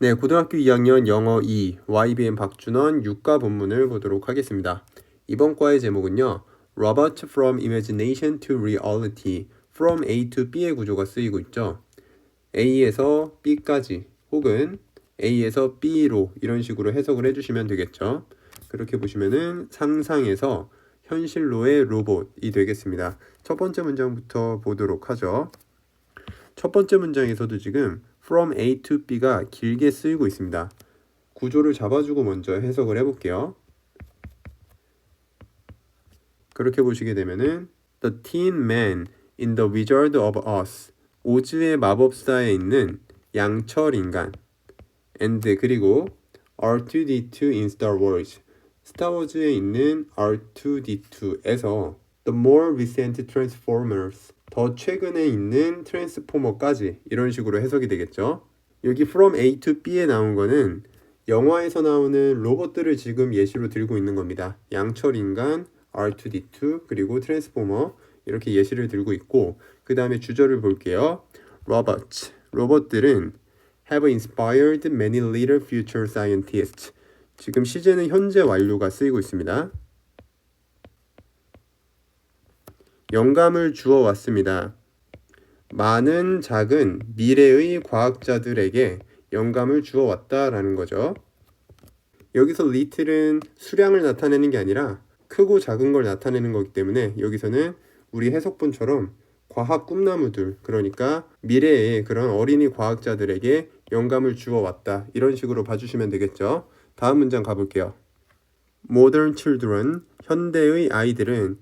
네, 고등학교 2학년 영어 2 YBN 박준원 육가 본문을 보도록 하겠습니다. 이번 과의 제목은요. Robot from Imagination to Reality, from A to B의 구조가 쓰이고 있죠. A에서 B까지 혹은 A에서 B로 이런 식으로 해석을 해주시면 되겠죠. 그렇게 보시면은 상상에서 현실로의 로봇이 되겠습니다. 첫 번째 문장부터 보도록 하죠. 첫 번째 문장에서도 지금 from A to B가 길게 쓰이고 있습니다. 구조를 잡아주고 먼저 해석을 해볼게요. 그렇게 보시게 되면은 The Tin Man in the Wizard of Oz, 오즈의 마법사에 있는 양철 인간, and 그리고 R2D2 in Star Wars, 스타워즈에 있는 R2D2에서 The more recent Transformers, 더 최근에 있는 트랜스포머까지 이런 식으로 해석이 되겠죠. 여기 from A to B에 나온 거는 영화에서 나오는 로봇들을 지금 예시로 들고 있는 겁니다. 양철 인간, R2D2, 그리고 트랜스포머 이렇게 예시를 들고 있고 그 다음에 주절을 볼게요. Robots, 로봇들은 have inspired many later future scientists. 지금 시제는 현재 완료가 쓰이고 있습니다. 영감을 주어 왔습니다. 많은 작은 미래의 과학자들에게 영감을 주어 왔다라는 거죠. 여기서 little은 수량을 나타내는 게 아니라 크고 작은 걸 나타내는 거기 때문에 여기서는 우리 해석본처럼 과학 꿈나무들, 그러니까 미래의 그런 어린이 과학자들에게 영감을 주어 왔다 이런 식으로 봐주시면 되겠죠. 다음 문장 가볼게요. Modern children, 현대의 아이들은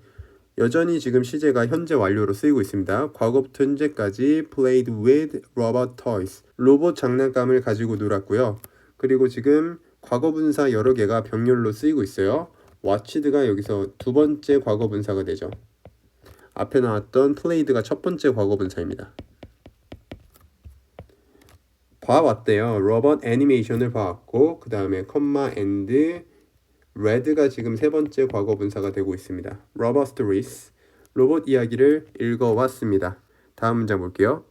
여전히 지금 시제가 현재 완료로 쓰이고 있습니다. 과거부터 현재까지 played with robot toys, 로봇 장난감을 가지고 놀았고요. 그리고 지금 과거분사 여러 개가 병렬로 쓰이고 있어요. watched가 여기서 두 번째 과거분사가 되죠. 앞에 나왔던 played가 첫 번째 과거분사입니다. 봐왔대요. 로봇 애니메이션을 봐왔고 그 다음에 컴마 and red가 지금 세 번째 과거분사가 되고 있습니다. Robot stories, 로봇 이야기를 읽어왔습니다. 다음 문장 볼게요.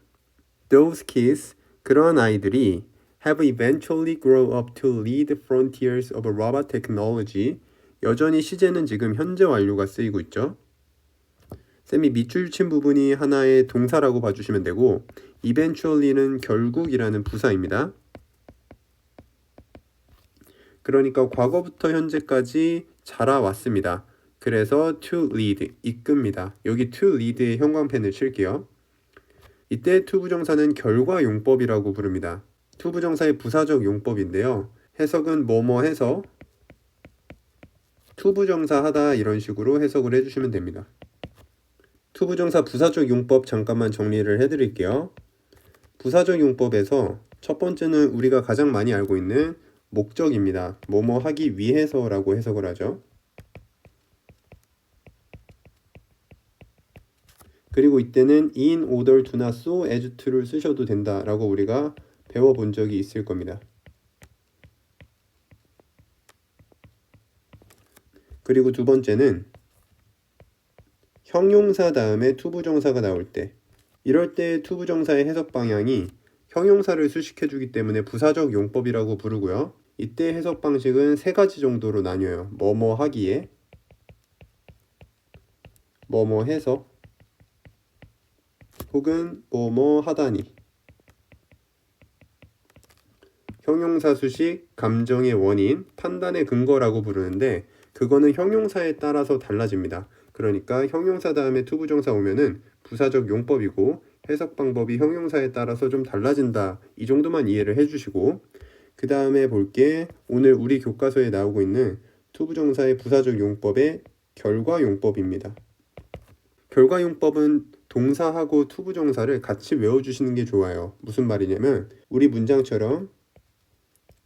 Those kids, 그런 아이들이 have eventually grown up to lead frontiers of robot technology. 여전히 시제는 지금 현재 완료가 쓰이고 있죠. 쌤이 밑줄 친 부분이 하나의 동사라고 봐주시면 되고 eventually는 결국이라는 부사입니다. 그러니까 과거부터 현재까지 자라왔습니다. 그래서 to lead, 이끕니다. 여기 to lead의 형광펜을 칠게요. 이때 to 부정사는 결과용법이라고 부릅니다. to 부정사의 부사적 용법인데요. 해석은 뭐뭐 해서 to 부정사 하다 이런 식으로 해석을 해주시면 됩니다. to 부정사 부사적 용법 잠깐만 정리를 해드릴게요. 부사적 용법에서 첫 번째는 우리가 가장 많이 알고 있는 목적입니다. 뭐뭐 하기 위해서라고 해석을 하죠. 그리고 이때는 in order to not so as to를 쓰셔도 된다라고 우리가 배워본 적이 있을 겁니다. 그리고 두 번째는 형용사 다음에 투부정사가 나올 때, 이럴 때 투부정사의 해석 방향이 형용사를 수식해주기 때문에 부사적 용법이라고 부르고요. 이때 해석 방식은 세 가지 정도로 나뉘어요. 뭐뭐 하기에, 뭐뭐 해서, 혹은 뭐뭐 하다니. 형용사 수식, 감정의 원인, 판단의 근거라고 부르는데 그거는 형용사에 따라서 달라집니다. 그러니까 형용사 다음에 투부정사 오면은 부사적 용법이고 해석 방법이 형용사에 따라서 좀 달라진다. 이 정도만 이해를 해주시고 그 다음에 볼게 오늘 우리 교과서에 나오고 있는 투부정사의 부사적 용법의 결과용법입니다. 결과용법은 동사하고 투부정사를 같이 외워주시는 게 좋아요. 무슨 말이냐면 우리 문장처럼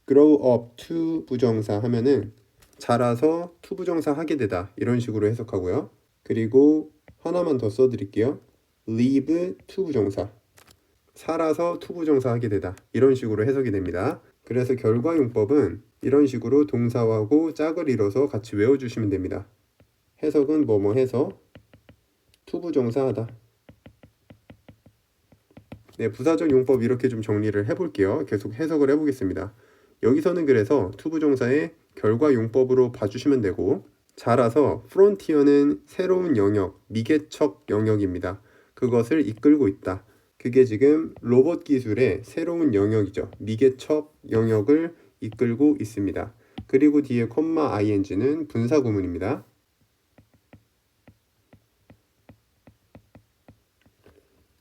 grow up to 부정사 하면은 자라서 to 부정사 하게 되다 이런 식으로 해석하고요. 그리고 하나만 더 써드릴게요. live to 부정사, 살아서 to 부정사 하게 되다 이런 식으로 해석이 됩니다. 그래서 결과용법은 이런 식으로 동사하고 짝을 이뤄서 같이 외워주시면 됩니다. 해석은 뭐뭐 해서 to 부정사 하다. 네, 부사적 용법 이렇게 좀 정리를 해볼게요. 계속 해석을 해보겠습니다. 여기서는 그래서 투부정사의 결과 용법으로 봐주시면 되고, 자라서 프론티어는 새로운 영역, 미개척 영역입니다. 그것을 이끌고 있다. 그게 지금 로봇 기술의 새로운 영역이죠. 미개척 영역을 이끌고 있습니다. 그리고 뒤에 콤마 ing는 분사 구문입니다.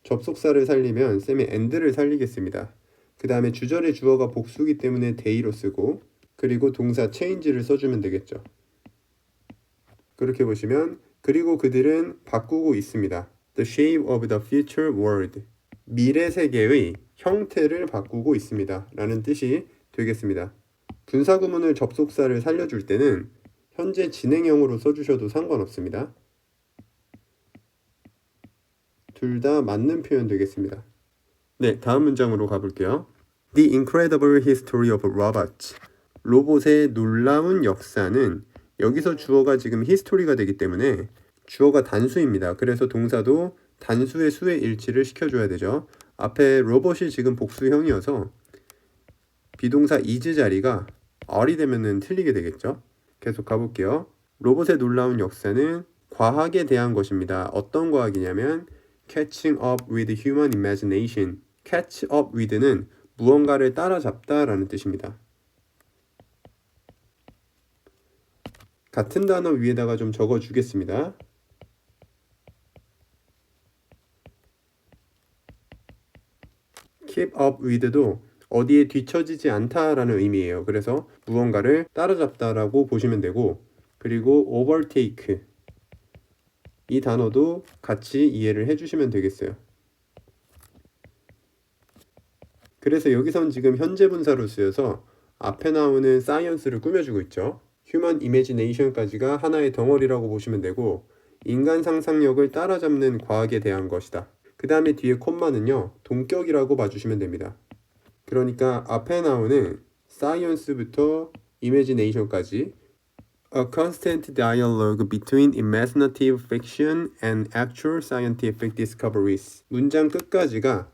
접속사를 살리면 쌤이 and를 살리겠습니다. 그 다음에 주절의 주어가 복수기 때문에 they로 쓰고, 그리고 동사 change를 써주면 되겠죠. 그렇게 보시면 그리고 그들은 바꾸고 있습니다. The shape of the future world. 미래 세계의 형태를 바꾸고 있습니다. 라는 뜻이 되겠습니다. 분사 구문을 접속사를 살려줄 때는 현재 진행형으로 써주셔도 상관없습니다. 둘 다 맞는 표현 되겠습니다. 네, 다음 문장으로 가볼게요. The incredible history of robots. 로봇의 놀라운 역사는, 여기서 주어가 지금 history가 되기 때문에 주어가 단수입니다. 그래서 동사도 단수의 수의 일치를 시켜줘야 되죠. 앞에 로봇이 지금 복수형이어서 비동사 is 자리가 are이 되면은 틀리게 되겠죠. 계속 가볼게요. 로봇의 놀라운 역사는 과학에 대한 것입니다. 어떤 과학이냐면 catching up with human imagination. catch up with는 무언가를 따라잡다 라는 뜻입니다. 같은 단어 위에다가 좀 적어 주겠습니다. keep up with도 어디에 뒤처지지 않다라는 의미예요. 그래서 무언가를 따라잡다라고 보시면 되고, 그리고 overtake 이 단어도 같이 이해를 해주시면 되겠어요. 그래서 여기선 지금 현재 분사로 쓰여서 앞에 나오는 science를 꾸며주고 있죠. human imagination까지가 하나의 덩어리라고 보시면 되고, 인간 상상력을 따라잡는 과학에 대한 것이다. 그 다음에 뒤에 콤마는요, 동격이라고 봐주시면 됩니다. 그러니까 앞에 나오는 science부터 imagination까지 A constant dialogue between imaginative fiction and actual scientific discoveries. 문장 끝까지가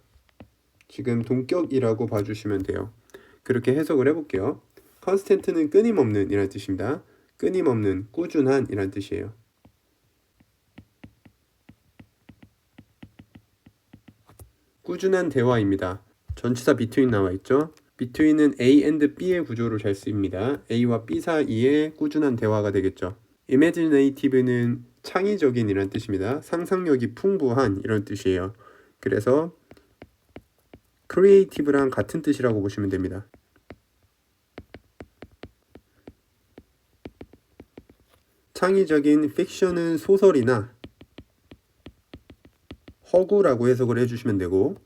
지금 동격이라고 봐주시면 돼요. 그렇게 해석을 해볼게요. constant는 끊임없는 이란 뜻입니다. 끊임없는, 꾸준한 이란 뜻이에요. 꾸준한 대화입니다. 전치사 between 나와 있죠. between은 A and B의 구조로 잘 쓰입니다. A와 B 사이에 꾸준한 대화가 되겠죠. imaginative는 창의적인 이란 뜻입니다. 상상력이 풍부한 이런 뜻이에요. 그래서 creative랑 같은 뜻이라고 보시면 됩니다. 창의적인 fiction은 소설이나 허구라고 해석을 해주시면 되고,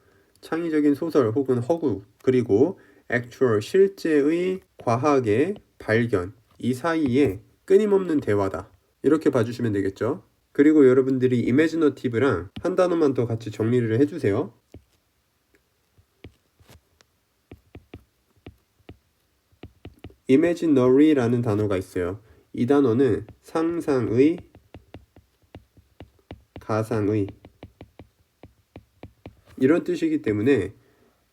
창의적인 소설 혹은 허구, 그리고 actual 실제의 과학의 발견, 이 사이에 끊임없는 대화다, 이렇게 봐주시면 되겠죠. 그리고 여러분들이 imaginative랑 한 단어만 더 같이 정리를 해주세요. imaginary라는 단어가 있어요. 이 단어는 상상의, 가상의 이런 뜻이기 때문에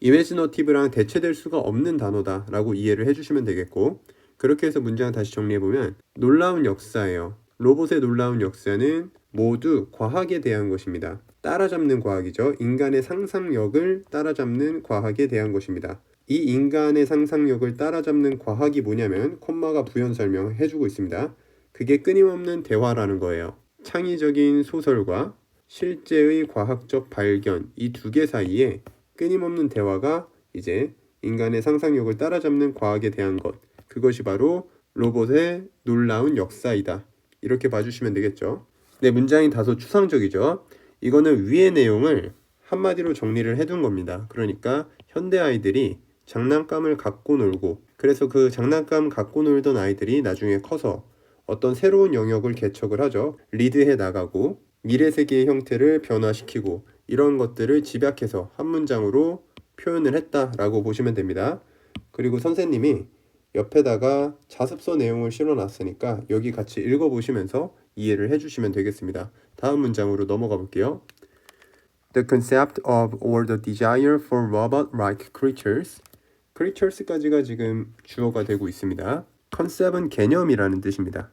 imaginative랑 대체될 수가 없는 단어다 라고 이해를 해주시면 되겠고, 그렇게 해서 문장을 다시 정리해보면 놀라운 역사예요. 로봇의 놀라운 역사는 모두 과학에 대한 것입니다. 따라잡는 과학이죠. 인간의 상상력을 따라잡는 과학에 대한 것입니다. 이 인간의 상상력을 따라잡는 과학이 뭐냐면 콤마가 부연 설명해주고 있습니다. 그게 끊임없는 대화라는 거예요. 창의적인 소설과 실제의 과학적 발견, 이 두 개 사이에 끊임없는 대화가 이제 인간의 상상력을 따라잡는 과학에 대한 것, 그것이 바로 로봇의 놀라운 역사이다, 이렇게 봐주시면 되겠죠. 네, 문장이 다소 추상적이죠. 이거는 위의 내용을 한마디로 정리를 해둔 겁니다. 그러니까 현대 아이들이 장난감을 갖고 놀고, 그래서 그 장난감 갖고 놀던 아이들이 나중에 커서 어떤 새로운 영역을 개척을 하죠. 리드해 나가고 미래 세계의 형태를 변화시키고, 이런 것들을 집약해서 한 문장으로 표현을 했다라고 보시면 됩니다. 그리고 선생님이 옆에다가 자습서 내용을 실어놨으니까 여기 같이 읽어보시면서 이해를 해주시면 되겠습니다. 다음 문장으로 넘어가 볼게요. The concept of or the desire for robot-like creatures. creatures까지가 지금 주어가 되고 있습니다. concept은 개념이라는 뜻입니다.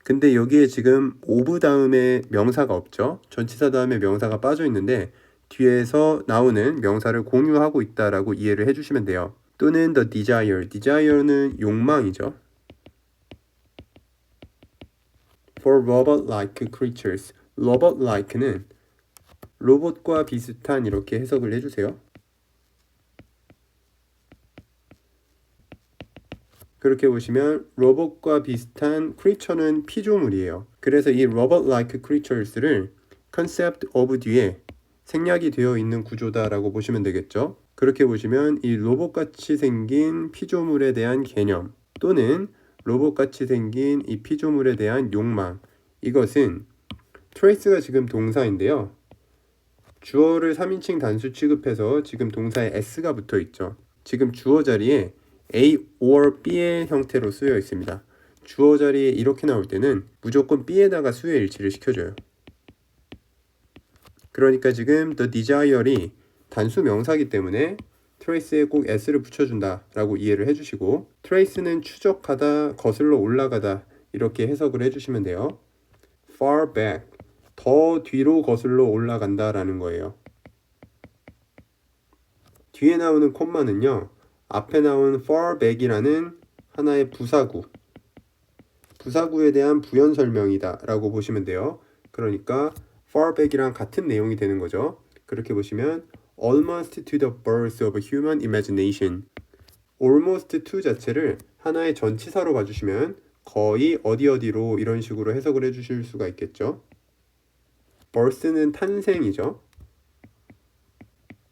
근데 여기에 지금 of 다음에 명사가 없죠. 전치사 다음에 명사가 빠져 있는데 뒤에서 나오는 명사를 공유하고 있다라고 이해를 해주시면 돼요. 또는 the desire. desire는 욕망이죠. for robot-like creatures. robot-like는 로봇과 비슷한 이렇게 해석을 해주세요. 그렇게 보시면 로봇과 비슷한 creature는 피조물이에요. 그래서 이 robot-like creatures를 concept of 뒤에 생략이 되어 있는 구조다라고 보시면 되겠죠. 그렇게 보시면 이 로봇같이 생긴 피조물에 대한 개념 또는 로봇같이 생긴 이 피조물에 대한 욕망, 이것은 trace가 지금 동사인데요. 주어를 3인칭 단수 취급해서 지금 동사에 s가 붙어 있죠. 지금 주어 자리에 A or B의 형태로 쓰여 있습니다. 주어 자리에 이렇게 나올 때는 무조건 B에다가 수의 일치를 시켜줘요. 그러니까 지금 the desire이 단수 명사이기 때문에 trace에 꼭 s를 붙여준다 라고 이해를 해주시고, trace는 추적하다, 거슬러 올라가다 이렇게 해석을 해주시면 돼요. far back, 더 뒤로 거슬러 올라간다 라는 거예요. 뒤에 나오는 콤마는요, 앞에 나온 far back이라는 하나의 부사구에 대한 부연 설명이다 라고 보시면 돼요. 그러니까 far back이랑 같은 내용이 되는 거죠. 그렇게 보시면 almost to the birth of human imagination. almost to 자체를 하나의 전치사로 봐주시면 거의 어디로 이런 식으로 해석을 해주실 수가 있겠죠. birth는 탄생이죠.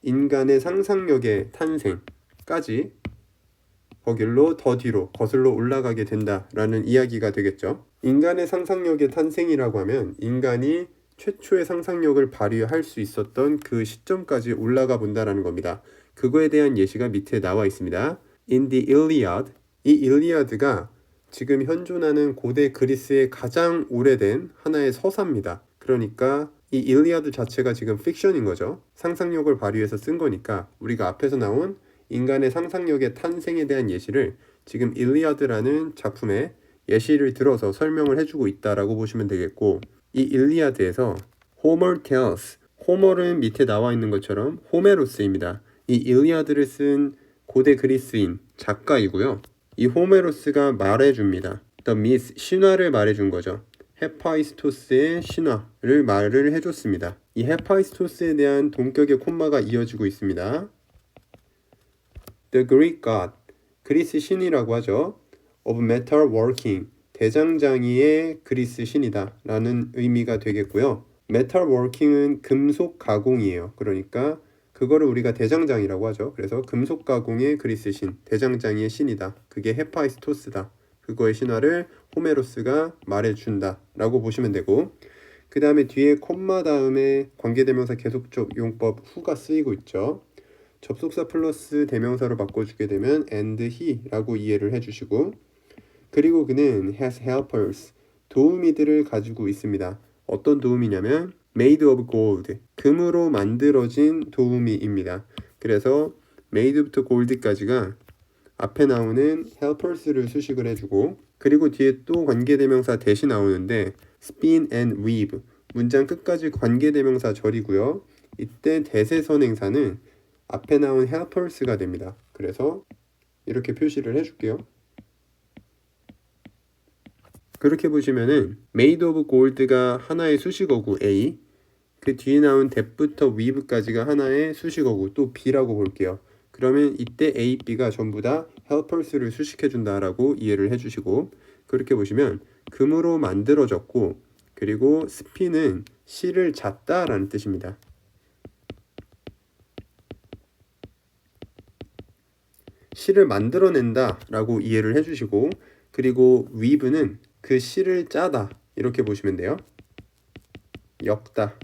인간의 상상력의 탄생까지 거길로 더 뒤로 거슬러 올라가게 된다라는 이야기가 되겠죠. 인간의 상상력의 탄생이라고 하면 인간이 최초의 상상력을 발휘할 수 있었던 그 시점까지 올라가 본다라는 겁니다. 그거에 대한 예시가 밑에 나와 있습니다. In the Iliad, 이 일리아드가 지금 현존하는 고대 그리스의 가장 오래된 하나의 서사입니다. 그러니까 이 일리아드 자체가 지금 픽션인 거죠. 상상력을 발휘해서 쓴 거니까 우리가 앞에서 나온 인간의 상상력의 탄생에 대한 예시를 지금 일리아드라는 작품의 예시를 들어서 설명을 해주고 있다라고 보시면 되겠고, 이 일리아드에서 호머 텔스, 호머는 밑에 나와 있는 것처럼 호메로스입니다. 이 일리아드를 쓴 고대 그리스인 작가이고요. 이 호메로스가 말해줍니다. The myth, 신화를 말해준 거죠. 헤파이스토스의 신화를 말을 해줬습니다. 이 헤파이스토스에 대한 동격의 콤마가 이어지고 있습니다. The Greek god, 그리스 신이라고 하죠. Of metal working, 대장장이의 그리스 신이다 라는 의미가 되겠고요. metal working은 금속 가공이에요. 그러니까 그거를 우리가 대장장이라고 하죠. 그래서 금속 가공의 그리스 신, 대장장이의 신이다. 그게 헤파이스토스다. 그거의 신화를 호메로스가 말해준다 라고 보시면 되고, 그 다음에 뒤에 콤마 다음에 관계대명사 계속적 용법 who가 쓰이고 있죠. 접속사 플러스 대명사로 바꿔주게 되면 and he 라고 이해를 해주시고, 그리고 그는 has helpers, 도우미들을 가지고 있습니다. 어떤 도우미냐면 made of gold, 금으로 만들어진 도우미입니다. 그래서 made부터 gold까지가 앞에 나오는 helpers를 수식을 해주고, 그리고 뒤에 또 관계대명사 대시 나오는데 spin and weave, 문장 끝까지 관계대명사 절이고요. 이때 대세선행사는 앞에 나온 helpers가 됩니다. 그래서 이렇게 표시를 해줄게요. 그렇게 보시면은 made of gold가 하나의 수식어구 A, 그 뒤에 나온 that부터 weave까지가 하나의 수식어구 또 B라고 볼게요. 그러면 이때 A, B가 전부 다 helpers를 수식해준다라고 이해를 해주시고, 그렇게 보시면 금으로 만들어졌고, 그리고 spin은 실을 잣다라는 뜻입니다. 실을 만들어낸다 라고 이해를 해주시고, 그리고 weave는 그 실을 짜다 이렇게 보시면 돼요. 엮다.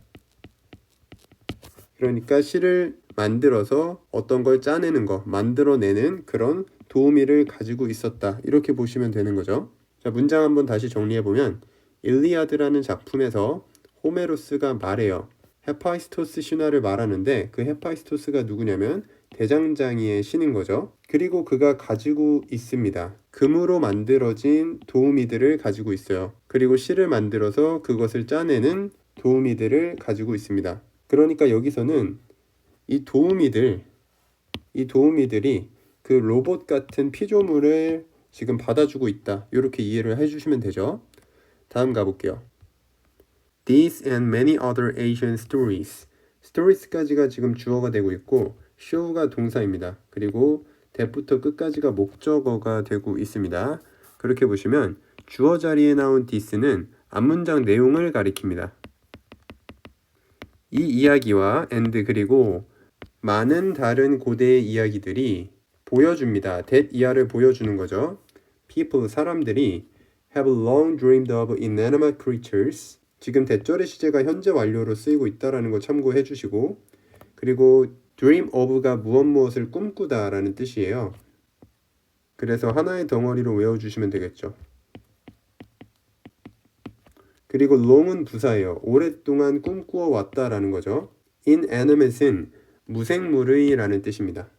그러니까 실을 만들어서 어떤 걸 짜내는 거, 만들어내는 그런 도우미를 가지고 있었다 이렇게 보시면 되는 거죠. 자, 문장 한번 다시 정리해보면 일리아드라는 작품에서 호메로스가 말해요. 헤파이스토스 신화를 말하는데 그 헤파이스토스가 누구냐면 대장장이의 신인 거죠. 그리고 그가 가지고 있습니다. 금으로 만들어진 도우미들을 가지고 있어요. 그리고 실을 만들어서 그것을 짜내는 도우미들을 가지고 있습니다. 그러니까 여기서는 이 도우미들이 그 로봇 같은 피조물을 지금 받아주고 있다. 이렇게 이해를 해주시면 되죠. 다음 가볼게요. These and many other Asian stories. stories까지가 지금 주어가 되고 있고 show가 동사입니다. 그리고 that부터 끝까지가 목적어가 되고 있습니다. 그렇게 보시면 주어 자리에 나온 this는 앞문장 내용을 가리킵니다. 이 이야기와 and 그리고 많은 다른 고대의 이야기들이 보여줍니다. that 이하를 보여주는 거죠. people 사람들이 have long dreamed of inanimate creatures. 지금 대절의 시제가 현재 완료로 쓰이고 있다라는 거 참고해 주시고, 그리고 dream of가 무엇을 꿈꾸다 라는 뜻이에요. 그래서 하나의 덩어리로 외워주시면 되겠죠. 그리고 long은 부사예요. 오랫동안 꿈꾸어 왔다라는 거죠. inanimate은 무생물의 라는 뜻입니다.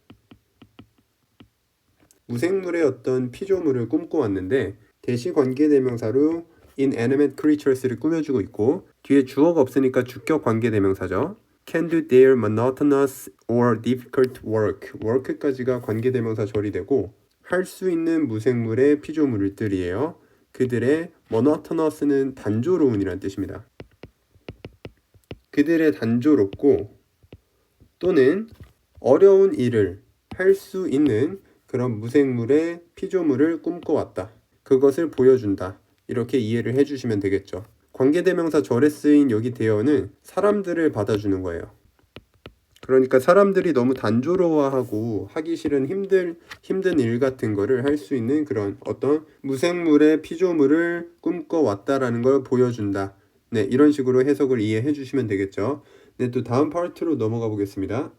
무생물의 어떤 피조물을 꿈꿔왔는데 대시 관계대명사로 inanimate creatures를 꾸며주고 있고 뒤에 주어가 없으니까 주격 관계대명사죠. can do their monotonous or difficult work. work까지가 관계대명사 절이되고 할 수 있는 무생물의 피조물들이에요. 그들의 monotonous는 단조로운이라는 뜻입니다. 그들의 단조롭고 또는 어려운 일을 할 수 있는 그런 무생물의 피조물을 꿈꿔왔다. 그것을 보여준다. 이렇게 이해를 해주시면 되겠죠. 관계대명사 절에 쓰인 여기 대어는 사람들을 받아주는 거예요. 그러니까 사람들이 너무 단조로워하고 하기 싫은 힘든 일 같은 거를 할 수 있는 그런 어떤 무생물의 피조물을 꿈꿔왔다라는 걸 보여준다. 네, 이런 식으로 해석을 이해해 주시면 되겠죠. 네, 또 다음 파트로 넘어가 보겠습니다.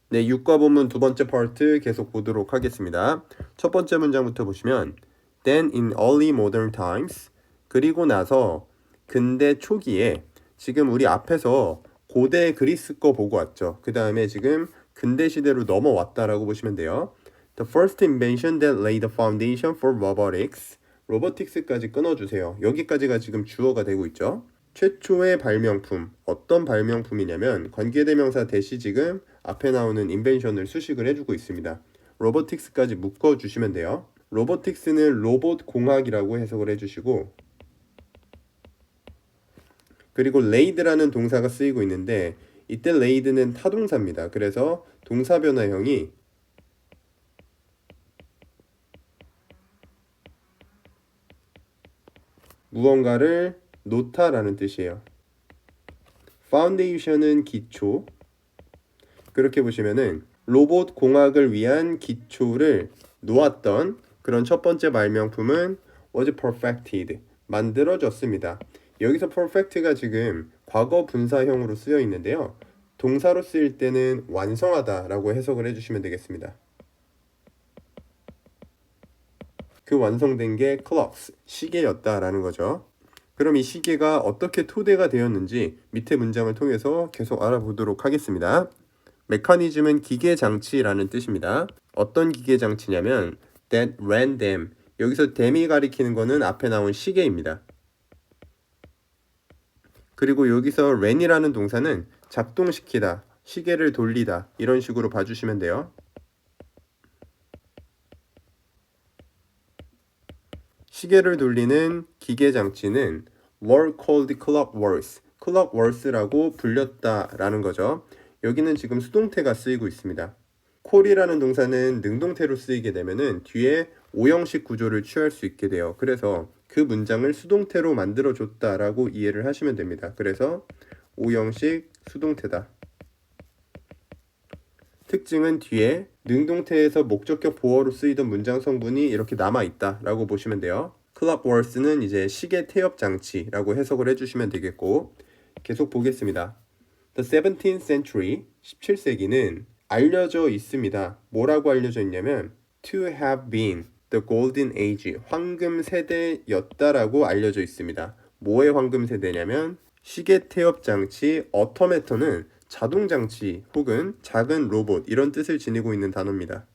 네, 육과 본문 두 번째 파트 계속 보도록 하겠습니다. 첫 번째 문장부터 보시면 Then in early modern times 그리고 나서 근대 초기에 지금 우리 앞에서 고대 그리스 거 보고 왔죠. 그 다음에 지금 근대 시대로 넘어왔다라고 보시면 돼요. The first invention that laid the foundation for robotics. robotics까지 끊어주세요. 여기까지가 지금 주어가 되고 있죠. 최초의 발명품, 어떤 발명품이냐면 관계대명사 대시 지금 앞에 나오는 인벤션을 수식을 해주고 있습니다. robotics까지 묶어주시면 돼요. robotics는 로봇 공학이라고 해석을 해주시고 그리고 laid라는 동사가 쓰이고 있는데 이때 laid는 타동사입니다. 그래서 동사 변화형이 무언가를 놓다라는 뜻이에요. foundation은 기초. 그렇게 보시면은 로봇 공학을 위한 기초를 놓았던 그런 첫 번째 발명품은 was perfected. 만들어졌습니다. 여기서 perfect가 지금 과거 분사형으로 쓰여 있는데요. 동사로 쓰일 때는 완성하다라고 해석을 해주시면 되겠습니다. 그 완성된 게 clocks, 시계였다라는 거죠. 그럼 이 시계가 어떻게 토대가 되었는지 밑에 문장을 통해서 계속 알아보도록 하겠습니다. 메커니즘은 기계장치라는 뜻입니다. 어떤 기계장치냐면 that ran them. 여기서 them이 가리키는 거는 앞에 나온 시계입니다. 그리고 여기서 run이라는 동사는 작동시키다, 시계를 돌리다 이런 식으로 봐주시면 돼요. 시계를 돌리는 기계장치는 were called clockworks, clockworks라고 불렸다라는 거죠. 여기는 지금 수동태가 쓰이고 있습니다. call이라는 동사는 능동태로 쓰이게 되면은 뒤에 오형식 구조를 취할 수 있게 돼요. 그래서 그 문장을 수동태로 만들어줬다라고 이해를 하시면 됩니다. 그래서 오형식 수동태다. 특징은 뒤에 능동태에서 목적격 보어로 쓰이던 문장 성분이 이렇게 남아있다라고 보시면 돼요. clockworks는 이제 시계 태엽 장치라고 해석을 해주시면 되겠고 계속 보겠습니다. The 17th century, 17세기는 알려져 있습니다. 뭐라고 알려져 있냐면 to have been the golden age, 황금 세대였다라고 알려져 있습니다. 뭐의 황금 세대냐면 시계 태엽 장치, 어터메터는 자동 장치 혹은 작은 로봇 이런 뜻을 지니고 있는 단어입니다.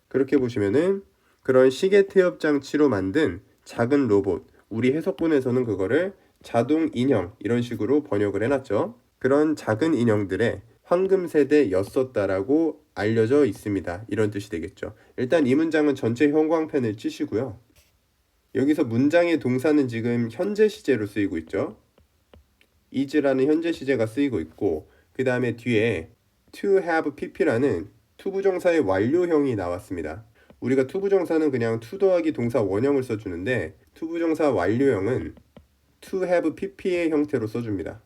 그렇게 보시면은 그런 시계 태엽 장치로 만든 작은 로봇, 우리 해석본에서는 그거를 자동 인형 이런 식으로 번역을 해놨죠. 그런 작은 인형들의 황금 세대였었다라고 알려져 있습니다. 이런 뜻이 되겠죠. 일단 이 문장은 전체 형광펜을 치시고요. 여기서 문장의 동사는 지금 현재 시제로 쓰이고 있죠. is라는 현재 시제가 쓰이고 있고, 그 다음에 뒤에 to have pp라는 투부정사의 완료형이 나왔습니다. 우리가 투부정사는 그냥 to 더하기 동사 원형을 써주는데 투부정사 완료형은 to have pp의 형태로 써줍니다.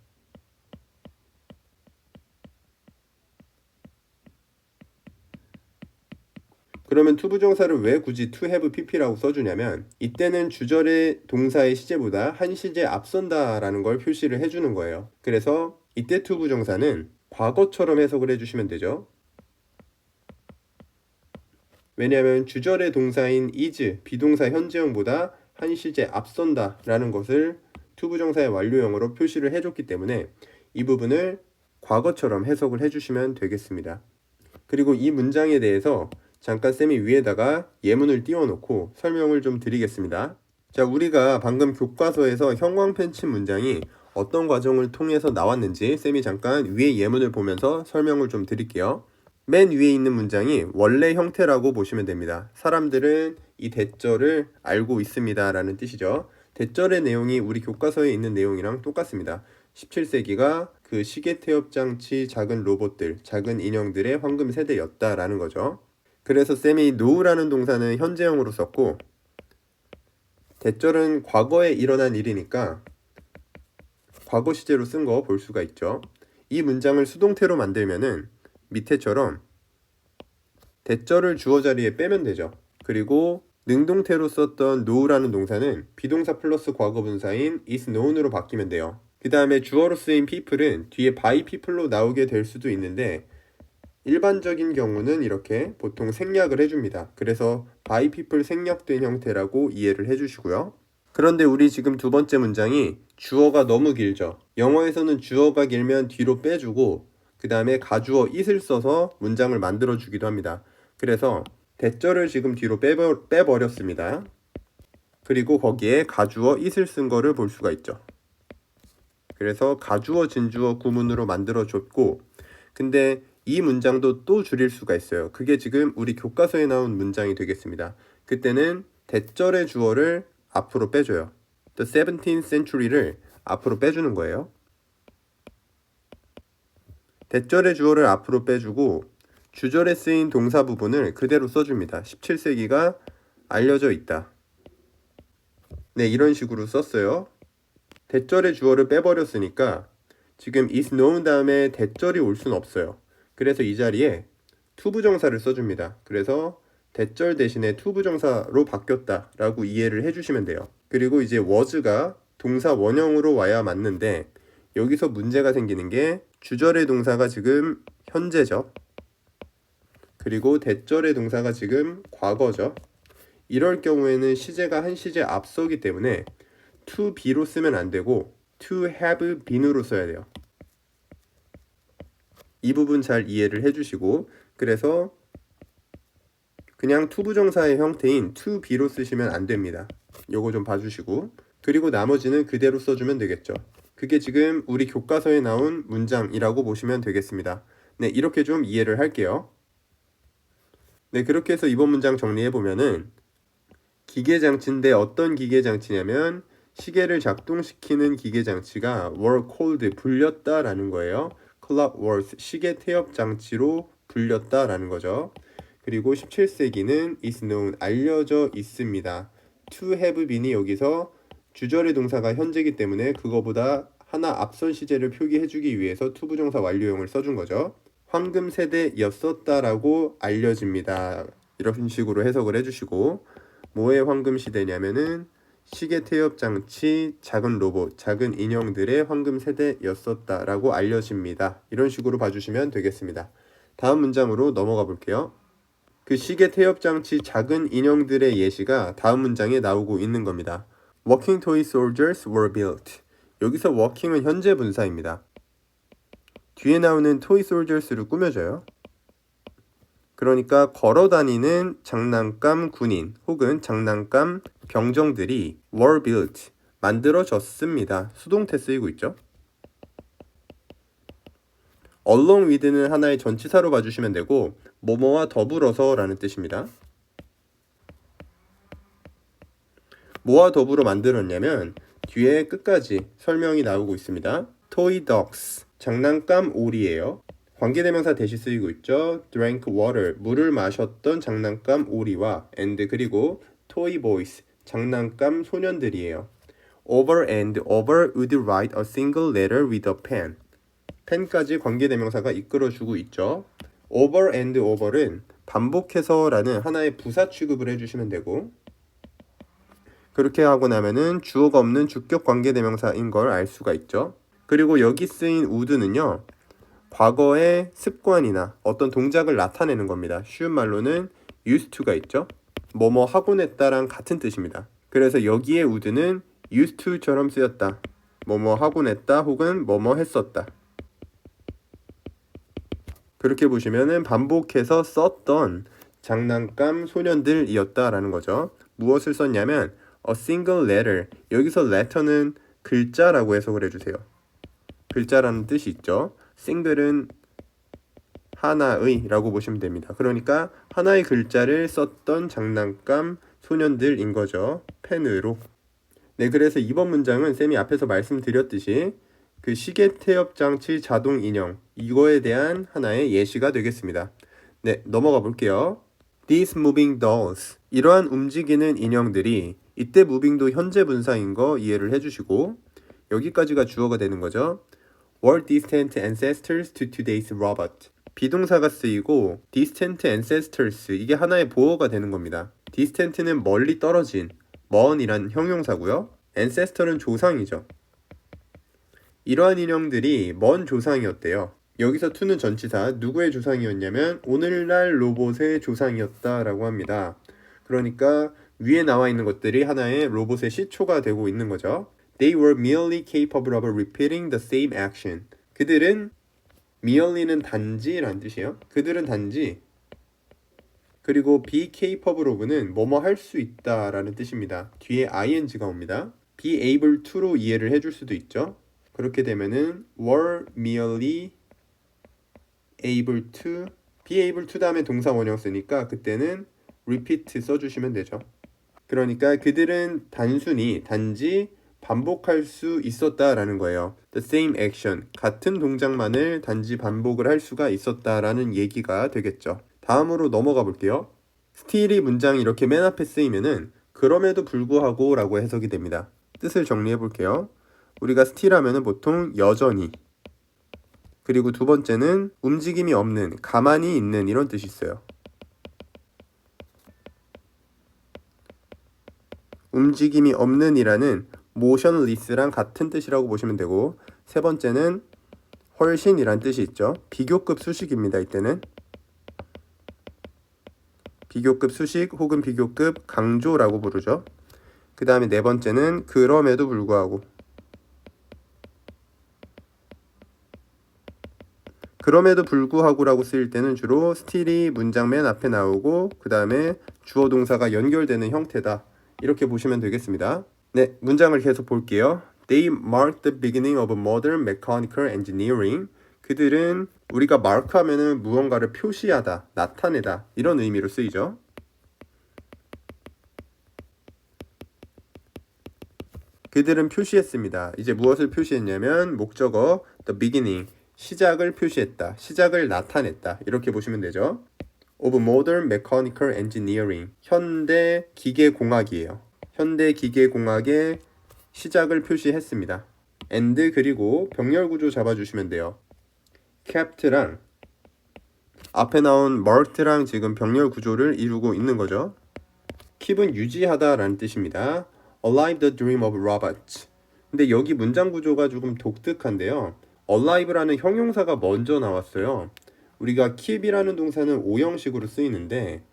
그러면 투부정사를 왜 굳이 to have pp라고 써주냐면 이때는 주절의 동사의 시제보다 한 시제 앞선다 라는 걸 표시를 해주는 거예요. 그래서 이때 투부정사는 과거처럼 해석을 해주시면 되죠. 왜냐하면 주절의 동사인 is, 비동사 현재형보다 한 시제 앞선다 라는 것을 투부정사의 완료형으로 표시를 해줬기 때문에 이 부분을 과거처럼 해석을 해주시면 되겠습니다. 그리고 이 문장에 대해서 잠깐 쌤이 위에다가 예문을 띄워놓고 설명을 좀 드리겠습니다. 자, 우리가 방금 교과서에서 형광펜 친 문장이 어떤 과정을 통해서 나왔는지 쌤이 잠깐 위에 예문을 보면서 설명을 좀 드릴게요. 맨 위에 있는 문장이 원래 형태라고 보시면 됩니다. 사람들은 이 대절을 알고 있습니다 라는 뜻이죠. 대절의 내용이 우리 교과서에 있는 내용이랑 똑같습니다. 17세기가 그 시계 태엽 장치 작은 로봇들, 작은 인형들의 황금 세대였다라는 거죠. 그래서 쌤이 know라는 동사는 현재형으로 썼고 대절은 과거에 일어난 일이니까 과거 시제로 쓴 거 볼 수가 있죠. 이 문장을 수동태로 만들면은 밑에처럼 대절을 주어 자리에 빼면 되죠. 그리고 능동태로 썼던 know라는 동사는 비동사 플러스 과거분사인 is known으로 바뀌면 돼요. 그 다음에 주어로 쓰인 people은 뒤에 by people로 나오게 될 수도 있는데 일반적인 경우는 이렇게 보통 생략을 해줍니다. 그래서 by people 생략된 형태라고 이해를 해주시고요. 그런데 우리 지금 두 번째 문장이 주어가 너무 길죠. 영어에서는 주어가 길면 뒤로 빼주고 그 다음에 가주어 it을 써서 문장을 만들어 주기도 합니다. 그래서 대절을 지금 뒤로 빼버렸습니다. 그리고 거기에 가주어 it을 쓴 거를 볼 수가 있죠. 그래서 가주어 진주어 구문으로 만들어 줬고 근데 이 문장도 또 줄일 수가 있어요. 그게 지금 우리 교과서에 나온 문장이 되겠습니다. 그때는 대절의 주어를 앞으로 빼줘요. The 17th century를 앞으로 빼주는 거예요. 대절의 주어를 앞으로 빼주고 주절에 쓰인 동사 부분을 그대로 써줍니다. 17세기가 알려져 있다. 네, 이런 식으로 썼어요. 대절의 주어를 빼버렸으니까 지금 is known 다음에 대절이 올 수는 없어요. 그래서 이 자리에 투부정사를 써줍니다. 그래서 대절 대신에 투부정사로 바뀌었다 라고 이해를 해주시면 돼요. 그리고 이제 was가 동사 원형으로 와야 맞는데 여기서 문제가 생기는 게 주절의 동사가 지금 현재죠. 그리고 대절의 동사가 지금 과거죠. 이럴 경우에는 시제가 한 시제 앞서기 때문에 to be로 쓰면 안 되고 to have been으로 써야 돼요. 이 부분 잘 이해를 해주시고 그래서 그냥 투부정사의 형태인 to be로 쓰시면 안 됩니다. 요거 좀 봐주시고 그리고 나머지는 그대로 써주면 되겠죠. 그게 지금 우리 교과서에 나온 문장이라고 보시면 되겠습니다. 네, 이렇게 좀 이해를 할게요. 네, 그렇게 해서 이번 문장 정리해보면은 기계장치인데 어떤 기계장치냐면 시계를 작동시키는 기계장치가 were called 불렸다라는 거예요. clockworks 시계 태엽 장치로 불렸다라는 거죠. 그리고 17세기는 is known 알려져 있습니다. to have been이 여기서 주절의 동사가 현재이기 때문에 그거보다 하나 앞선 시제를 표기해주기 위해서 투부정사 완료형을 써준 거죠. 황금 세대였었다라고 알려집니다. 이런 식으로 해석을 해주시고 뭐의 황금 시대냐면은 시계 태엽 장치, 작은 로봇, 작은 인형들의 황금 세대였었다라고 알려집니다. 이런 식으로 봐주시면 되겠습니다. 다음 문장으로 넘어가 볼게요. 그 시계 태엽 장치 작은 인형들의 예시가 다음 문장에 나오고 있는 겁니다. Walking toy soldiers were built. 여기서 walking은 현재 분사입니다. 뒤에 나오는 toy soldiers를 꾸며줘요. 그러니까 걸어다니는 장난감 군인 혹은 장난감 병정들이 were built, 만들어졌습니다. 수동태 쓰이고 있죠. along with는 하나의 전치사로 봐주시면 되고 뭐뭐와 더불어서 라는 뜻입니다. 뭐와 더불어 만들었냐면 뒤에 끝까지 설명이 나오고 있습니다. toy dogs, 장난감 오리예요. 관계대명사 대시 쓰이고 있죠. drank water, 물을 마셨던 장난감 오리와 and 그리고 toy boys, 장난감 소년들이에요. over and over would write a single letter with a pen. 펜까지 관계대명사가 이끌어주고 있죠. over and over는 반복해서라는 하나의 부사 취급을 해주시면 되고 그렇게 하고 나면은 주어가 없는 주격 관계대명사인 걸 알 수가 있죠. 그리고 여기 쓰인 would는요. 과거의 습관이나 어떤 동작을 나타내는 겁니다. 쉬운 말로는 used to가 있죠. 뭐뭐 하곤 했다랑 같은 뜻입니다. 그래서 여기에 would는 used to처럼 쓰였다. 뭐뭐 하곤 했다 혹은 뭐뭐 했었다. 그렇게 보시면은 반복해서 썼던 장난감 소년들이었다라는 거죠. 무엇을 썼냐면 a single letter. 여기서 letter는 글자라고 해석을 해주세요. 글자라는 뜻이 있죠. single은 하나의 라고 보시면 됩니다. 그러니까 하나의 글자를 썼던 장난감 소년들인 거죠. 펜으로. 네, 그래서 이번 문장은 쌤이 앞에서 말씀드렸듯이 그 시계 태엽 장치 자동 인형 이거에 대한 하나의 예시가 되겠습니다. 네, 넘어가 볼게요. These moving dolls. 이러한 움직이는 인형들이 이때 moving도 현재 분사인 거 이해를 해주시고 여기까지가 주어가 되는 거죠. were distant ancestors to today's robot. 비동사가 쓰이고 distant ancestors 이게 하나의 보어가 되는 겁니다. distant는 멀리 떨어진, 먼이란 형용사고요. ancestor는 조상이죠. 이러한 인형들이 먼 조상이었대요. 여기서 to는 전치사, 누구의 조상이었냐면 오늘날 로봇의 조상이었다라고 합니다. 그러니까 위에 나와 있는 것들이 하나의 로봇의 시초가 되고 있는 거죠. They were merely capable of repeating the same action. 그들은 merely는 단지란 뜻이에요. 그들은 단지 그리고 be capable of는 뭐뭐 할 수 있다라는 뜻입니다. 뒤에 ing가 옵니다. be able to로 이해를 해줄 수도 있죠. 그렇게 되면은 were merely able to be able to 다음에 동사 원형 쓰니까 그때는 repeat 써주시면 되죠. 그러니까 그들은 단지 반복할 수 있었다라는 거예요. The same action, 같은 동작만을 단지 반복을 할 수가 있었다라는 얘기가 되겠죠. 다음으로 넘어가 볼게요. still이 문장이 이렇게 맨 앞에 쓰이면은 그럼에도 불구하고 라고 해석이 됩니다. 뜻을 정리해 볼게요. 우리가 still 하면은 보통 여전히 그리고 두 번째는 움직임이 없는, 가만히 있는 이런 뜻이 있어요. 움직임이 없는 이라는 motionless랑 같은 뜻이라고 보시면 되고 세 번째는 훨씬이란 뜻이 있죠. 비교급 수식입니다. 이때는 비교급 수식 혹은 비교급 강조라고 부르죠. 그 다음에 네 번째는 그럼에도 불구하고 라고 쓰일 때는 주로 still이 문장 맨 앞에 나오고 그 다음에 주어 동사가 연결되는 형태다. 이렇게 보시면 되겠습니다. 네, 문장을 계속 볼게요. They marked the beginning of modern mechanical engineering. 그들은 우리가 mark 하면은 무언가를 표시하다, 나타내다 이런 의미로 쓰이죠. 그들은 표시했습니다. 이제 무엇을 표시했냐면 목적어 the beginning, 시작을 표시했다, 시작을 나타냈다 이렇게 보시면 되죠. of modern mechanical engineering, 현대 기계공학이에요. 현대 기계공학의 시작을 표시했습니다. and 그리고 병렬 구조 잡아주시면 돼요. kept랑 앞에 나온 marked랑 지금 병렬 구조를 이루고 있는 거죠. keep은 유지하다 라는 뜻입니다. alive the dream of robots. 근데 여기 문장 구조가 조금 독특한데요. alive라는 형용사가 먼저 나왔어요. 우리가 keep이라는 동사는 오형식으로 쓰이는데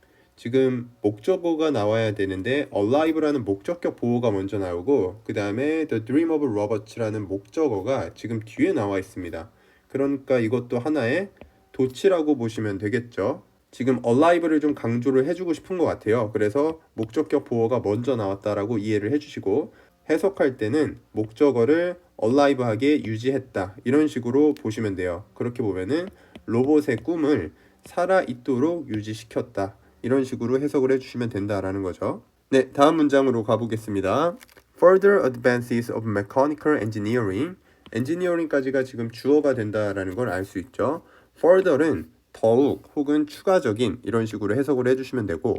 지금 목적어가 나와야 되는데 alive라는 목적격 보호가 먼저 나오고 그 다음에 the dream of Robert라는 목적어가 지금 뒤에 나와 있습니다. 그러니까 이것도 하나의 도치라고 보시면 되겠죠. 지금 alive를 좀 강조를 해주고 싶은 것 같아요. 그래서 목적격 보호가 먼저 나왔다라고 이해를 해주시고 해석할 때는 목적어를 alive하게 유지했다 이런 식으로 보시면 돼요. 그렇게 보면은 로봇의 꿈을 살아있도록 유지시켰다 이런 식으로 해석을 해주시면 된다라는 거죠. 네, 다음 문장으로 가보겠습니다. Further advances of mechanical engineering. engineering까지가 지금 주어가 된다라는 걸 알 수 있죠. Further는 더욱 혹은 추가적인 이런 식으로 해석을 해주시면 되고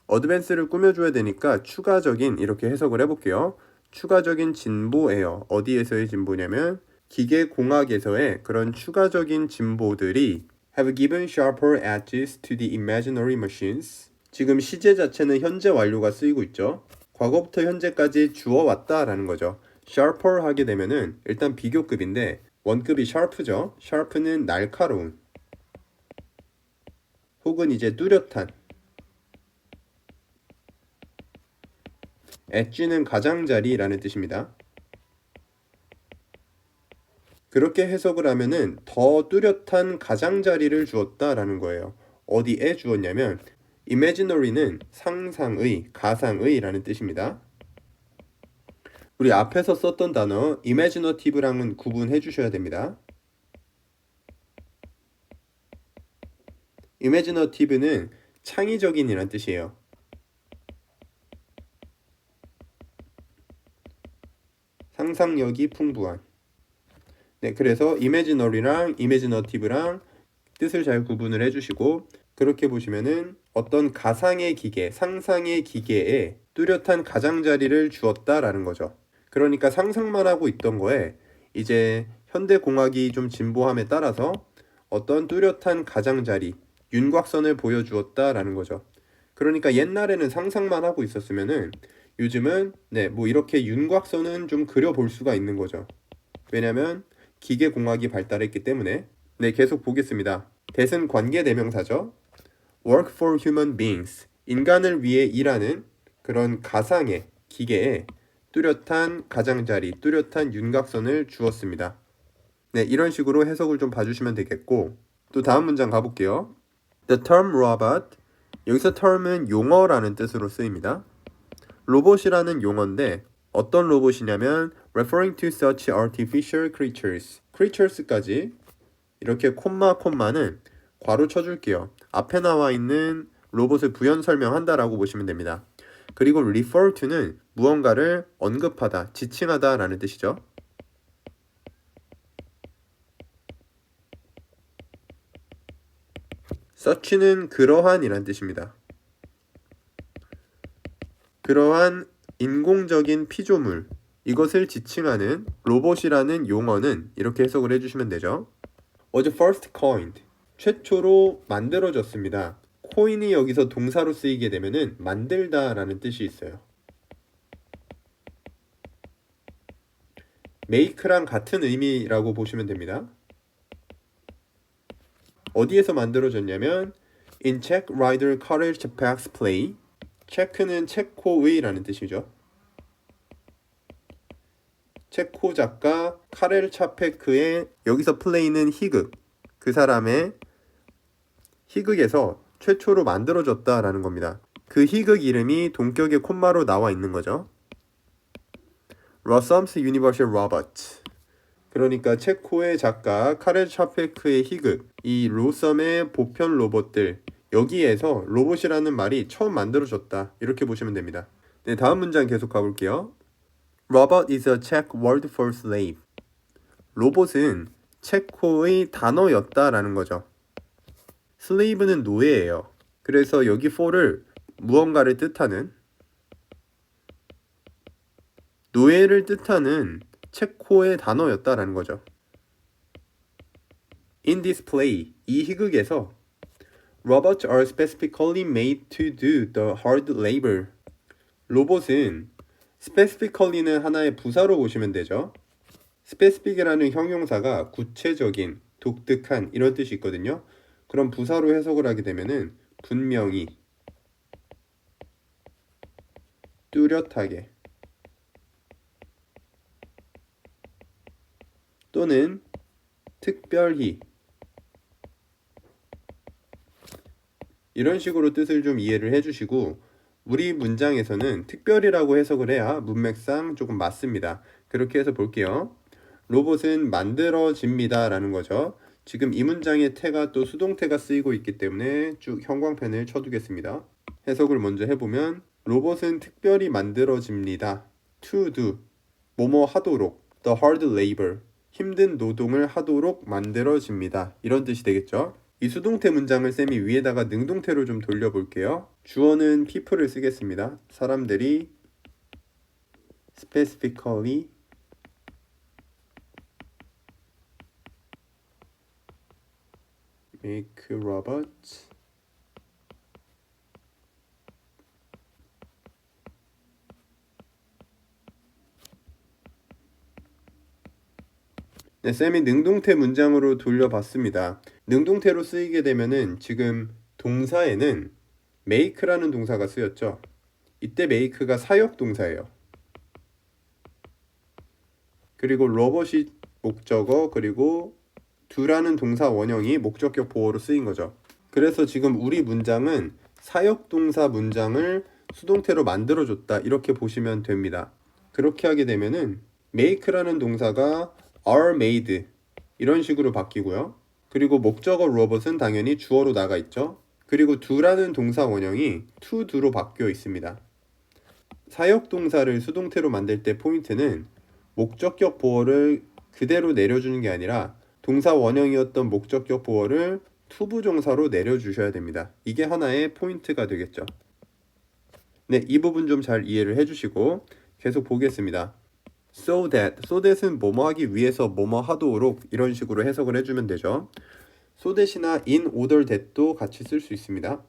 어드밴스를 꾸며줘야 되니까 추가적인 이렇게 해석을 해볼게요. 추가적인 진보예요. 어디에서의 진보냐면 기계공학에서의 그런 추가적인 진보들이 have given sharper edges to the imaginary machines. 지금 시제 자체는 현재 완료가 쓰이고 있죠. 과거부터 현재까지 주어왔다라는 거죠. sharper 하게 되면은 일단 비교급인데 원급이 sharp죠. sharp는 날카로운 혹은 이제 뚜렷한 엣지는 가장자리라는 뜻입니다. 그렇게 해석을 하면은 더 뚜렷한 가장자리를 주었다라는 거예요. 어디에 주었냐면 imaginary는 상상의, 가상의라는 뜻입니다. 우리 앞에서 썼던 단어 imaginative랑은 구분해 주셔야 됩니다. imaginative는 창의적인이란 뜻이에요. 상상력이 풍부한. 네, 그래서 imaginary랑 imaginative랑 뜻을 잘 구분을 해주시고 그렇게 보시면은 어떤 가상의 기계, 상상의 기계에 뚜렷한 가장자리를 주었다라는 거죠. 그러니까 상상만 하고 있던 거에 이제 현대공학이 좀 진보함에 따라서 어떤 뚜렷한 가장자리, 윤곽선을 보여주었다라는 거죠. 그러니까 옛날에는 상상만 하고 있었으면은 요즘은 뭐 이렇게 윤곽선은 좀 그려볼 수가 있는 거죠. 왜냐면 기계공학이 발달했기 때문에. 네, 계속 보겠습니다. that은 관계대명사죠. work for human beings. 인간을 위해 일하는 그런 가상의 기계에 뚜렷한 가장자리, 뚜렷한 윤곽선을 주었습니다. 네, 이런 식으로 해석을 좀 봐주시면 되겠고 또 다음 문장 가볼게요. The term robot. 여기서 term은 용어라는 뜻으로 쓰입니다. 로봇이라는 용어인데 어떤 로봇이냐면 referring to such artificial creatures. creatures까지 이렇게 콤마는 괄호 쳐줄게요. 앞에 나와 있는 로봇을 부연 설명한다라고 보시면 됩니다. 그리고 refer to는 무언가를 언급하다, 지칭하다 라는 뜻이죠. such는 그러한 이란 뜻입니다. 그러한 인공적인 피조물, 이것을 지칭하는 로봇이라는 용어는 이렇게 해석을 해주시면 되죠. was first coined. 최초로 만들어졌습니다. 코인이 여기서 동사로 쓰이게 되면은 만들다 라는 뜻이 있어요. make랑 같은 의미라고 보시면 됩니다. 어디에서 만들어졌냐면 in Czech writer Karel Čapek's play. 체크는 체코의 라는 뜻이죠. 체코 작가 카렐 차페크의 여기서 플레이는 희극, 그 사람의 희극에서 최초로 만들어졌다라는 겁니다. 그 희극 이름이 동격의 콤마로 나와 있는 거죠. Rossum's Universal Robot. 그러니까 체코의 작가 카렐 차페크의 희극, 이 로썸의 보편 로봇들, 여기에서 로봇이라는 말이 처음 만들어졌다 이렇게 보시면 됩니다. 네, 다음 문장 계속 가볼게요. Robot is a Czech word for slave. 로봇은 체코의 단어였다라는 거죠. slave는 노예예요. 그래서 여기 for를 무언가를 뜻하는, 노예를 뜻하는 체코의 단어였다라는 거죠. In this play, 이 희극에서 robots are specifically made to do the hard labor. 로봇은 specifically는 하나의 부사로 보시면 되죠. specific이라는 형용사가 구체적인, 독특한 이런 뜻이 있거든요. 그럼 부사로 해석을 하게 되면은 분명히, 뚜렷하게 또는 특별히 이런 식으로 뜻을 좀 이해를 해주시고 우리 문장에서는 특별이라고 해석을 해야 문맥상 조금 맞습니다. 그렇게 해서 볼게요. 로봇은 만들어집니다 라는 거죠. 지금 이 문장의 태가 또 수동태가 쓰이고 있기 때문에 쭉 형광펜을 쳐두겠습니다. 해석을 먼저 해보면 로봇은 특별히 만들어집니다. to do, 뭐뭐 하도록, the hard labor, 힘든 노동을 하도록 만들어집니다. 이런 뜻이 되겠죠. 이 수동태 문장을 쌤이 위에다가 능동태로 좀 돌려볼게요. 주어는 people을 쓰겠습니다. 사람들이 specifically make robots 네, 쌤이 능동태 문장으로 돌려봤습니다. 능동태로 쓰이게 되면은 지금 동사에는 make라는 동사가 쓰였죠. 이때 make가 사역 동사예요. 그리고 로봇이 목적어, 그리고 do라는 동사 원형이 목적격 보어로 쓰인 거죠. 그래서 지금 우리 문장은 사역 동사 문장을 수동태로 만들어줬다 이렇게 보시면 됩니다. 그렇게 하게 되면은 make라는 동사가 are made 이런 식으로 바뀌고요. 그리고 목적어 로봇은 당연히 주어로 나가 있죠. 그리고 do라는 동사 원형이 to do로 바뀌어 있습니다. 사역 동사를 수동태로 만들 때 포인트는 목적격 보어를 그대로 내려주는 게 아니라 동사 원형이었던 목적격 보어를 투부정사로 내려주셔야 됩니다. 이게 하나의 포인트가 되겠죠. 네, 이 부분 좀 잘 이해를 해주시고 계속 보겠습니다. so that은 뭐뭐 하기 위해서 뭐뭐 하도록 이런 식으로 해석을 해주면 되죠. so that이나 in order that도 같이 쓸 수 있습니다.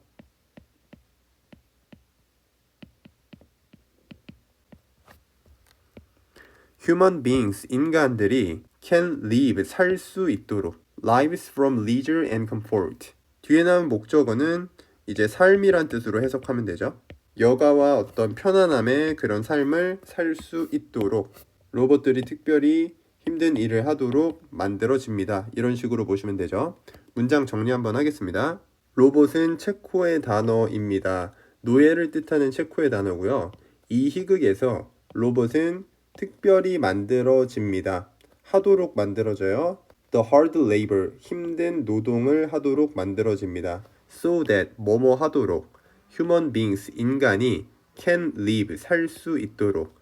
human beings, 인간들이 can live, 살 수 있도록 lives from leisure and comfort 뒤에 나온 목적어는 이제 삶이란 뜻으로 해석하면 되죠. 여가와 어떤 편안함의 그런 삶을 살 수 있도록 로봇들이 특별히 힘든 일을 하도록 만들어집니다. 이런 식으로 보시면 되죠. 문장 정리 한번 하겠습니다. 로봇은 체코의 단어입니다. 노예를 뜻하는 체코의 단어고요. 이 희극에서 로봇은 특별히 만들어집니다. 하도록 만들어져요. The hard labor, 힘든 노동을 하도록 만들어집니다. So that, 뭐뭐 하도록. Human beings, 인간이 can live, 살 수 있도록.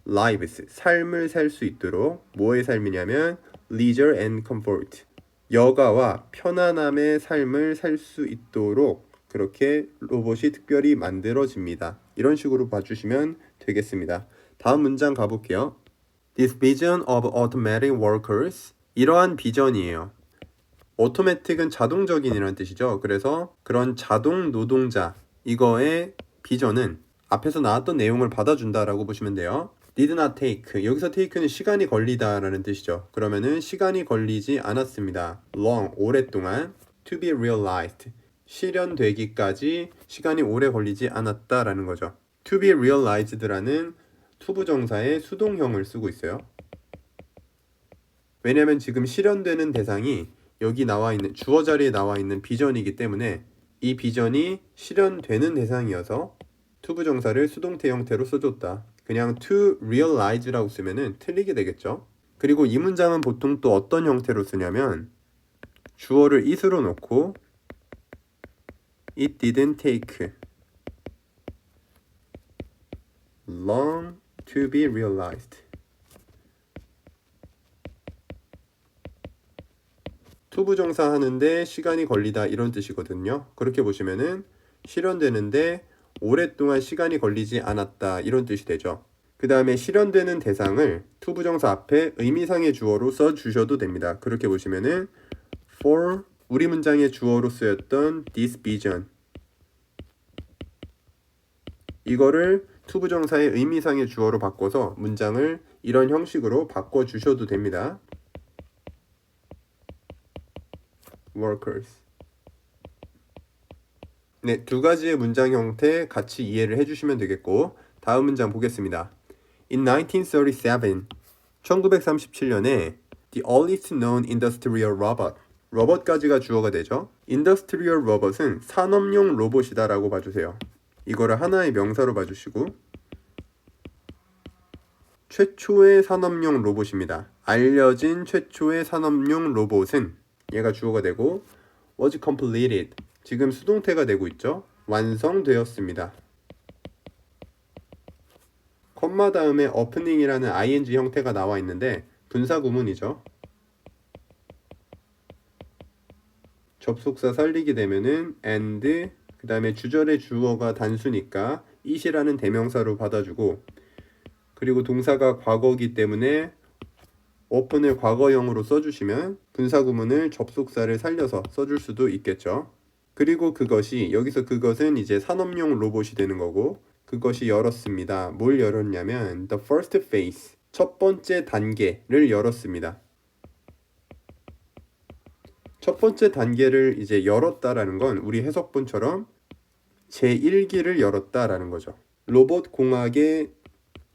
lives, 삶을 살 수 있도록. 뭐의 삶이냐면 leisure and comfort, 여가와 편안함의 삶을 살 수 있도록 그렇게 로봇이 특별히 만들어집니다. 이런 식으로 봐주시면 되겠습니다. 다음 문장 가볼게요. This vision of automatic workers, 이러한 비전이에요. automatic은 자동적인이라는 뜻이죠. 그래서 그런 자동 노동자, 이거의 비전은 앞에서 나왔던 내용을 받아준다라고 보시면 돼요. did not take, 여기서 take는 시간이 걸리다 라는 뜻이죠. 그러면은 시간이 걸리지 않았습니다. long, 오랫동안. to be realized, 실현되기까지 시간이 오래 걸리지 않았다 라는 거죠. to be realized 라는 투부정사의 수동형을 쓰고 있어요. 왜냐면 지금 실현되는 대상이 여기 나와 있는 주어 자리에 나와 있는 비전이기 때문에 이 비전이 실현되는 대상이어서 투부정사를 수동태 형태로 써줬다. 그냥 to realize라고 쓰면은 틀리게 되겠죠. 그리고 이 문장은 보통 또 어떤 형태로 쓰냐면 주어를 it으로 놓고 it didn't take long to be realized. 투부정사 하는데 시간이 걸리다 이런 뜻이거든요. 그렇게 보시면은 실현되는데 오랫동안 시간이 걸리지 않았다 이런 뜻이 되죠. 그 다음에 실현되는 대상을 투부정사 앞에 의미상의 주어로 써주셔도 됩니다. 그렇게 보시면은 for, 우리 문장의 주어로 쓰였던 this vision, 이거를 투부정사의 의미상의 주어로 바꿔서 문장을 이런 형식으로 바꿔주셔도 됩니다. workers. 네, 두 가지의 문장 형태 같이 이해를 해주시면 되겠고 다음 문장 보겠습니다. In 1937, 1937년에 the earliest known industrial robot, 로봇까지가 주어가 되죠. industrial robot은 산업용 로봇이다 라고 봐주세요. 이거를 하나의 명사로 봐주시고 최초의 산업용 로봇입니다. 알려진 최초의 산업용 로봇은 얘가 주어가 되고 was completed, 지금 수동태가 되고 있죠. 완성되었습니다. 콤마 다음에 opening이라는 ing 형태가 나와 있는데 분사 구문이죠. 접속사 살리게 되면은 and 그 다음에 주절의 주어가 단수니까 it이라는 대명사로 받아주고 그리고 동사가 과거이기 때문에 open을 과거형으로 써주시면 분사 구문을 접속사를 살려서 써줄 수도 있겠죠. 그리고 그것이 여기서 그것은 이제 산업용 로봇이 되는 거고 그것이 열었습니다. 뭘 열었냐면 the first phase, 첫 번째 단계를 열었습니다. 첫 번째 단계를 이제 열었다라는 건 우리 해석본처럼 제1기를 열었다라는 거죠. 로봇 공학의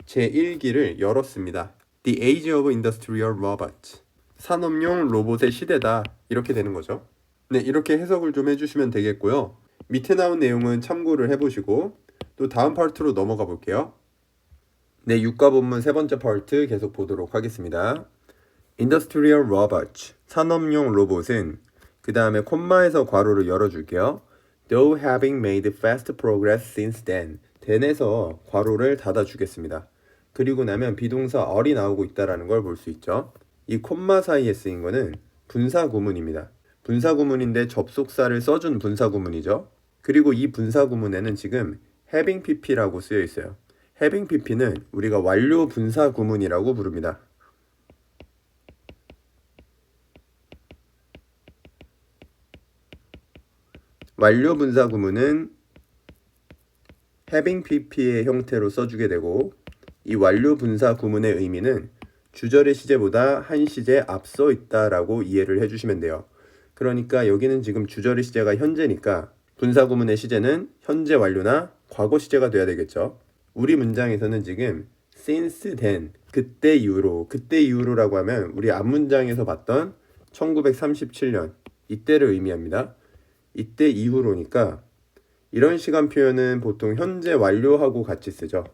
제1기를 열었습니다. The age of industrial robots. 산업용 로봇의 시대다. 이렇게 되는 거죠. 네, 이렇게 해석을 좀 해주시면 되겠고요. 밑에 나온 내용은 참고를 해보시고 또 다음 파트로 넘어가 볼게요. 네, 육가 본문 세 번째 파트 계속 보도록 하겠습니다. Industrial robots, 산업용 로봇은 그 다음에 콤마에서 괄호를 열어줄게요. Though having made fast progress since then, then에서 괄호를 닫아주겠습니다. 그리고 나면 비동사 are이 나오고 있다는 걸 볼 수 있죠. 이 콤마 사이에 쓰인 거는 분사 구문입니다. 분사 구문인데 접속사를 써준 분사 구문이죠. 그리고 이 분사 구문에는 지금 having pp라고 쓰여 있어요. having pp는 우리가 완료 분사 구문이라고 부릅니다. 완료 분사 구문은 having pp의 형태로 써주게 되고 이 완료 분사 구문의 의미는 주절의 시제보다 한 시제 앞서 있다라고 이해를 해주시면 돼요. 그러니까 여기는 지금 주절의 시제가 현재니까 분사 구문의 시제는 현재 완료나 과거 시제가 돼야 되겠죠. 우리 문장에서는 지금 since then, 그때 이후로라고 하면 우리 앞 문장에서 봤던 1937년 이때를 의미합니다. 이때 이후로니까 이런 시간 표현은 보통 현재 완료하고 같이 쓰죠.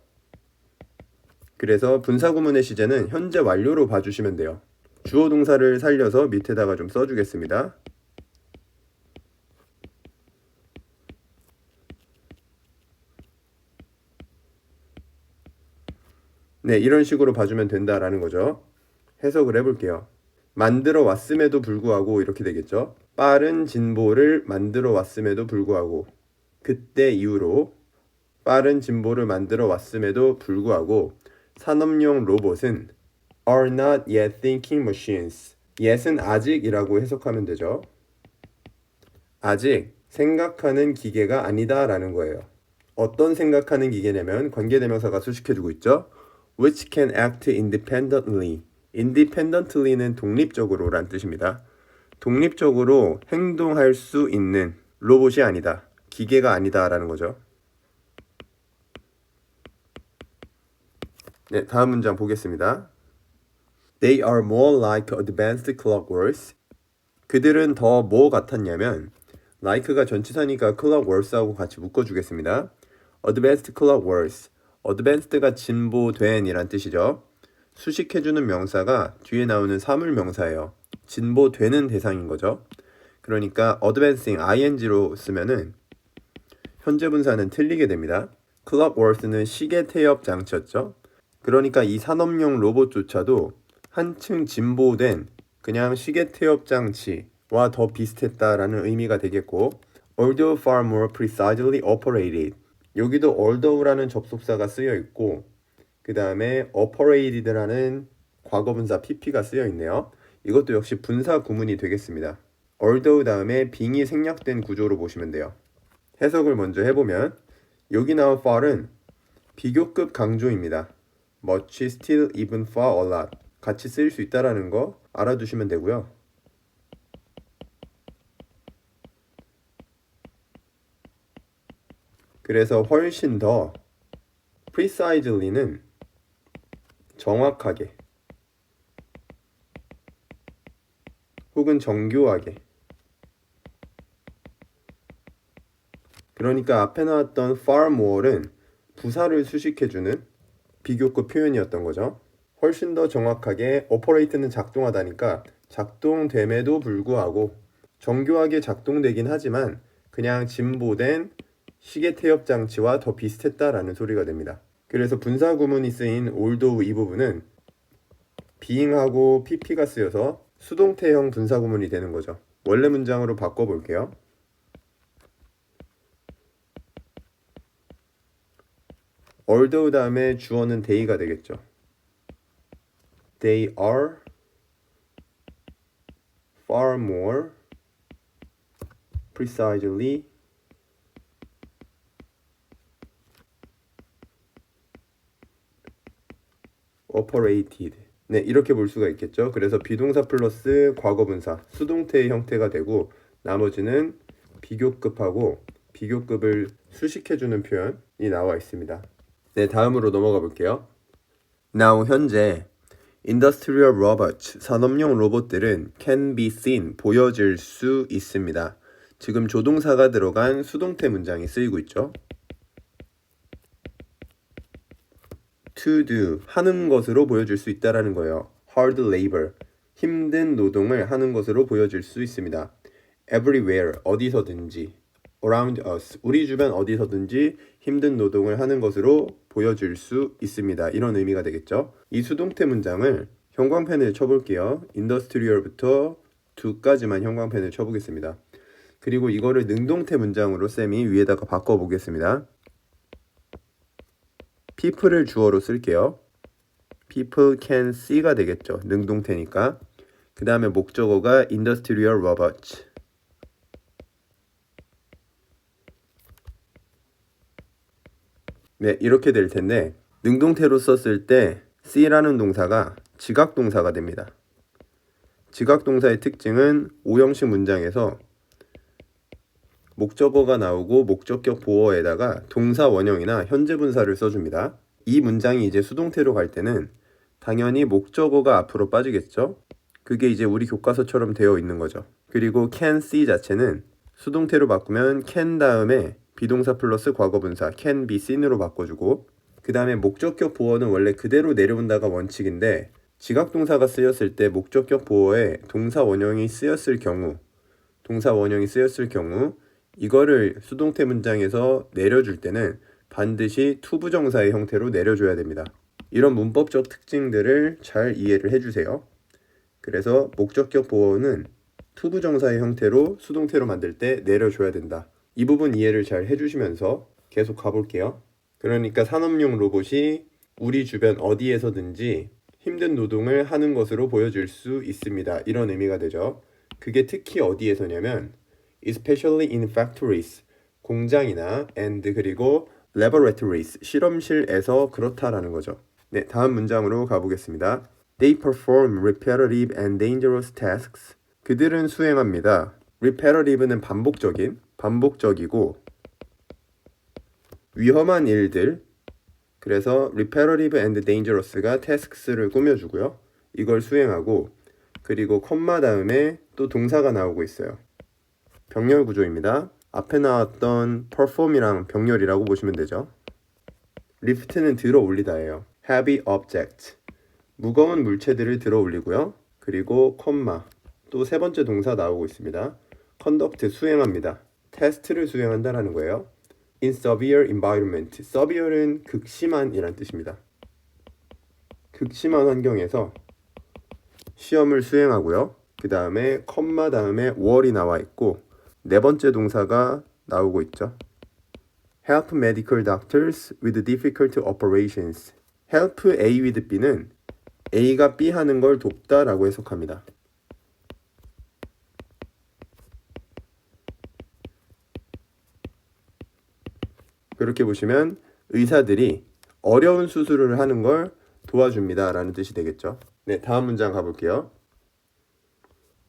그래서 분사 구문의 시제는 현재 완료로 봐주시면 돼요. 주어 동사를 살려서 밑에다가 좀 써주겠습니다. 네, 이런 식으로 봐주면 된다라는 거죠. 해석을 해볼게요. 만들어 왔음에도 불구하고 이렇게 되겠죠. 빠른 진보를 만들어 왔음에도 불구하고 그때 이후로 빠른 진보를 만들어 왔음에도 불구하고 산업용 로봇은 are not yet thinking machines. yet은 아직이라고 해석하면 되죠. 아직 생각하는 기계가 아니다 라는 거예요. 어떤 생각하는 기계냐면 관계대명사가 수식해주고 있죠. which can act independently. independently는 독립적으로 란 뜻입니다. 독립적으로 행동할 수 있는 로봇이 아니다. 기계가 아니다 라는 거죠. 네, 다음 문장 보겠습니다. They are more like advanced clockworks. 그들은 더 뭐 같았냐면 like가 전치사니까 clockworks하고 같이 묶어주겠습니다. advanced clockworks. advanced가 진보된 이란 뜻이죠. 수식해주는 명사가 뒤에 나오는 사물 명사예요. 진보되는 대상인 거죠. 그러니까 advancing ing로 쓰면은 현재 분사는 틀리게 됩니다. clockworks는 시계 태엽 장치였죠. 그러니까 이 산업용 로봇조차도 한층 진보된 그냥 시계 태엽 장치와 더 비슷했다라는 의미가 되겠고 although far more precisely operated. 여기도 although라는 접속사가 쓰여 있고 그 다음에 operated라는 과거분사 pp가 쓰여 있네요. 이것도 역시 분사 구문이 되겠습니다. although 다음에 being이 생략된 구조로 보시면 돼요. 해석을 먼저 해보면 여기 나온 far은 비교급 강조입니다. much, still, even, far, a lot 같이 쓰일 수 있다는 거 알아두시면 되고요. 그래서 훨씬 더 precisely는 정확하게 혹은 정교하게. 그러니까 앞에 나왔던 far more은 부사를 수식해주는 비교급 표현이었던 거죠. 훨씬 더 정확하게 operate는 작동하다니까 작동됨에도 불구하고 정교하게 작동되긴 하지만 그냥 진보된 시계 태엽 장치와 더 비슷했다라는 소리가 됩니다. 그래서 분사 구문이 쓰인 although 이 부분은 being하고 pp가 쓰여서 수동태형 분사 구문이 되는 거죠. 원래 문장으로 바꿔볼게요. although 다음에 주어는 they가 되겠죠. They are far more precisely operated. 네, 이렇게 볼 수가 있겠죠. 그래서 비동사 플러스 과거분사, 수동태의 형태가 되고 나머지는 비교급하고 비교급을 수식해주는 표현이 나와 있습니다. 네, 다음으로 넘어가 볼게요. Now, 현재 Industrial robots, 산업용 로봇들은 can be seen, 보여질 수 있습니다. 지금 조동사가 들어간 수동태 문장이 쓰이고 있죠. To do, 하는 것으로 보여질 수 있다라는 거예요. Hard labor, 힘든 노동을 하는 것으로 보여질 수 있습니다. Everywhere, 어디서든지. Around us, 우리 주변 어디서든지 힘든 노동을 하는 것으로 보여질 수 있습니다. 이런 의미가 되겠죠. 이 수동태 문장을 형광펜을 쳐볼게요. Industrial부터 do까지만 형광펜을 쳐보겠습니다. 그리고 이거를 능동태 문장으로 쌤이 위에다가 바꿔보겠습니다. people을 주어로 쓸게요. people can see가 되겠죠. 능동태니까. 그 다음에 목적어가 industrial robots. 네, 이렇게 될 텐데 능동태로 썼을 때 see라는 동사가 지각동사가 됩니다. 지각동사의 특징은 5형식 문장에서 목적어가 나오고 목적격 보어에다가 동사 원형이나 현재 분사를 써줍니다. 이 문장이 이제 수동태로 갈 때는 당연히 목적어가 앞으로 빠지겠죠. 그게 이제 우리 교과서처럼 되어 있는 거죠. 그리고 can see 자체는 수동태로 바꾸면 can 다음에 비동사 플러스 과거분사 can be seen으로 바꿔주고 그 다음에 목적격 보어는 원래 그대로 내려온다가 원칙인데 지각동사가 쓰였을 때 목적격 보어에 동사 원형이 쓰였을 경우 이거를 수동태 문장에서 내려줄 때는 반드시 투부정사의 형태로 내려줘야 됩니다. 이런 문법적 특징들을 잘 이해를 해주세요. 그래서 목적격 보어는 투부정사의 형태로 수동태로 만들 때 내려줘야 된다. 이 부분 이해를 잘 해주시면서 계속 가볼게요. 그러니까 산업용 로봇이 우리 주변 어디에서든지 힘든 노동을 하는 것으로 보여질 수 있습니다. 이런 의미가 되죠. 그게 특히 어디에서냐면 especially in factories, 공장이나 and 그리고 laboratories, 실험실에서 그렇다라는 거죠. 네, 다음 문장으로 가보겠습니다. They perform repetitive and dangerous tasks. 그들은 수행합니다. repetitive는 반복적이고 위험한 일들. 그래서 repetitive and dangerous가 tasks를 꾸며주고요. 이걸 수행하고 그리고 콤마 다음에 또 동사가 나오고 있어요. 병렬 구조입니다. 앞에 나왔던 perform이랑 병렬이라고 보시면 되죠. lift는 들어 올리다예요. heavy object, 무거운 물체들을 들어 올리고요. 그리고 콤마, 또 세 번째 동사 나오고 있습니다. conduct, 수행합니다. 테스트를 수행한다라는 거예요. in severe environment, severe는 극심한이란 뜻입니다. 극심한 환경에서 시험을 수행하고요. 그 다음에 컴마 다음에 월이 나와 있고 네 번째 동사가 나오고 있죠. Help medical doctors with difficult operations. Help A with B는 A가 B 하는 걸 돕다라고 해석합니다. 그렇게 보시면 의사들이 어려운 수술을 하는 걸 도와줍니다 라는 뜻이 되겠죠. 네, 다음 문장 가볼게요.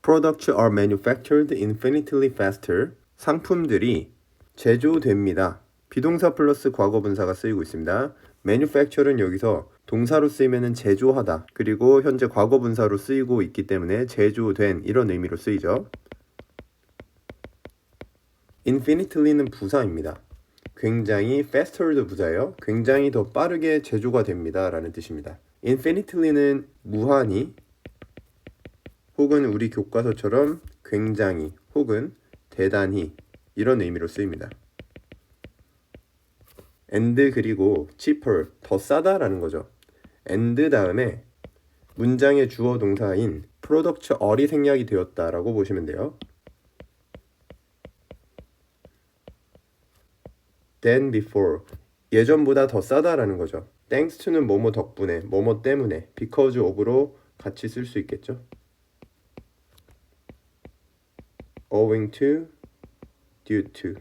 Products are manufactured infinitely faster. 상품들이 제조됩니다. 비동사 플러스 과거 분사가 쓰이고 있습니다. manufacture는 여기서 동사로 쓰이면 제조하다, 그리고 현재 과거 분사로 쓰이고 있기 때문에 제조된 이런 의미로 쓰이죠. infinitely는 부사입니다. 굉장히 faster도 부사예요. 굉장히 더 빠르게 제조가 됩니다 라는 뜻입니다. infinitely는 무한히, 혹은 우리 교과서처럼 굉장히 혹은 대단히 이런 의미로 쓰입니다. and 그리고 cheaper, 더 싸다라는 거죠. and 다음에 문장의 주어 동사인 product이 생략이 되었다라고 보시면 돼요. than before, 예전보다 더 싸다라는 거죠. thanks to는 뭐뭐 덕분에, 뭐뭐 때문에, because of로 같이 쓸 수 있겠죠. owing to, due to,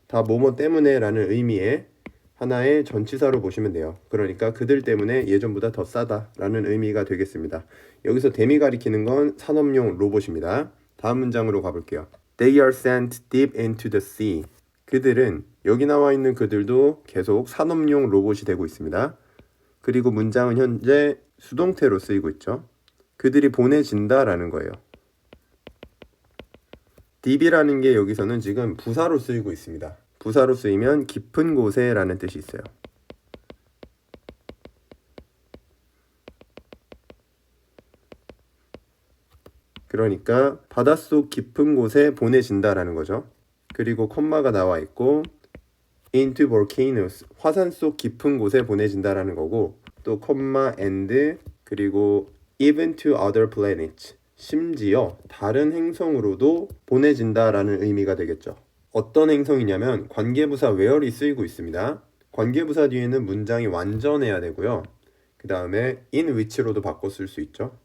다 뭐뭐 때문에 라는 의미의 하나의 전치사로 보시면 돼요. 그러니까 그들 때문에 예전보다 더 싸다 라는 의미가 되겠습니다. 여기서 댐이 가리키는 건 산업용 로봇입니다. 다음 문장으로 가볼게요. They are sent deep into the sea. 그들은, 여기 나와 있는 그들도 계속 산업용 로봇이 되고 있습니다. 그리고 문장은 현재 수동태로 쓰이고 있죠. 그들이 보내진다 라는 거예요. deep이라는 게 여기서는 지금 부사로 쓰이고 있습니다. 부사로 쓰이면 깊은 곳에 라는 뜻이 있어요. 그러니까 바닷속 깊은 곳에 보내진다 라는 거죠. 그리고 콤마가 나와 있고 into volcanoes, 화산 속 깊은 곳에 보내진다 라는 거고, 또 콤마 and 그리고 even to other planets, 심지어 다른 행성으로도 보내진다 라는 의미가 되겠죠. 어떤 행성이냐면 관계부사 where이 쓰이고 있습니다. 관계부사 뒤에는 문장이 완전해야 되고요. 그 다음에 in which로도 바꿔 쓸 수 있죠.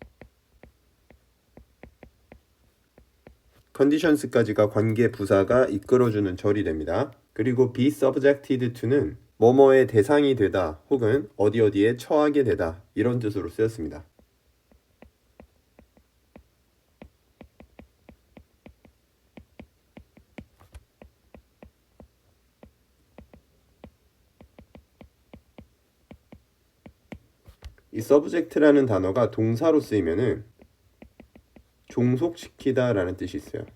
conditions까지가 관계부사가 이끌어주는 절이 됩니다. 그리고 be subjected to는 뭐뭐의 대상이 되다 혹은 어디에 처하게 되다 이런 뜻으로 쓰였습니다. 이 subject라는 단어가 동사로 쓰이면은 종속시키다 라는 뜻이 있어요.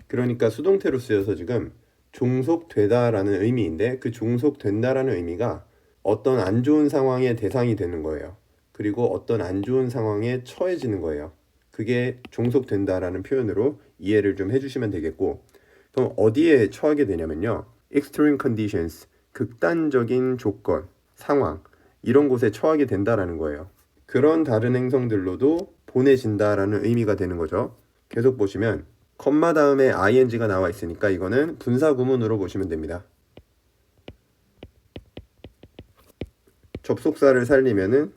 그러니까 수동태로 쓰여서 지금 종속되다 라는 의미인데, 그 종속된다 라는 의미가 어떤 안 좋은 상황의 대상이 되는 거예요. 그리고 어떤 안 좋은 상황에 처해지는 거예요. 그게 종속된다 라는 표현으로 이해를 좀 해주시면 되겠고, 그럼 어디에 처하게 되냐면요, extreme conditions, 극단적인 조건, 상황, 이런 곳에 처하게 된다라는 거예요. 그런 다른 행성들로도 보내진다라는 의미가 되는 거죠. 계속 보시면 컴마 다음에 ing가 나와 있으니까 이거는 분사 구문으로 보시면 됩니다. 접속사를 살리면은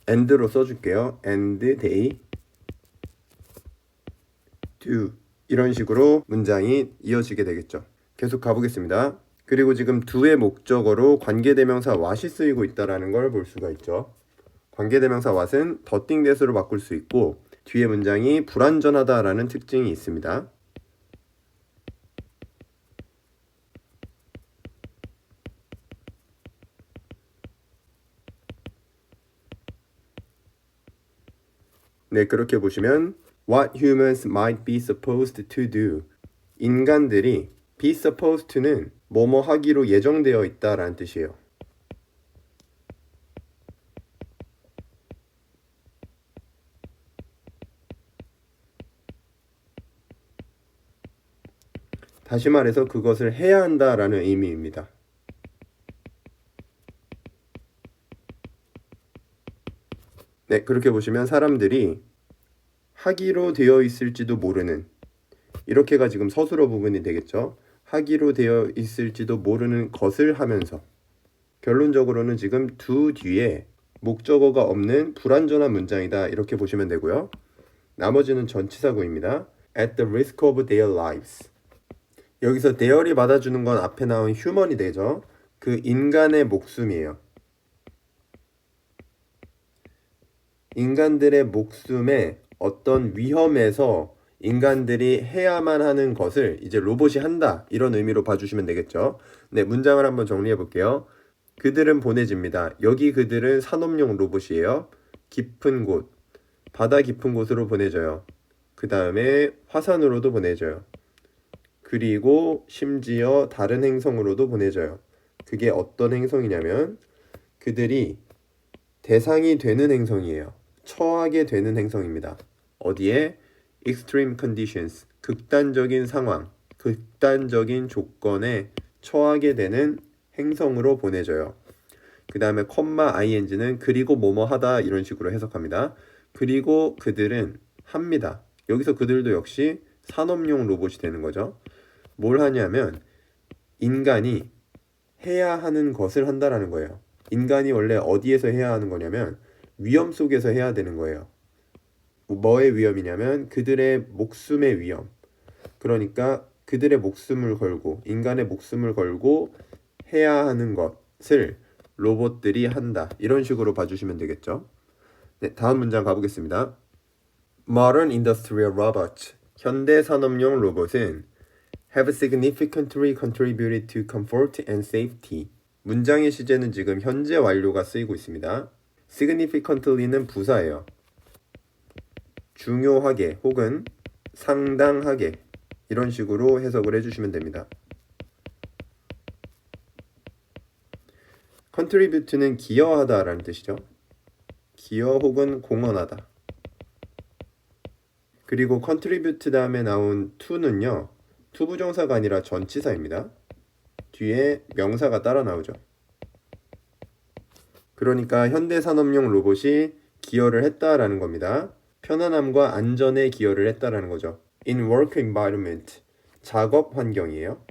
and로 써줄게요. and they do, 이런 식으로 문장이 이어지게 되겠죠. 계속 가보겠습니다. 그리고 지금 do의 목적어로 관계대명사 what이 쓰이고 있다는 걸 볼 수가 있죠. 관계대명사 what은 더띵 that으로 바꿀 수 있고, 뒤에 문장이 불완전하다라는 특징이 있습니다. 네, 그렇게 보시면 what humans might be supposed to do, 인간들이 be supposed to는 뭐뭐 하기로 예정되어 있다라는 뜻이에요. 다시 말해서 그것을 해야 한다라는 의미입니다. 네, 그렇게 보시면 사람들이 하기로 되어 있을지도 모르는, 이렇게가 지금 서술어 부분이 되겠죠. 하기로 되어 있을지도 모르는 것을 하면서, 결론적으로는 지금 do 뒤에 목적어가 없는 불완전한 문장이다 이렇게 보시면 되고요. 나머지는 전치사구입니다. At the risk of their lives. 여기서 their이 받아주는 건 앞에 나온 human이 되죠. 그 인간의 목숨이에요. 인간들의 목숨에 어떤 위험에서 인간들이 해야만 하는 것을 이제 로봇이 한다. 이런 의미로 봐주시면 되겠죠. 네, 문장을 한번 정리해 볼게요. 그들은 보내집니다. 여기 그들은 산업용 로봇이에요. 깊은 곳, 바다 깊은 곳으로 보내져요. 그 다음에 화산으로도 보내져요. 그리고 심지어 다른 행성으로도 보내져요. 그게 어떤 행성이냐면 그들이 대상이 되는 행성이에요. 처하게 되는 행성입니다. 어디에? extreme conditions, 극단적인 상황, 극단적인 조건에 처하게 되는 행성으로 보내져요. 그 다음에 컴마 ing는 그리고 뭐뭐 하다 이런 식으로 해석합니다. 그리고 그들은 합니다. 여기서 그들도 역시 산업용 로봇이 되는 거죠. 뭘 하냐면 인간이 해야 하는 것을 한다라는 거예요. 인간이 원래 어디에서 해야 하는 거냐면 위험 속에서 해야 되는 거예요. 뭐의 위험이냐면 그들의 목숨의 위험. 그러니까 그들의 목숨을 걸고 인간의 목숨을 걸고 해야 하는 것을 로봇들이 한다. 이런 식으로 봐주시면 되겠죠. 네, 다음 문장 가보겠습니다. Modern industrial robots, 현대 산업용 로봇은 have significantly contributed to comfort and safety. 문장의 시제는 지금 현재 완료가 쓰이고 있습니다. significantly는 부사예요. 중요하게 혹은 상당하게 이런 식으로 해석을 해주시면 됩니다. contribute는 기여하다 라는 뜻이죠. 기여 혹은 공헌하다. 그리고 contribute 다음에 나온 to는요. 투부정사가 아니라 전치사입니다. 뒤에 명사가 따라 나오죠. 그러니까 현대산업용 로봇이 기여를 했다라는 겁니다. 편안함과 안전에 기여를 했다라는 거죠. In work environment, 작업 환경이에요.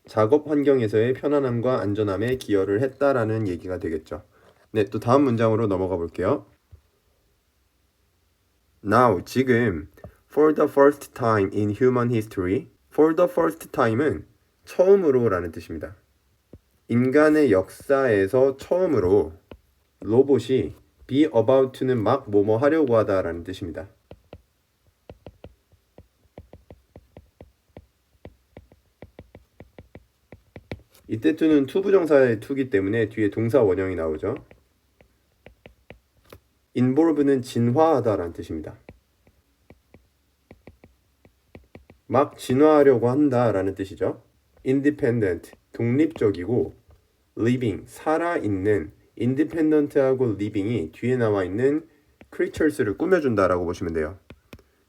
작업 환경에서의 편안함과 안전함에 기여를 했다라는 얘기가 되겠죠. 네, 또 다음 문장으로 넘어가 볼게요. Now, 지금 for the first time in human history, for the first time은 처음으로 라는 뜻입니다. 인간의 역사에서 처음으로 로봇이 be about to는 막 뭐뭐 하려고 하다 라는 뜻입니다. 이때 to는 투부정사의 to이기 때문에 뒤에 동사 원형이 나오죠. involve는 진화하다 라는 뜻입니다. 막 진화하려고 한다 라는 뜻이죠. independent, 독립적이고 living, 살아있는 independent하고 living이 뒤에 나와 있는 creatures를 꾸며준다라고 보시면 돼요.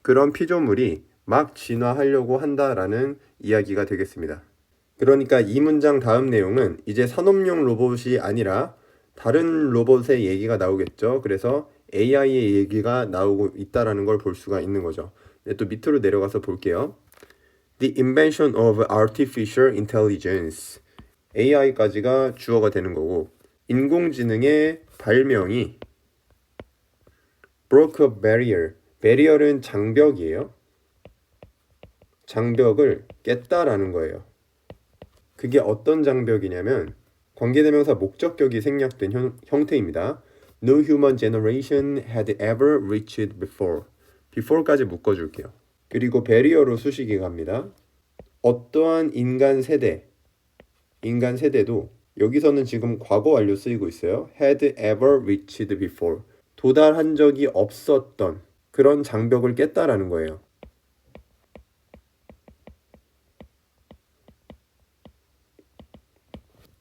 그런 피조물이 막 진화하려고 한다라는 이야기가 되겠습니다. 그러니까 이 문장 다음 내용은 이제 산업용 로봇이 아니라 다른 로봇의 얘기가 나오겠죠. 그래서 AI의 얘기가 나오고 있다라는 걸 볼 수가 있는 거죠. 네, 또 밑으로 내려가서 볼게요. The invention of artificial intelligence. AI까지가 주어가 되는 거고 인공지능의 발명이 broke a barrier. barrier은 장벽이에요. 장벽을 깼다라는 거예요. 그게 어떤 장벽이냐면 관계대명사 목적격이 생략된 형태입니다. No human generation had ever reached before. before까지 묶어줄게요. 그리고 barrier로 수식이 갑니다. 어떠한 인간 세대도 여기서는 지금 과거 완료 쓰이고 있어요. had ever reached before. 도달한 적이 없었던 그런 장벽을 깼다라는 거예요.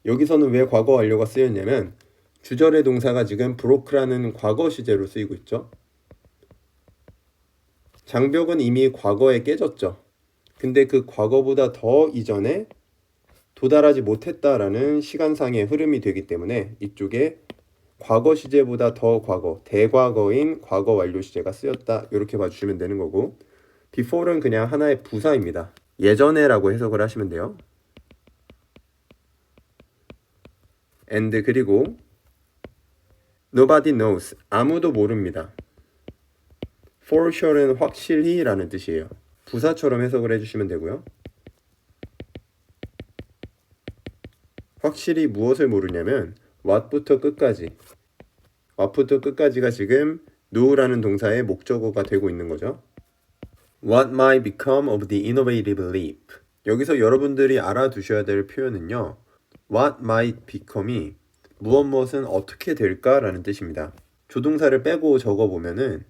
여기서는 왜 과거 완료가 쓰였냐면 주절의 동사가 지금 broke라는 과거 시제로 쓰이고 있죠. 장벽은 이미 과거에 깨졌죠. 근데 그 과거보다 더 이전에 도달하지 못했다라는 시간상의 흐름이 되기 때문에 이쪽에 과거 시제보다 더 과거, 대과거인 과거 완료 시제가 쓰였다. 이렇게 봐주시면 되는 거고 before는 그냥 하나의 부사입니다. 예전에라고 해석을 하시면 돼요. and 그리고 nobody knows, 아무도 모릅니다. for sure는 확실히 라는 뜻이에요. 부사처럼 해석을 해주시면 되고요. 확실히 무엇을 모르냐면 what부터 끝까지가 지금 no라는 동사의 목적어가 되고 있는 거죠. What might become of the innovative leap? 여기서 여러분들이 알아두셔야 될 표현은요. What might become이 무엇은 어떻게 될까라는 뜻입니다. 조동사를 빼고 적어보면은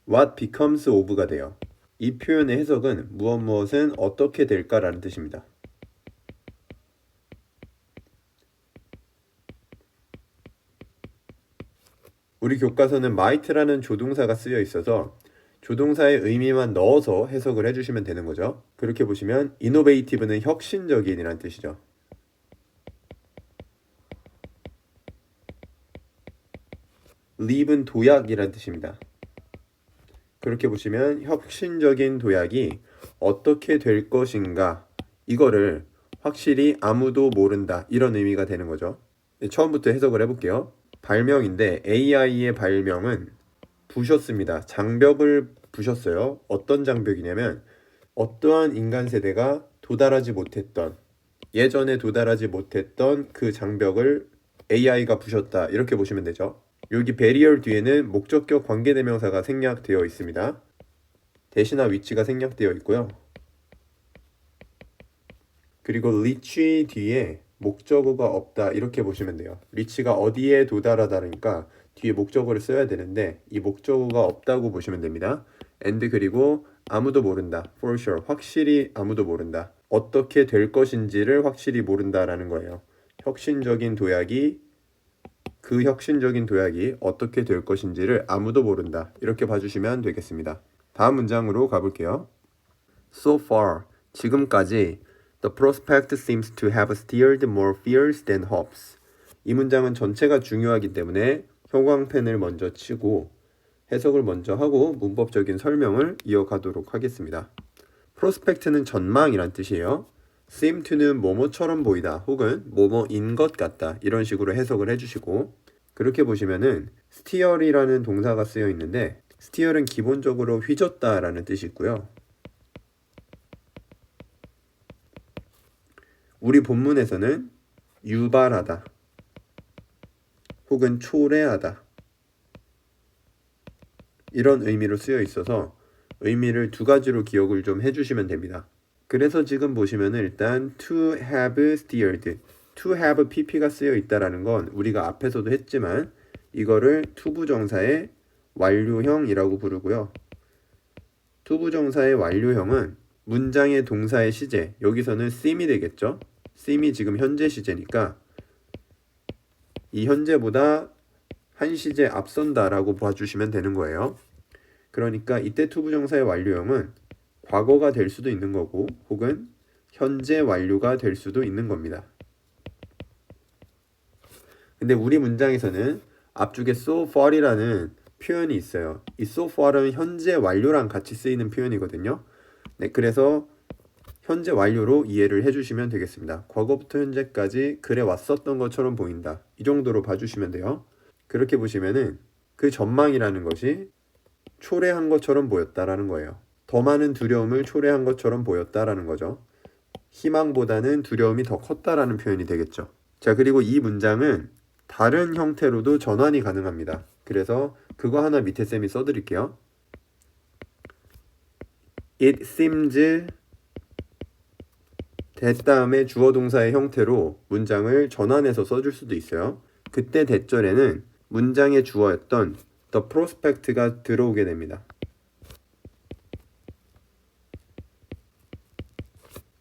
What becomes of가 돼요. 이 표현의 해석은 무엇은 어떻게 될까라는 뜻입니다. 우리 교과서는 might라는 조동사가 쓰여 있어서 조동사의 의미만 넣어서 해석을 해주시면 되는 거죠. 그렇게 보시면 innovative는 혁신적인이란 뜻이죠. leap은 도약이란 뜻입니다. 그렇게 보시면 혁신적인 도약이 어떻게 될 것인가 이거를 확실히 아무도 모른다 이런 의미가 되는 거죠. 처음부터 해석을 해볼게요. 발명인데 AI의 발명은 부셨습니다. 장벽을 부셨어요. 어떤 장벽이냐면 어떠한 인간 세대가 도달하지 못했던 예전에 도달하지 못했던 그 장벽을 AI가 부셨다 이렇게 보시면 되죠. 여기 barrier 뒤에는 목적격 관계대명사가 생략되어 있습니다. 대신나 위치가 생략되어 있고요. 그리고 reach 뒤에 목적어가 없다 이렇게 보시면 돼요. reach가 어디에 도달하다니까 뒤에 목적어를 써야 되는데 이 목적어가 없다고 보시면 됩니다. and 그리고 아무도 모른다. for sure 확실히 아무도 모른다. 어떻게 될 것인지를 확실히 모른다라는 거예요. 그 혁신적인 도약이 어떻게 될 것인지를 아무도 모른다. 이렇게 봐주시면 되겠습니다. 다음 문장으로 가볼게요. So far, 지금까지 the prospect seems to have steered more fears than hopes. 이 문장은 전체가 중요하기 때문에 형광펜을 먼저 치고 해석을 먼저 하고 문법적인 설명을 이어가도록 하겠습니다. prospect는 전망이란 뜻이에요. seem to는 뭐뭐처럼 보이다 혹은 뭐뭐인 것 같다 이런 식으로 해석을 해주시고 그렇게 보시면은 steer이라는 동사가 쓰여 있는데 steer은 기본적으로 휘젓다 라는 뜻이 있고요. 우리 본문에서는 유발하다 혹은 초래하다 이런 의미로 쓰여 있어서 의미를 두 가지로 기억을 좀 해주시면 됩니다. 그래서 지금 보시면은 일단 to have steered, to have pp가 쓰여 있다라는 건 우리가 앞에서도 했지만 이거를 투부정사의 완료형이라고 부르고요. 투부정사의 완료형은 문장의 동사의 시제, 여기서는 seem이 되겠죠. seem이 지금 현재 시제니까 이 현재보다 한 시제 앞선다라고 봐주시면 되는 거예요. 그러니까 이때 투부정사의 완료형은 과거가 될 수도 있는 거고 혹은 현재 완료가 될 수도 있는 겁니다. 근데 우리 문장에서는 앞쪽에 so far이라는 표현이 있어요. 이 so far은 현재 완료랑 같이 쓰이는 표현이거든요. 네, 그래서 현재 완료로 이해를 해주시면 되겠습니다. 과거부터 현재까지 그래 왔었던 것처럼 보인다. 이 정도로 봐주시면 돼요. 그렇게 보시면은 그 전망이라는 것이 초래한 것처럼 보였다라는 거예요. 더 많은 두려움을 초래한 것처럼 보였다라는 거죠. 희망보다는 두려움이 더 컸다라는 표현이 되겠죠. 자, 그리고 이 문장은 다른 형태로도 전환이 가능합니다. 그래서 그거 하나 밑에 쌤이 써드릴게요. It seems that 다음에 주어 동사의 형태로 문장을 전환해서 써줄 수도 있어요. 그때 대절에는 문장의 주어였던 the prospect가 들어오게 됩니다.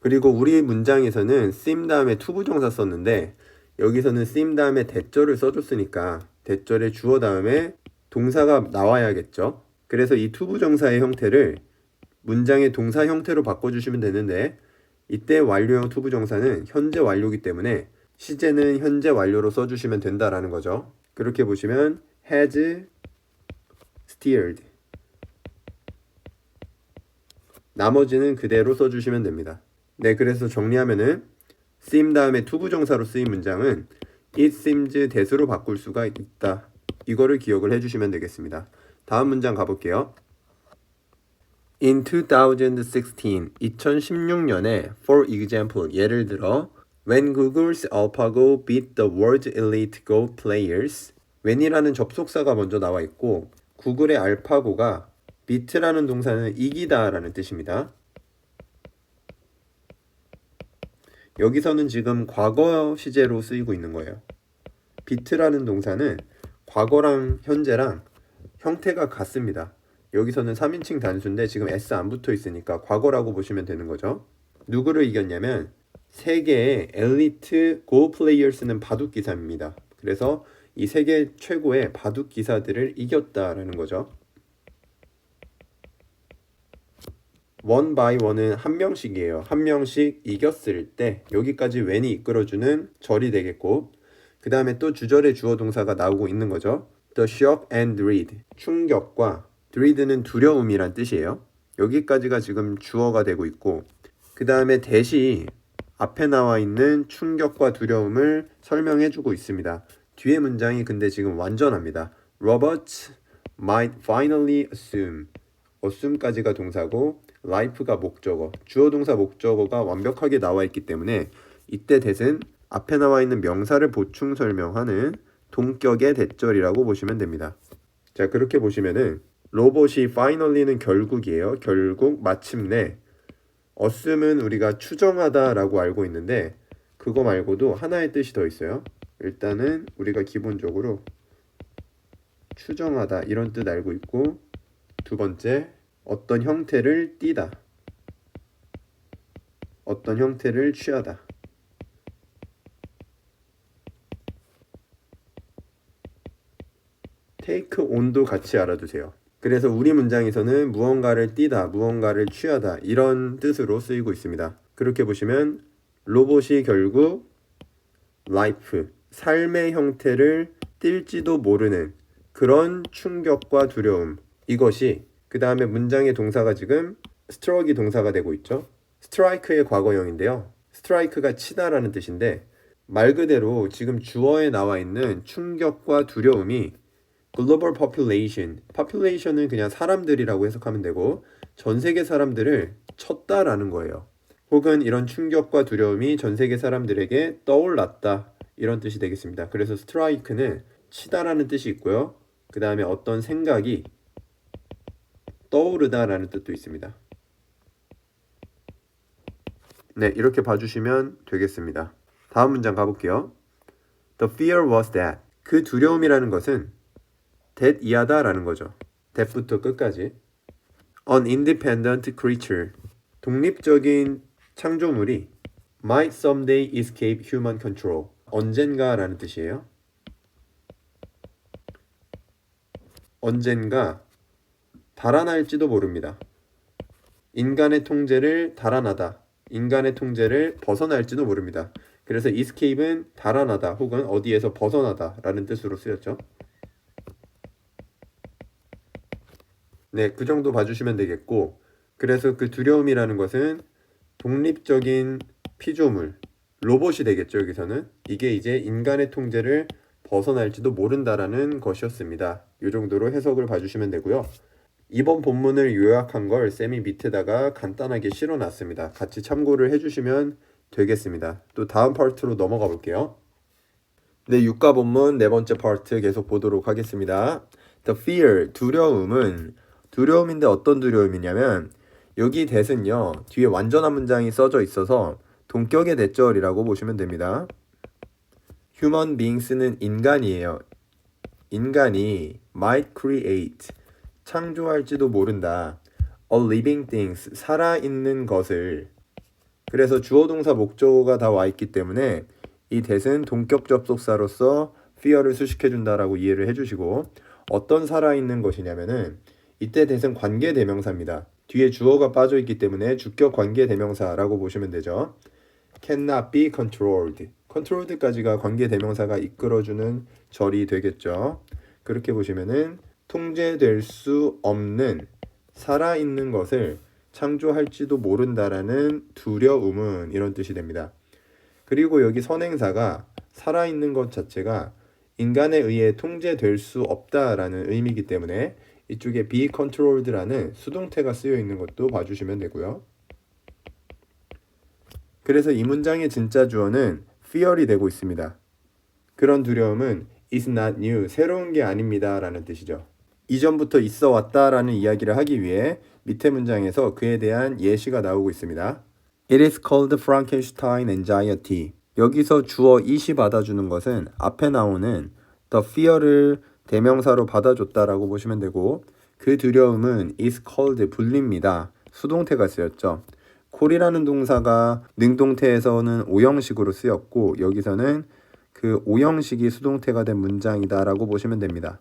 그리고 우리 문장에서는 seem 다음에 투부정사 썼는데 여기서는 seem 다음에 대절을 써줬으니까 대절의 주어 다음에 동사가 나와야겠죠. 그래서 이 투부정사의 형태를 문장의 동사 형태로 바꿔주시면 되는데 이때 완료형 투부정사는 현재 완료이기 때문에 시제는 현재 완료로 써주시면 된다라는 거죠. 그렇게 보시면 has steered 나머지는 그대로 써주시면 됩니다. 네, 그래서 정리하면은 seem 다음에 투부정사로 쓰인 문장은 it seems that으로 바꿀 수가 있다. 이거를 기억을 해주시면 되겠습니다. 다음 문장 가볼게요. In 2016, 2016년에 for example, 예를 들어 When Google's AlphaGo beat the world's elite Go players. when이라는 접속사가 먼저 나와 있고 구글의 알파고가 beat라는 동사는 이기다라는 뜻입니다. 여기서는 지금 과거 시제로 쓰이고 있는 거예요. beat라는 동사는 과거랑 현재랑 형태가 같습니다. 여기서는 3인칭 단수인데 지금 S 안 붙어 있으니까 과거라고 보시면 되는 거죠. 누구를 이겼냐면 세계의 엘리트 고 플레이어스는 바둑 기사입니다. 그래서 이 세계 최고의 바둑 기사들을 이겼다라는 거죠. one by one은 한 명씩이에요. 한 명씩 이겼을 때 여기까지 when이 이끌어주는 절이 되겠고 그 다음에 또 주절의 주어 동사가 나오고 있는 거죠. The shock and dread. 충격과 dread는 두려움이란 뜻이에요. 여기까지가 지금 주어가 되고 있고 그 다음에 대시 앞에 나와 있는 충격과 두려움을 설명해주고 있습니다. 뒤에 문장이 근데 지금 완전합니다. Robots might finally assume. assume까지가 동사고 life가 목적어. 주어 동사 목적어가 완벽하게 나와 있기 때문에 이때 that은 앞에 나와 있는 명사를 보충 설명하는 동격의 대절이라고 보시면 됩니다. 자, 그렇게 보시면은 로봇이 finally는 결국이에요. 결국 마침내. assume은 우리가 추정하다 라고 알고 있는데 그거 말고도 하나의 뜻이 더 있어요. 일단은 우리가 기본적으로 추정하다 이런 뜻 알고 있고 두 번째 어떤 형태를 띠다. 어떤 형태를 취하다. take on도 같이 알아두세요. 그래서 우리 문장에서는 무언가를 띠다, 무언가를 취하다 이런 뜻으로 쓰이고 있습니다. 그렇게 보시면 로봇이 결국 life, 삶의 형태를 띨지도 모르는 그런 충격과 두려움 이것이 그 다음에 문장의 동사가 지금 struck이 동사가 되고 있죠. strike의 과거형인데요. strike가 치다라는 뜻인데 말 그대로 지금 주어에 나와 있는 충격과 두려움이 global population, population은 그냥 사람들이라고 해석하면 되고 전 세계 사람들을 쳤다라는 거예요. 혹은 이런 충격과 두려움이 전 세계 사람들에게 떠올랐다 이런 뜻이 되겠습니다. 그래서 strike는 치다라는 뜻이 있고요. 그 다음에 어떤 생각이 떠오르다라는 뜻도 있습니다. 네, 이렇게 봐주시면 되겠습니다. 다음 문장 가볼게요. The fear was that. 그 두려움이라는 것은 that 이하다라는 거죠. that부터 끝까지. An independent creature. 독립적인 창조물이 might someday escape human control. 언젠가라는 뜻이에요. 언젠가 달아날지도 모릅니다. 인간의 통제를 달아나다. 인간의 통제를 벗어날지도 모릅니다. 그래서 escape은 달아나다 혹은 어디에서 벗어나다 라는 뜻으로 쓰였죠. 네, 그 정도 봐주시면 되겠고 그래서 그 두려움이라는 것은 독립적인 피조물, 로봇이 되겠죠. 여기서는 이게 이제 인간의 통제를 벗어날지도 모른다라는 것이었습니다. 이 정도로 해석을 봐주시면 되고요. 이번 본문을 요약한 걸 쌤이 밑에다가 간단하게 실어놨습니다. 같이 참고를 해주시면 되겠습니다. 또 다음 파트로 넘어가 볼게요. 네, 육가 본문 네 번째 파트 계속 보도록 하겠습니다. The fear, 두려움인데 어떤 두려움이냐면 여기 that은요 뒤에 완전한 문장이 써져 있어서 동격의 대절이라고 보시면 됩니다. Human beings는 인간이에요. 인간이 might create, 창조할지도 모른다. A living things, 살아있는 것을. 그래서 주어 동사 목적어가 다 와 있기 때문에 이 that은 동격 접속사로서 fear를 수식해준다라고 이해를 해주시고 어떤 살아있는 것이냐면은 이때 that은 관계대명사입니다. 뒤에 주어가 빠져있기 때문에 주격 관계대명사라고 보시면 되죠. cannot be controlled. controlled까지가 관계대명사가 이끌어주는 절이 되겠죠. 그렇게 보시면은 통제될 수 없는 살아있는 것을 창조할지도 모른다라는 두려움은 이런 뜻이 됩니다. 그리고 여기 선행사가 살아있는 것 자체가 인간에 의해 통제될 수 없다라는 의미이기 때문에 이쪽에 be controlled라는 수동태가 쓰여 있는 것도 봐주시면 되고요. 그래서 이 문장의 진짜 주어는 fear이 되고 있습니다. 그런 두려움은 is not new, 새로운 게 아닙니다 라는 뜻이죠. 이전부터 있어 왔다라는 이야기를 하기 위해 밑에 문장에서 그에 대한 예시가 나오고 있습니다. It is called Frankenstein anxiety. 여기서 주어 it이 받아주는 것은 앞에 나오는 the fear를 대명사로 받아줬다라고 보시면 되고, 그 두려움은 is called 불립니다. 수동태가 쓰였죠. call이라는 동사가 능동태에서는 오형식으로 쓰였고 여기서는 그 오형식이 수동태가 된 문장이다라고 보시면 됩니다.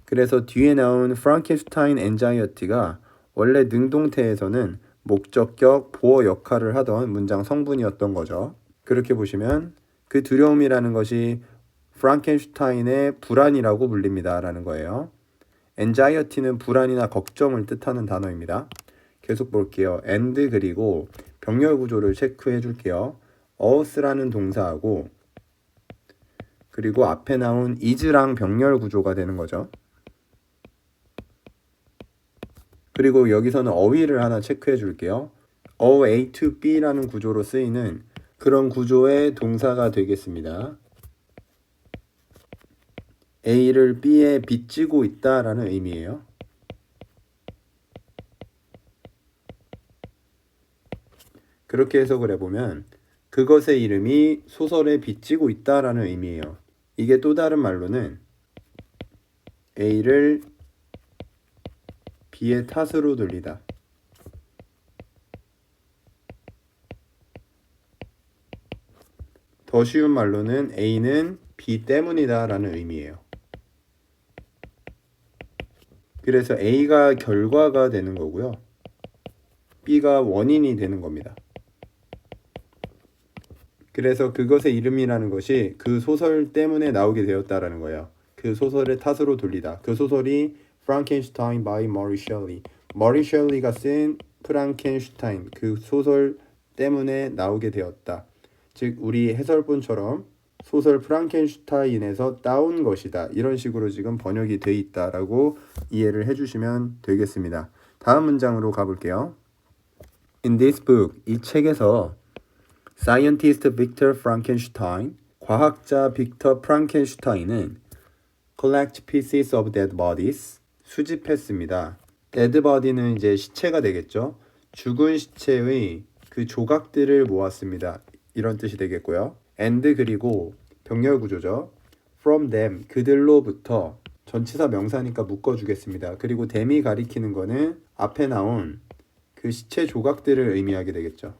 그래서 뒤에 나온 Frankenstein anxiety가 원래 능동태에서는 목적격, 보어 역할을 하던 문장 성분이었던 거죠. 그렇게 보시면 그 두려움이라는 것이 프랑켄슈타인의 불안이라고 불립니다 라는 거예요. anxiety는 불안이나 걱정을 뜻하는 단어입니다. 계속 볼게요. and 그리고 병렬 구조를 체크해 줄게요. us라는 동사하고 그리고 앞에 나온 is랑 병렬 구조가 되는 거죠. 그리고 여기서는 어휘를 하나 체크해 줄게요. A to B라는 구조로 쓰이는 그런 구조의 동사가 되겠습니다. A를 B에 빚지고 있다라는 의미예요. 그렇게 해석을 해보면 그것의 이름이 소설에 빚지고 있다라는 의미예요. 이게 또 다른 말로는 A를 B의 탓으로 돌리다. 더 쉬운 말로는 A는 B 때문이다 라는 의미예요. 그래서 A가 결과가 되는 거고요. B가 원인이 되는 겁니다. 그래서 그것의 이름이라는 것이 그 소설 때문에 나오게 되었다라는 거예요. 그 소설의 탓으로 돌리다. 그 소설이 Frankenstein by Mary Shelley. 머리 셸리가 쓴 프랑켄슈타인 그 소설 때문에 나오게 되었다. 즉 우리 해설본처럼 소설 프랑켄슈타인에서 따온 것이다. 이런 식으로 지금 번역이 돼 있다라고 이해를 해주시면 되겠습니다. 다음 문장으로 가볼게요. In this book, 이 책에서 Scientist Victor Frankenstein, 과학자 빅터 프랑켄슈타인은 collect pieces of dead bodies, 수집했습니다. dead body는 이제 시체가 되겠죠. 죽은 시체의 그 조각들을 모았습니다. 이런 뜻이 되겠고요. and 그리고 병렬 구조죠. from them, 그들로부터 전치사 명사니까 묶어주겠습니다. 그리고 them이 가리키는 거는 앞에 나온 그 시체 조각들을 의미하게 되겠죠.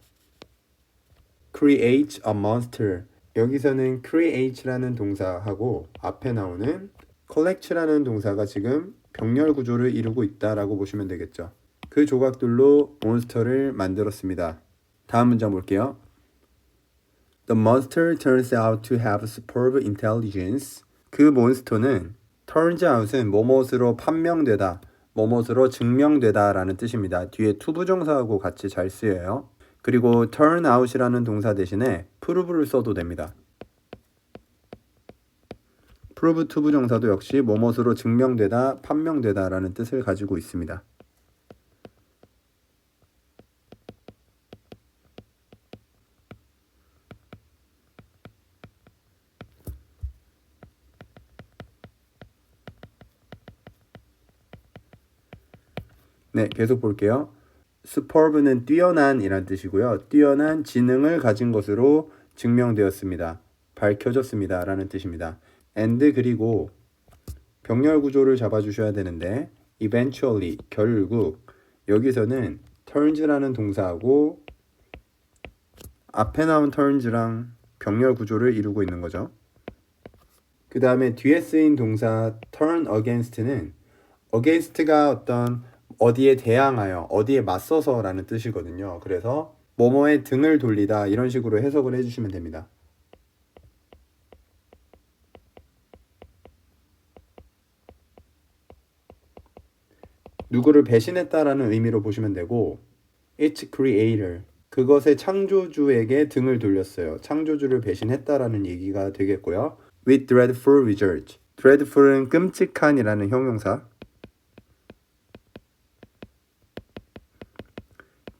create a monster. 여기서는 create라는 동사하고 앞에 나오는 collect라는 동사가 지금 병렬 구조를 이루고 있다라고 보시면 되겠죠. 그 조각들로 몬스터를 만들었습니다. 다음 문장 볼게요. The monster turns out to have superb intelligence. 그 몬스터는 turns out은 뭐뭇으로 판명되다, 뭐뭇으로 증명되다 라는 뜻입니다. 뒤에 투부정사하고 같이 잘 쓰여요. 그리고 turn out이라는 동사 대신에 prove를 써도 됩니다. prove 투부정사도 역시 뭐뭇으로 증명되다, 판명되다 라는 뜻을 가지고 있습니다. 네, 계속 볼게요. superb는 뛰어난 이란 뜻이고요. 뛰어난 지능을 가진 것으로 증명되었습니다. 밝혀졌습니다. 라는 뜻입니다. and 그리고 병렬 구조를 잡아주셔야 되는데 eventually, 결국 여기서는 turns라는 동사하고 앞에 나온 turns랑 병렬 구조를 이루고 있는 거죠. 그 다음에 뒤에 쓰인 동사 turn against는 against가 어디에 대항하여, 어디에 맞서서 라는 뜻이거든요. 그래서 뭐뭐에 등을 돌리다 이런 식으로 해석을 해주시면 됩니다. 누구를 배신했다라는 의미로 보시면 되고 its creator, 그것의 창조주에게 등을 돌렸어요. 창조주를 배신했다라는 얘기가 되겠고요. with dreadful result. dreadful은 끔찍한이라는 형용사.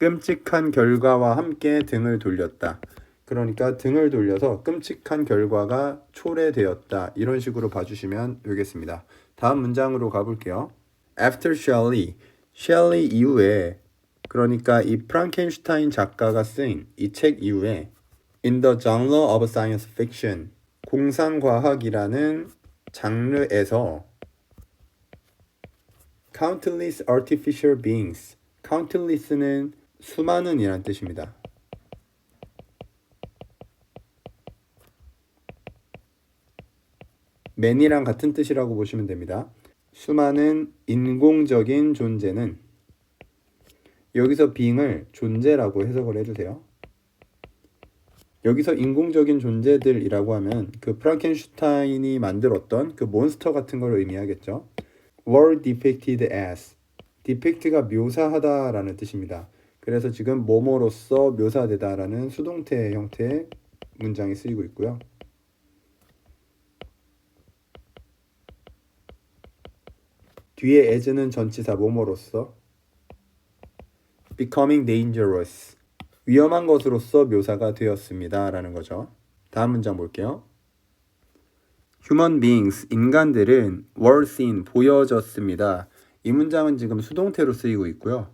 끔찍한 결과와 함께 등을 돌렸다. 그러니까 등을 돌려서 끔찍한 결과가 초래되었다. 이런 식으로 봐주시면 되겠습니다. 다음 문장으로 가볼게요. After Shelley, Shelley 이후에, 그러니까 이 프랑켄슈타인 작가가 쓴 이 책 이후에 In the genre of science fiction, 공상과학이라는 장르에서 countless artificial beings, countless는 수많은 이란 뜻입니다. many랑 같은 뜻이라고 보시면 됩니다. 수많은 인공적인 존재는, 여기서 being을 존재라고 해석을 해주세요. 여기서 인공적인 존재들이라고 하면 그 프랑켄슈타인이 만들었던 그 몬스터 같은 걸 의미하겠죠. were depicted as, depict가 묘사하다라는 뜻입니다. 그래서 지금 뭐뭐로써 묘사되다라는 수동태 형태의 문장이 쓰이고 있고요. 뒤에 as는 전치사 뭐뭐로써, becoming dangerous, 위험한 것으로서 묘사가 되었습니다 라는 거죠. 다음 문장 볼게요. Human beings, 인간들은 were seen, 보여졌습니다. 이 문장은 지금 수동태로 쓰이고 있고요.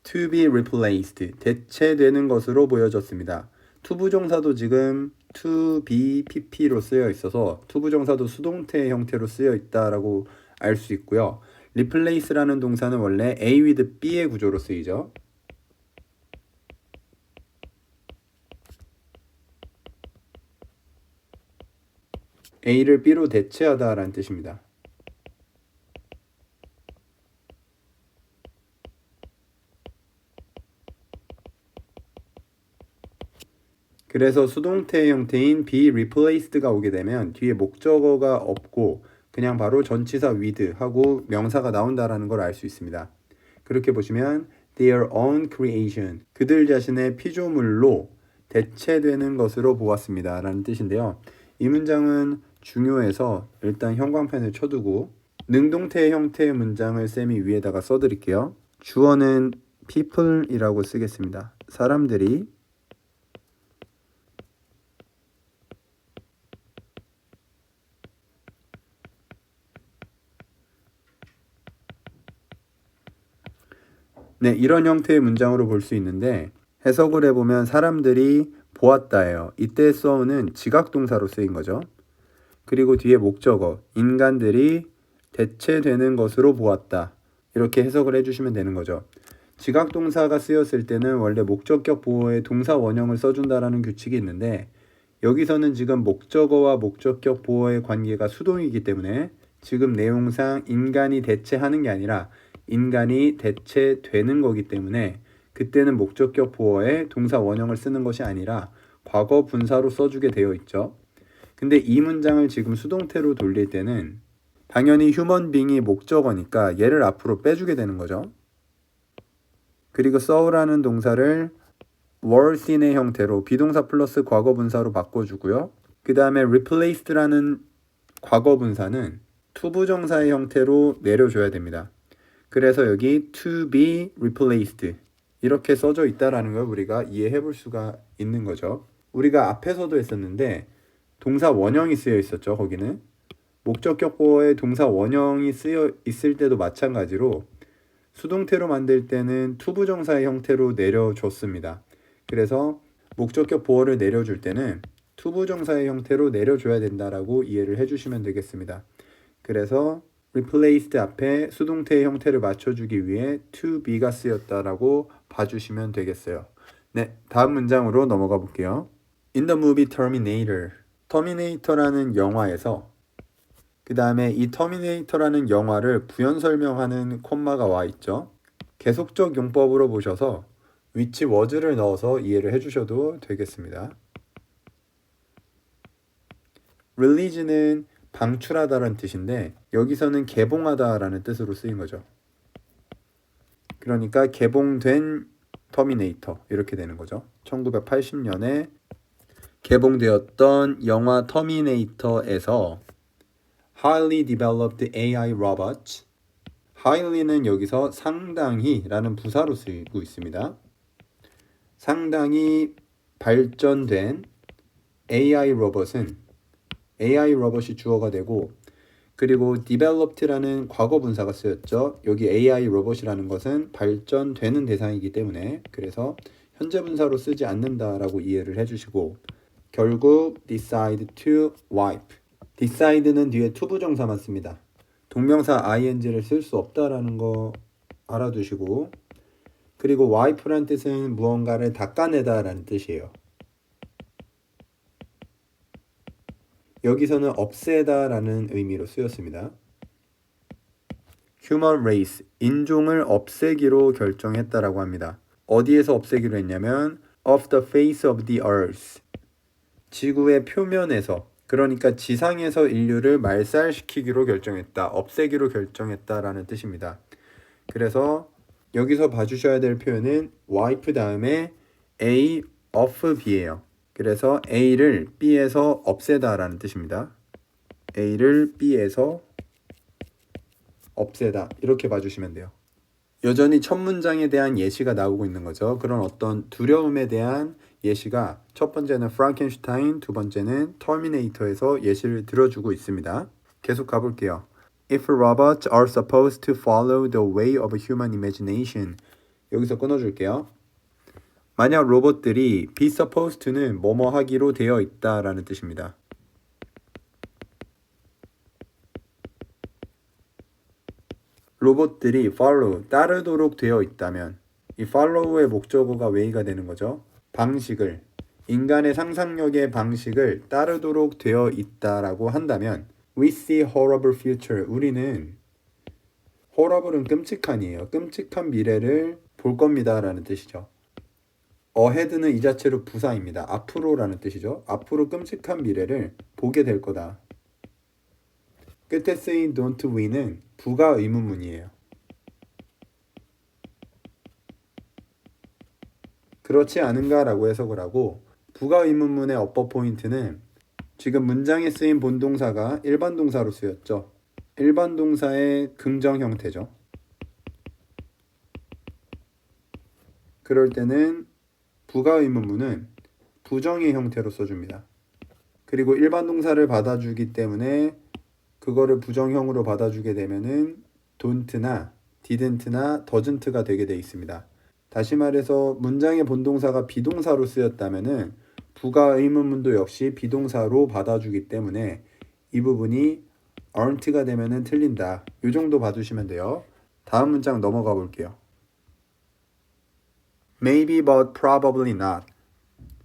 To be replaced, 대체되는 것으로 보여졌습니다. 투부정사도 지금 to be pp로 쓰여 있어서 투부정사도 수동태 형태로 쓰여 있다라고 알 수 있고요. replace라는 동사는 원래 A with B의 구조로 쓰이죠. A를 B로 대체하다라는 뜻입니다. 그래서 수동태 형태인 be replaced가 오게 되면 뒤에 목적어가 없고 그냥 바로 전치사 with 하고 명사가 나온다라는 걸 알 수 있습니다. 그렇게 보시면 their own creation, 그들 자신의 피조물로 대체되는 것으로 보았습니다 라는 뜻인데요. 이 문장은 중요해서 일단 형광펜을 쳐두고 능동태 형태의 문장을 쌤이 위에다가 써드릴게요. 주어는 people이라고 쓰겠습니다. 사람들이 네, 이런 형태의 문장으로 볼 수 있는데 해석을 해보면 사람들이 보았다예요. 이때 써는 지각동사로 쓰인 거죠. 그리고 뒤에 목적어, 인간들이 대체되는 것으로 보았다. 이렇게 해석을 해주시면 되는 거죠. 지각동사가 쓰였을 때는 원래 목적격 보호에 동사 원형을 써준다라는 규칙이 있는데 여기서는 지금 목적어와 목적격 보호의 관계가 수동이기 때문에 지금 내용상 인간이 대체하는 게 아니라 인간이 대체되는 거기 때문에 그때는 목적격 보어에 동사 원형을 쓰는 것이 아니라 과거 분사로 써주게 되어 있죠. 근데 이 문장을 지금 수동태로 돌릴 때는 당연히 휴먼 빙이 목적어니까 얘를 앞으로 빼주게 되는 거죠. 그리고 saw라는 동사를 were seen의 형태로 비동사 플러스 과거 분사로 바꿔주고요. 그 다음에 replaced라는 과거 분사는 투부정사의 형태로 내려줘야 됩니다. 그래서 여기 to be replaced 이렇게 써져 있다라는 걸 우리가 이해해 볼 수가 있는 거죠. 우리가 앞에서도 했었는데 동사 원형이 쓰여 있었죠. 거기는 목적격 보어에 동사 원형이 쓰여 있을 때도 마찬가지로 수동태로 만들 때는 투부정사의 형태로 내려줬습니다. 그래서 목적격 보어를 내려줄 때는 투부정사의 형태로 내려줘야 된다라고 이해를 해주시면 되겠습니다. 그래서 replaced 앞에 수동태의 형태를 맞춰주기 위해 to be가 쓰였다라고 봐주시면 되겠어요. 네, 다음 문장으로 넘어가 볼게요. In the movie Terminator, 터미네이터라는 영화에서 그 다음에 이 터미네이터라는 영화를 부연 설명하는 콤마가 와 있죠. 계속적 용법으로 보셔서 which was를 넣어서 이해를 해주셔도 되겠습니다. release는 방출하다라는 뜻인데 여기서는 개봉하다라는 뜻으로 쓰인 거죠. 그러니까 개봉된 터미네이터 이렇게 되는 거죠. 1980년에 개봉되었던 영화 터미네이터에서 highly developed AI robots, highly는 여기서 상당히라는 부사로 쓰이고 있습니다. 상당히 발전된 AI 로봇은 AI 로봇이 주어가 되고 그리고 developed라는 과거 분사가 쓰였죠. 여기 AI 로봇이라는 것은 발전되는 대상이기 때문에 그래서 현재 분사로 쓰지 않는다라고 이해를 해주시고 결국 decide to wipe. decide는 뒤에 to 부정사만 씁니다. 동명사 ing를 쓸 수 없다라는 거 알아두시고 그리고 wipe란 뜻은 무언가를 닦아내다 라는 뜻이에요. 여기서는 없애다 라는 의미로 쓰였습니다. Human race, 인종을 없애기로 결정했다라고 합니다. 어디에서 없애기로 했냐면 of the face of the earth, 지구의 표면에서, 그러니까 지상에서 인류를 말살시키기로 결정했다, 없애기로 결정했다라는 뜻입니다. 그래서 여기서 봐주셔야 될 표현은 wipe 다음에 A of B예요. 그래서 A를 B에서 없애다 라는 뜻입니다. A를 B에서 없애다 이렇게 봐주시면 돼요. 여전히 첫 문장에 대한 예시가 나오고 있는 거죠. 그런 어떤 두려움에 대한 예시가 첫 번째는 프랑켄슈타인, 두 번째는 터미네이터에서 예시를 들어주고 있습니다. 계속 가볼게요. If robots are supposed to follow the way of human imagination, 여기서 끊어줄게요. 만약 로봇들이 be supposed to는 뭐뭐 하기로 되어 있다라는 뜻입니다. 로봇들이 follow, 따르도록 되어 있다면 이 follow의 목적어가 way가 되는 거죠. 방식을, 인간의 상상력의 방식을 따르도록 되어 있다라고 한다면 we see horrible future, 우리는 horrible은 끔찍한이에요. 끔찍한 미래를 볼 겁니다 라는 뜻이죠. ahead는 이 자체로 부사입니다. 앞으로라는 뜻이죠. 앞으로 끔찍한 미래를 보게 될 거다. 끝에 쓰인 don't we는 부가 의문문이에요. 그렇지 않은가 라고 해석을 하고 부가 의문문의 upper 포인트는 지금 문장에 쓰인 본동사가 일반 동사로 쓰였죠. 일반 동사의 긍정 형태죠. 그럴 때는 부가 의문문은 부정의 형태로 써줍니다. 그리고 일반 동사를 받아주기 때문에 그거를 부정형으로 받아주게 되면은 don't나 didn't나 doesn't가 되게 되어 있습니다. 다시 말해서 문장의 본동사가 비동사로 쓰였다면은 부가 의문문도 역시 비동사로 받아주기 때문에 이 부분이 aren't가 되면은 틀린다. 이 정도 봐주시면 돼요. 다음 문장 넘어가 볼게요. Maybe but probably not.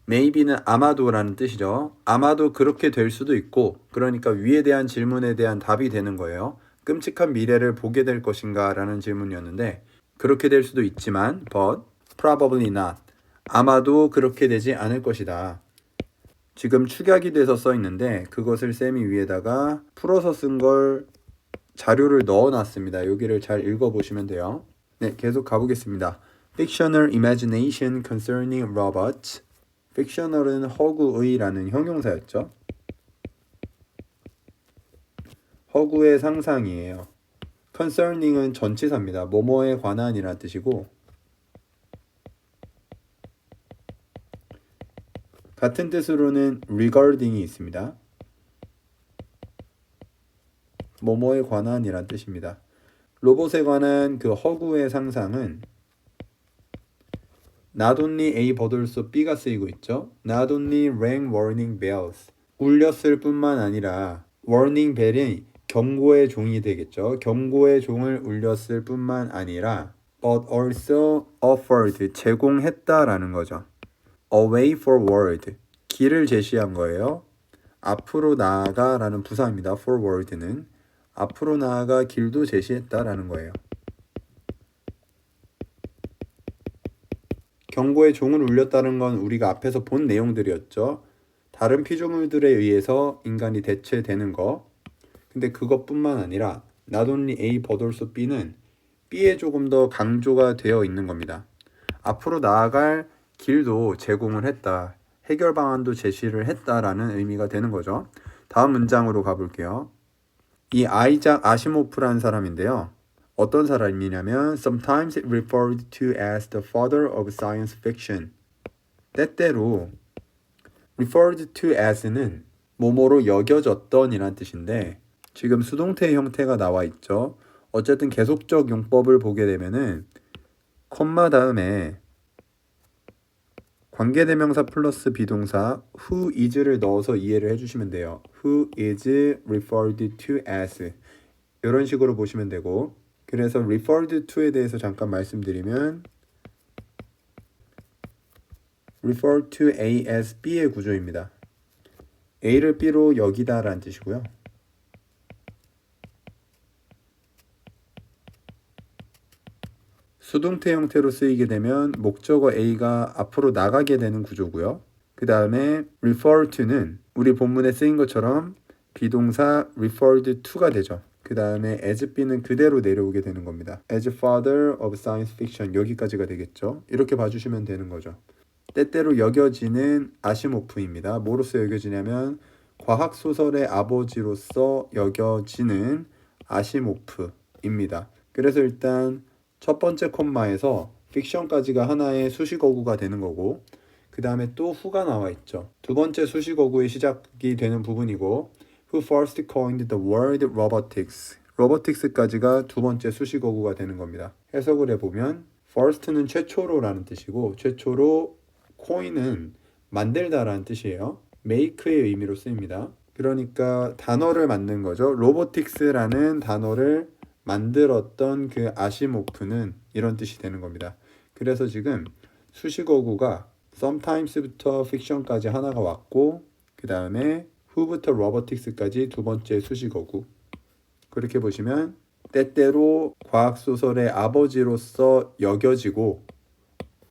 Maybe는 아마도라는 뜻이죠. 아마도 그렇게 될 수도 있고, 그러니까 위에 대한 질문에 대한 답이 되는 거예요. 끔찍한 미래를 보게 될 것인가 라는 질문이었는데 그렇게 될 수도 있지만 but probably not. 아마도 그렇게 되지 않을 것이다. 지금 축약이 돼서 써 있는데 그것을 쌤이 위에다가 풀어서 쓴 걸 자료를 넣어놨습니다. 여기를 잘 읽어보시면 돼요. 네, 계속 가보겠습니다. Fictional imagination concerning robots. fictional은 허구의라는 형용사였죠. 허구의 상상이에요. concerning은 전치사입니다. 뭐뭐에 관한이라는 뜻이고 같은 뜻으로는 regarding이 있습니다. 뭐뭐에 관한이라는 뜻입니다. 로봇에 관한 그 허구의 상상은 Not only A but also B가 쓰이고 있죠. Not only rang warning bells. 울렸을 뿐만 아니라 warning bell이 경고의 종이 되겠죠. 경고의 종을 울렸을 뿐만 아니라 but also offered, 제공했다라는 거죠. A way forward, 길을 제시한 거예요. 앞으로 나아가라는 부사입니다. forward는 앞으로 나아가 길도 제시했다라는 거예요. 경고의 종을 울렸다는 건 우리가 앞에서 본 내용들이었죠. 다른 피조물들에 의해서 인간이 대체되는 거. 근데 그것뿐만 아니라 not only A but also B는 B에 조금 더 강조가 되어 있는 겁니다. 앞으로 나아갈 길도 제공을 했다. 해결 방안도 제시를 했다라는 의미가 되는 거죠. 다음 문장으로 가볼게요. 이 아이작 아시모프라는 사람인데요. 어떤 사람이냐면 sometimes referred to as the father of science fiction. 때때로 referred to as는 뭐뭐로 여겨졌던 이란 뜻인데 지금 수동태 형태가 나와 있죠. 어쨌든 계속적 용법을 보게 되면은 콤마 다음에 관계대명사 플러스 비동사 who is를 넣어서 이해를 해주시면 돼요. who is referred to as 이런 식으로 보시면 되고 그래서 referred to에 대해서 잠깐 말씀드리면 refer to A as B의 구조입니다. A를 B로 여기다 라는 뜻이고요. 수동태 형태로 쓰이게 되면 목적어 A가 앞으로 나가게 되는 구조고요. 그 다음에 refer to는 우리 본문에 쓰인 것처럼 비동사 referred to가 되죠. 그 다음에 as B는 그대로 내려오게 되는 겁니다. as father of science fiction 여기까지가 되겠죠. 이렇게 봐주시면 되는 거죠. 때때로 여겨지는 아시모프입니다. 뭐로서 여겨지냐면 과학소설의 아버지로서 여겨지는 아시모프입니다. 그래서 일단 첫 번째 콤마에서 픽션까지가 하나의 수식어구가 되는 거고 그 다음에 또 who가 나와 있죠. 두 번째 수식어구의 시작이 되는 부분이고 who first coined the word robotics robotics까지가 두 번째 수식어구가 되는 겁니다. 해석을 해보면 first는 최초로라는 뜻이고 최초로 coin은 만들다라는 뜻이에요. make의 의미로 쓰입니다. 그러니까 단어를 만든 거죠. robotics라는 단어를 만들었던 그 아시모프는 이런 뜻이 되는 겁니다. 그래서 지금 수식어구가 sometimes부터 fiction까지 하나가 왔고 그 다음에 who부터 robotics까지 두 번째 수식어구 그렇게 보시면 때때로 과학소설의 아버지로서 여겨지고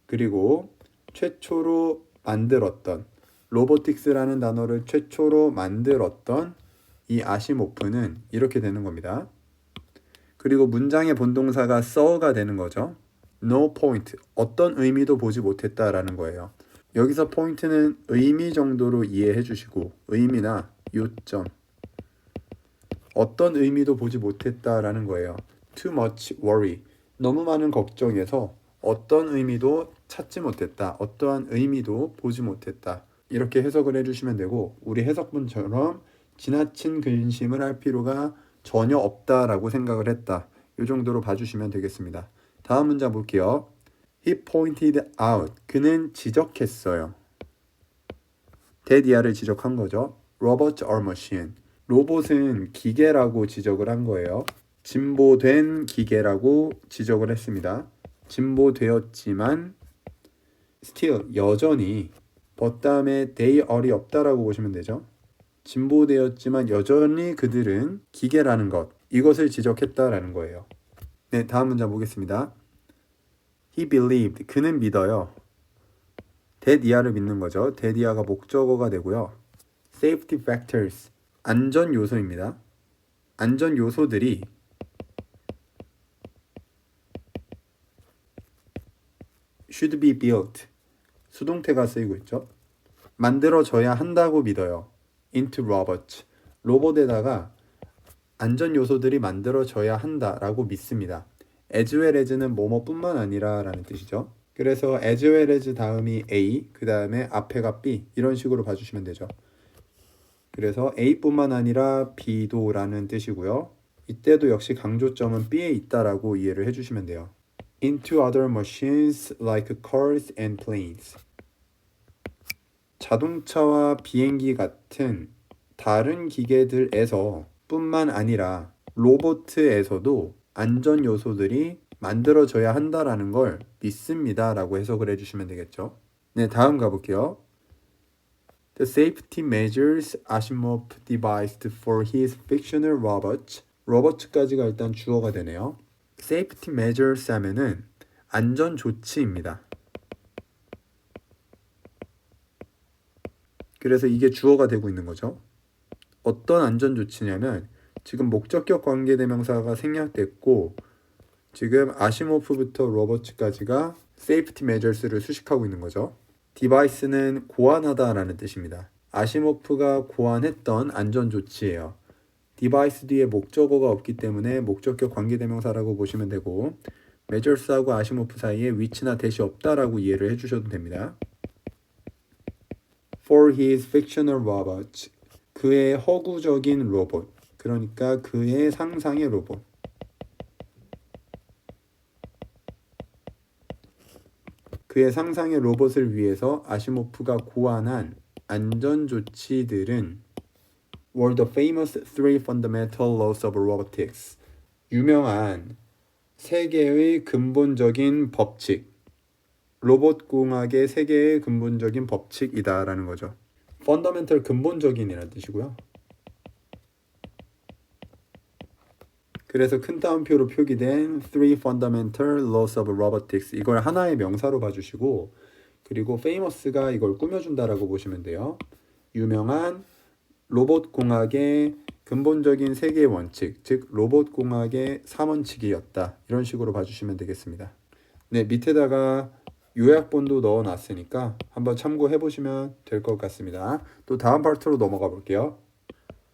그리고 최초로 만들었던 로보틱스라는 단어를 최초로 만들었던 이 아시모프는 이렇게 되는 겁니다. 그리고 문장의 본동사가 saw가 되는 거죠. No point, 어떤 의미도 보지 못했다라는 거예요. 여기서 포인트는 의미 정도로 이해해 주시고 의미나 요점, 어떤 의미도 보지 못했다라는 거예요. Too much worry, 너무 많은 걱정에서 어떤 의미도 찾지 못했다. 어떠한 의미도 보지 못했다. 이렇게 해석을 해주시면 되고 우리 해석문처럼 지나친 근심을 할 필요가 전혀 없다라고 생각을 했다. 이 정도로 봐주시면 되겠습니다. 다음 문장 볼게요. He pointed out. 그는 지적했어요. 데디아를 지적한 거죠. Robot or machine. 로봇은 기계라고 지적을 한 거예요. 진보된 기계라고 지적을 했습니다. 진보되었지만 still 여전히 but 다음에 they are이 없다라고 보시면 되죠. 진보되었지만 여전히 그들은 기계라는 것 이것을 지적했다라는 거예요. 네, 다음 문장 보겠습니다. He believed 그는 믿어요. that 믿는 거죠. that 목적어가 되고요. Safety factors 안전 요소입니다. 안전 요소들이 should be built 수동태가 쓰이고 있죠. 만들어져야 한다고 믿어요. into robots 로봇에다가 안전 요소들이 만들어져야 한다라고 믿습니다. as well as는 뭐뭐뿐만 아니라 라는 뜻이죠. 그래서 as well as 다음이 A 그 다음에 앞에가 B 이런 식으로 봐주시면 되죠. 그래서 A뿐만 아니라 B도 라는 뜻이고요. 이때도 역시 강조점은 B에 있다라고 이해를 해주시면 돼요. into other machines like cars and planes 자동차와 비행기 같은 다른 기계들에서 뿐만 아니라 로봇에서도 안전 요소들이 만들어져야 한다라는 걸 믿습니다 라고 해석을 해주시면 되겠죠. 네, 다음 가볼게요. The safety measures Asimov devised for his fictional robots 로봇까지가 일단 주어가 되네요. safety measures 하면은 안전 조치입니다. 그래서 이게 주어가 되고 있는 거죠. 어떤 안전 조치냐면 지금 목적격 관계대명사가 생략됐고 지금 아시모프부터 로버츠까지가 safety measures를 수식하고 있는 거죠. device는 고안하다라는 뜻입니다. 아시모프가 고안했던 안전 조치예요. device 뒤에 목적어가 없기 때문에 목적격 관계대명사라고 보시면 되고 measures하고 아시모프 사이에 위치나 대시 없다라고 이해를 해주셔도 됩니다. For his fictional robot, 그의 허구적인 로봇, 그러니까 그의 상상의 로봇. 그의 상상의 로봇을 위해서 아시모프가 고안한 안전 조치들은 were the famous three fundamental laws of robotics. 유명한 세 개의 근본적인 법칙. 로봇 공학의 세 개의 근본적인 법칙이다라는 거죠. fundamental 근본적인이라는 뜻이고요. 그래서 큰 따옴표로 표기된 three fundamental laws of robotics 이걸 하나의 명사로 봐주시고 그리고 famous가 이걸 꾸며준다라고 보시면 돼요. 유명한 로봇 공학의 근본적인 세 개의 원칙, 즉 로봇 공학의 3원칙이었다. 이런 식으로 봐주시면 되겠습니다. 네, 밑에다가 요약본도 넣어놨으니까 한번 참고해보시면 될 것 같습니다. 또 다음 파트로 넘어가 볼게요.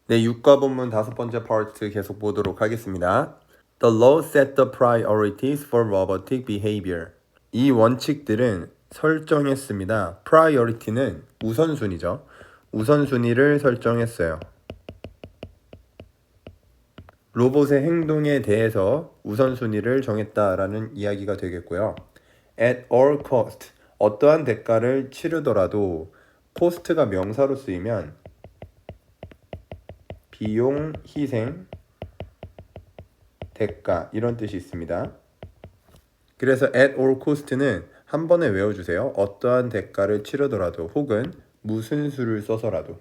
네, 육과 본문 5번째 파트 계속 보도록 하겠습니다. The law set the priorities for robotic behavior. 이 원칙들은 설정했습니다. priority는 우선순위죠. 우선순위를 설정했어요. 로봇의 행동에 대해서 우선순위를 정했다라는 이야기가 되겠고요. At all cost, 어떠한 대가를 치르더라도 cost가 명사로 쓰이면 비용, 희생, 대가 이런 뜻이 있습니다. 그래서 at all cost는 한 번에 외워주세요. 어떠한 대가를 치르더라도 혹은 무슨 수를 써서라도.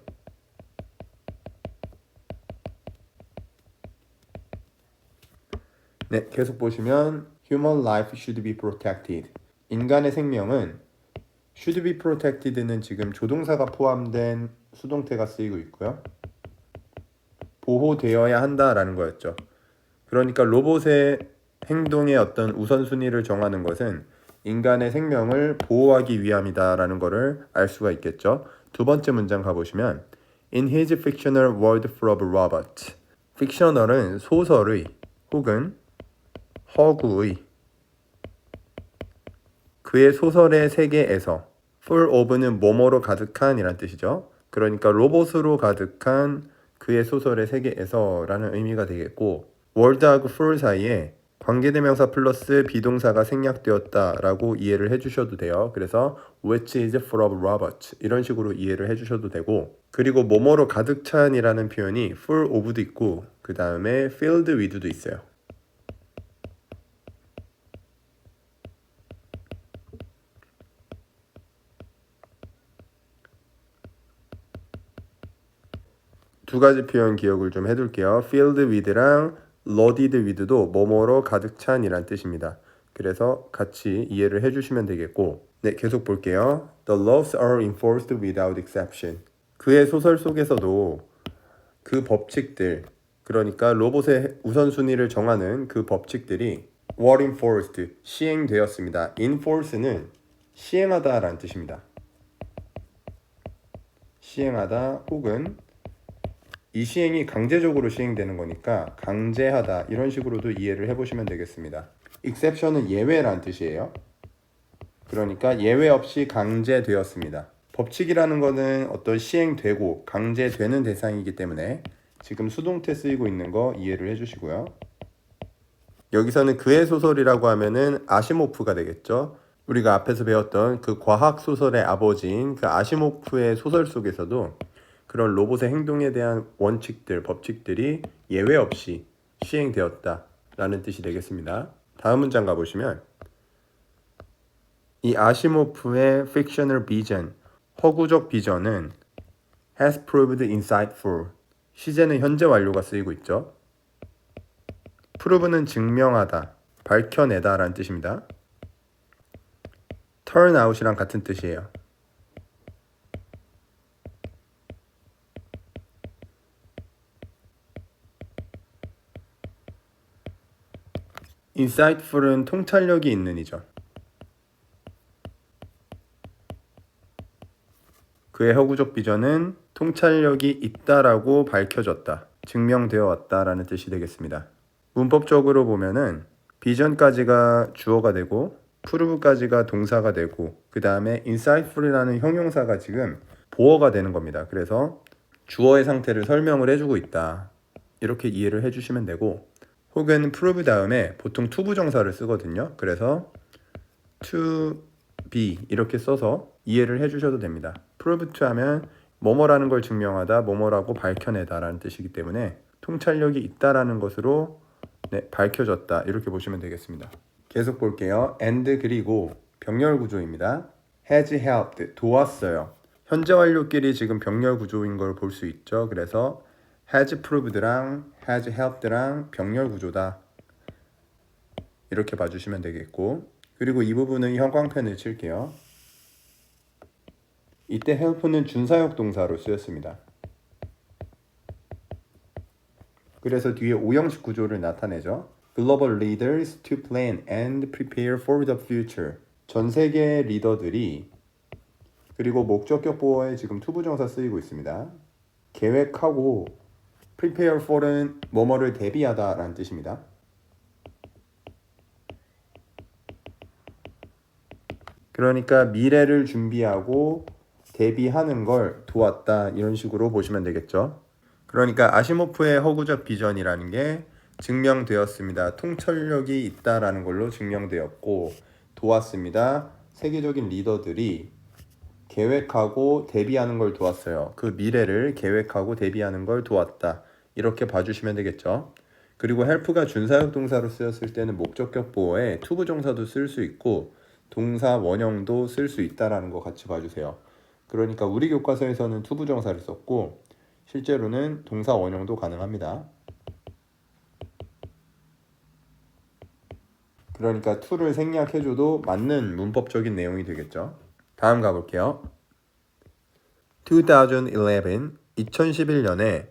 네, 계속 보시면 Human life should be protected. 인간의 생명은 should be protected는 지금 조동사가 포함된 수동태가 쓰이고 있고요. 보호되어야 한다라는 거였죠. 그러니까 로봇의 행동의 어떤 우선순위를 정하는 것은 인간의 생명을 보호하기 위함이다라는 것을 알 수가 있겠죠. 두 번째 문장 가보시면 In his fictional world full of robots. fictional은 소설의 혹은 허구의 그의 소설의 세계에서 full of는 뭐뭐로 가득한 이란 뜻이죠. 그러니까 로봇으로 가득한 그의 소설의 세계에서 라는 의미가 되겠고 world하고 full 사이에 관계대명사 플러스 비동사가 생략되었다 라고 이해를 해주셔도 돼요. 그래서 which is full of robots 이런 식으로 이해를 해주셔도 되고 그리고 뭐뭐로 가득 찬 이라는 표현이 full of도 있고 그 다음에 filled with도 있어요. 두 가지 표현 기억을 좀 해둘게요. filled with랑 loaded with도 뭐뭐로 가득 찬 이란 뜻입니다. 그래서 같이 이해를 해주시면 되겠고 네, 계속 볼게요. The laws are enforced without exception. 그의 소설 속에서도 그 법칙들, 그러니까 로봇의 우선순위를 정하는 그 법칙들이 were enforced, 시행되었습니다. enforce는 시행하다 라는 뜻입니다. 시행하다 혹은 이 시행이 강제적으로 시행되는 거니까 강제하다 이런 식으로도 이해를 해보시면 되겠습니다. exception은 예외란 뜻이에요. 그러니까 예외 없이 강제되었습니다. 법칙이라는 거는 어떤 시행되고 강제되는 대상이기 때문에 지금 수동태 쓰이고 있는 거 이해를 해주시고요. 여기서는 그의 소설이라고 하면은 아시모프가 되겠죠. 우리가 앞에서 배웠던 그 과학 소설의 아버지인 그 아시모프의 소설 속에서도 그런 로봇의 행동에 대한 원칙들, 법칙들이 예외 없이 시행되었다라는 뜻이 되겠습니다. 다음 문장 가보시면 이 아시모프의 fictional vision, 허구적 비전은 has proved insightful, 시제는 현재 완료가 쓰이고 있죠. prove는 증명하다, 밝혀내다 라는 뜻입니다. turn out이랑 같은 뜻이에요. insightful은 통찰력이 있는 이죠. 그의 허구적 비전은 통찰력이 있다라고 밝혀졌다. 증명되어 왔다라는 뜻이 되겠습니다. 문법적으로 보면은 비전까지가 주어가 되고 prove까지가 동사가 되고 그 다음에 insightful이라는 형용사가 지금 보어가 되는 겁니다. 그래서 주어의 상태를 설명을 해주고 있다. 이렇게 이해를 해주시면 되고 혹은 prove 다음에 보통 to 부정사를 쓰거든요. 그래서 to be 이렇게 써서 이해를 해주셔도 됩니다. prove to 하면 뭐뭐라는 걸 증명하다, 뭐뭐라고 밝혀내다 라는 뜻이기 때문에 통찰력이 있다라는 것으로 밝혀졌다 이렇게 보시면 되겠습니다. 계속 볼게요. and 그리고 병렬 구조입니다. has helped 도왔어요. 현재 완료끼리 지금 병렬 구조인 걸 볼 수 있죠. 그래서 has proved랑 has helped랑 병렬 구조다 이렇게 봐주시면 되겠고 그리고 이 부분은 형광펜을 칠게요. 이때 help는 준사역 동사로 쓰였습니다. 그래서 뒤에 오형식 구조를 나타내죠. Global leaders to plan and prepare for the future. 전 세계 리더들이 그리고 목적격 보어에 지금 투부정사 쓰이고 있습니다. 계획하고 prepare for은 뭐뭐를 대비하다 라는 뜻입니다. 그러니까 미래를 준비하고 대비하는 걸 도왔다 이런 식으로 보시면 되겠죠. 그러니까 아시모프의 허구적 비전이라는 게 증명되었습니다. 통찰력이 있다라는 걸로 증명되었고 도왔습니다. 세계적인 리더들이 계획하고 대비하는 걸 도왔어요. 그 미래를 계획하고 대비하는 걸 도왔다. 이렇게 봐주시면 되겠죠. 그리고 help가 준사역 동사로 쓰였을 때는 목적격 보어에 투부정사도 쓸 수 있고 동사 원형도 쓸 수 있다라는 거 같이 봐주세요. 그러니까 우리 교과서에서는 투부정사를 썼고 실제로는 동사 원형도 가능합니다. 그러니까 to를 생략해줘도 맞는 문법적인 내용이 되겠죠. 다음 가볼게요. 2011년에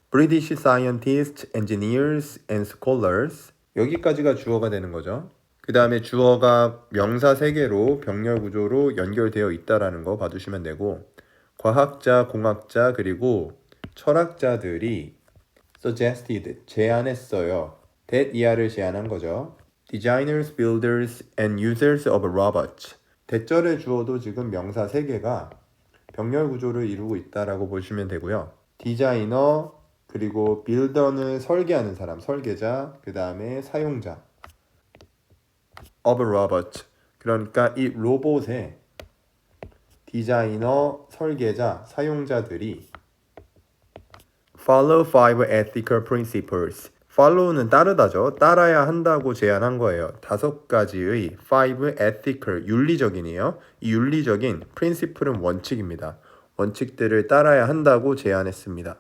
British scientists, engineers and scholars 여기까지가 주어가 되는 거죠. 그 다음에 주어가 명사 3개로 병렬 구조로 연결되어 있다라는 거 봐주시면 되고 과학자, 공학자 그리고 철학자들이 suggested 제안했어요. that 이하를 제안한 거죠. Designers, builders and users of robots 대절의 주어도 지금 명사 3개가 병렬 구조를 이루고 있다라고 보시면 되고요. 디자이너 그리고 빌더는 설계하는 사람, 설계자, 그 다음에 사용자 of a robot 그러니까 이 로봇의 디자이너, 설계자, 사용자들이 follow 5 ethical principles follow는 따르다죠. 따라야 한다고 제안한 거예요. 5가지의 5 ethical 윤리적인이에요. 이 윤리적인 principle은 원칙입니다. 원칙들을 따라야 한다고 제안했습니다.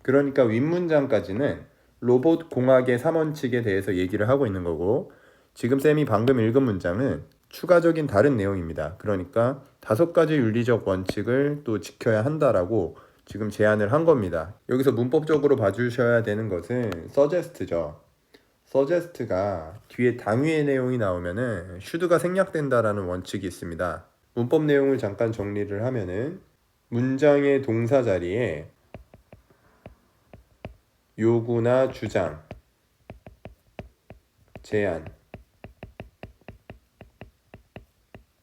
그러니까 윗문장까지는 로봇 공학의 3원칙에 대해서 얘기를 하고 있는 거고 지금 쌤이 방금 읽은 문장은 추가적인 다른 내용입니다. 그러니까 5가지 윤리적 원칙을 또 지켜야 한다라고 지금 제안을 한 겁니다. 여기서 문법적으로 봐주셔야 되는 것은 suggest죠. suggest가 뒤에 당위의 내용이 나오면은 should가 생략된다라는 원칙이 있습니다. 문법 내용을 잠깐 정리를 하면은 문장의 동사 자리에 요구나 주장, 제안,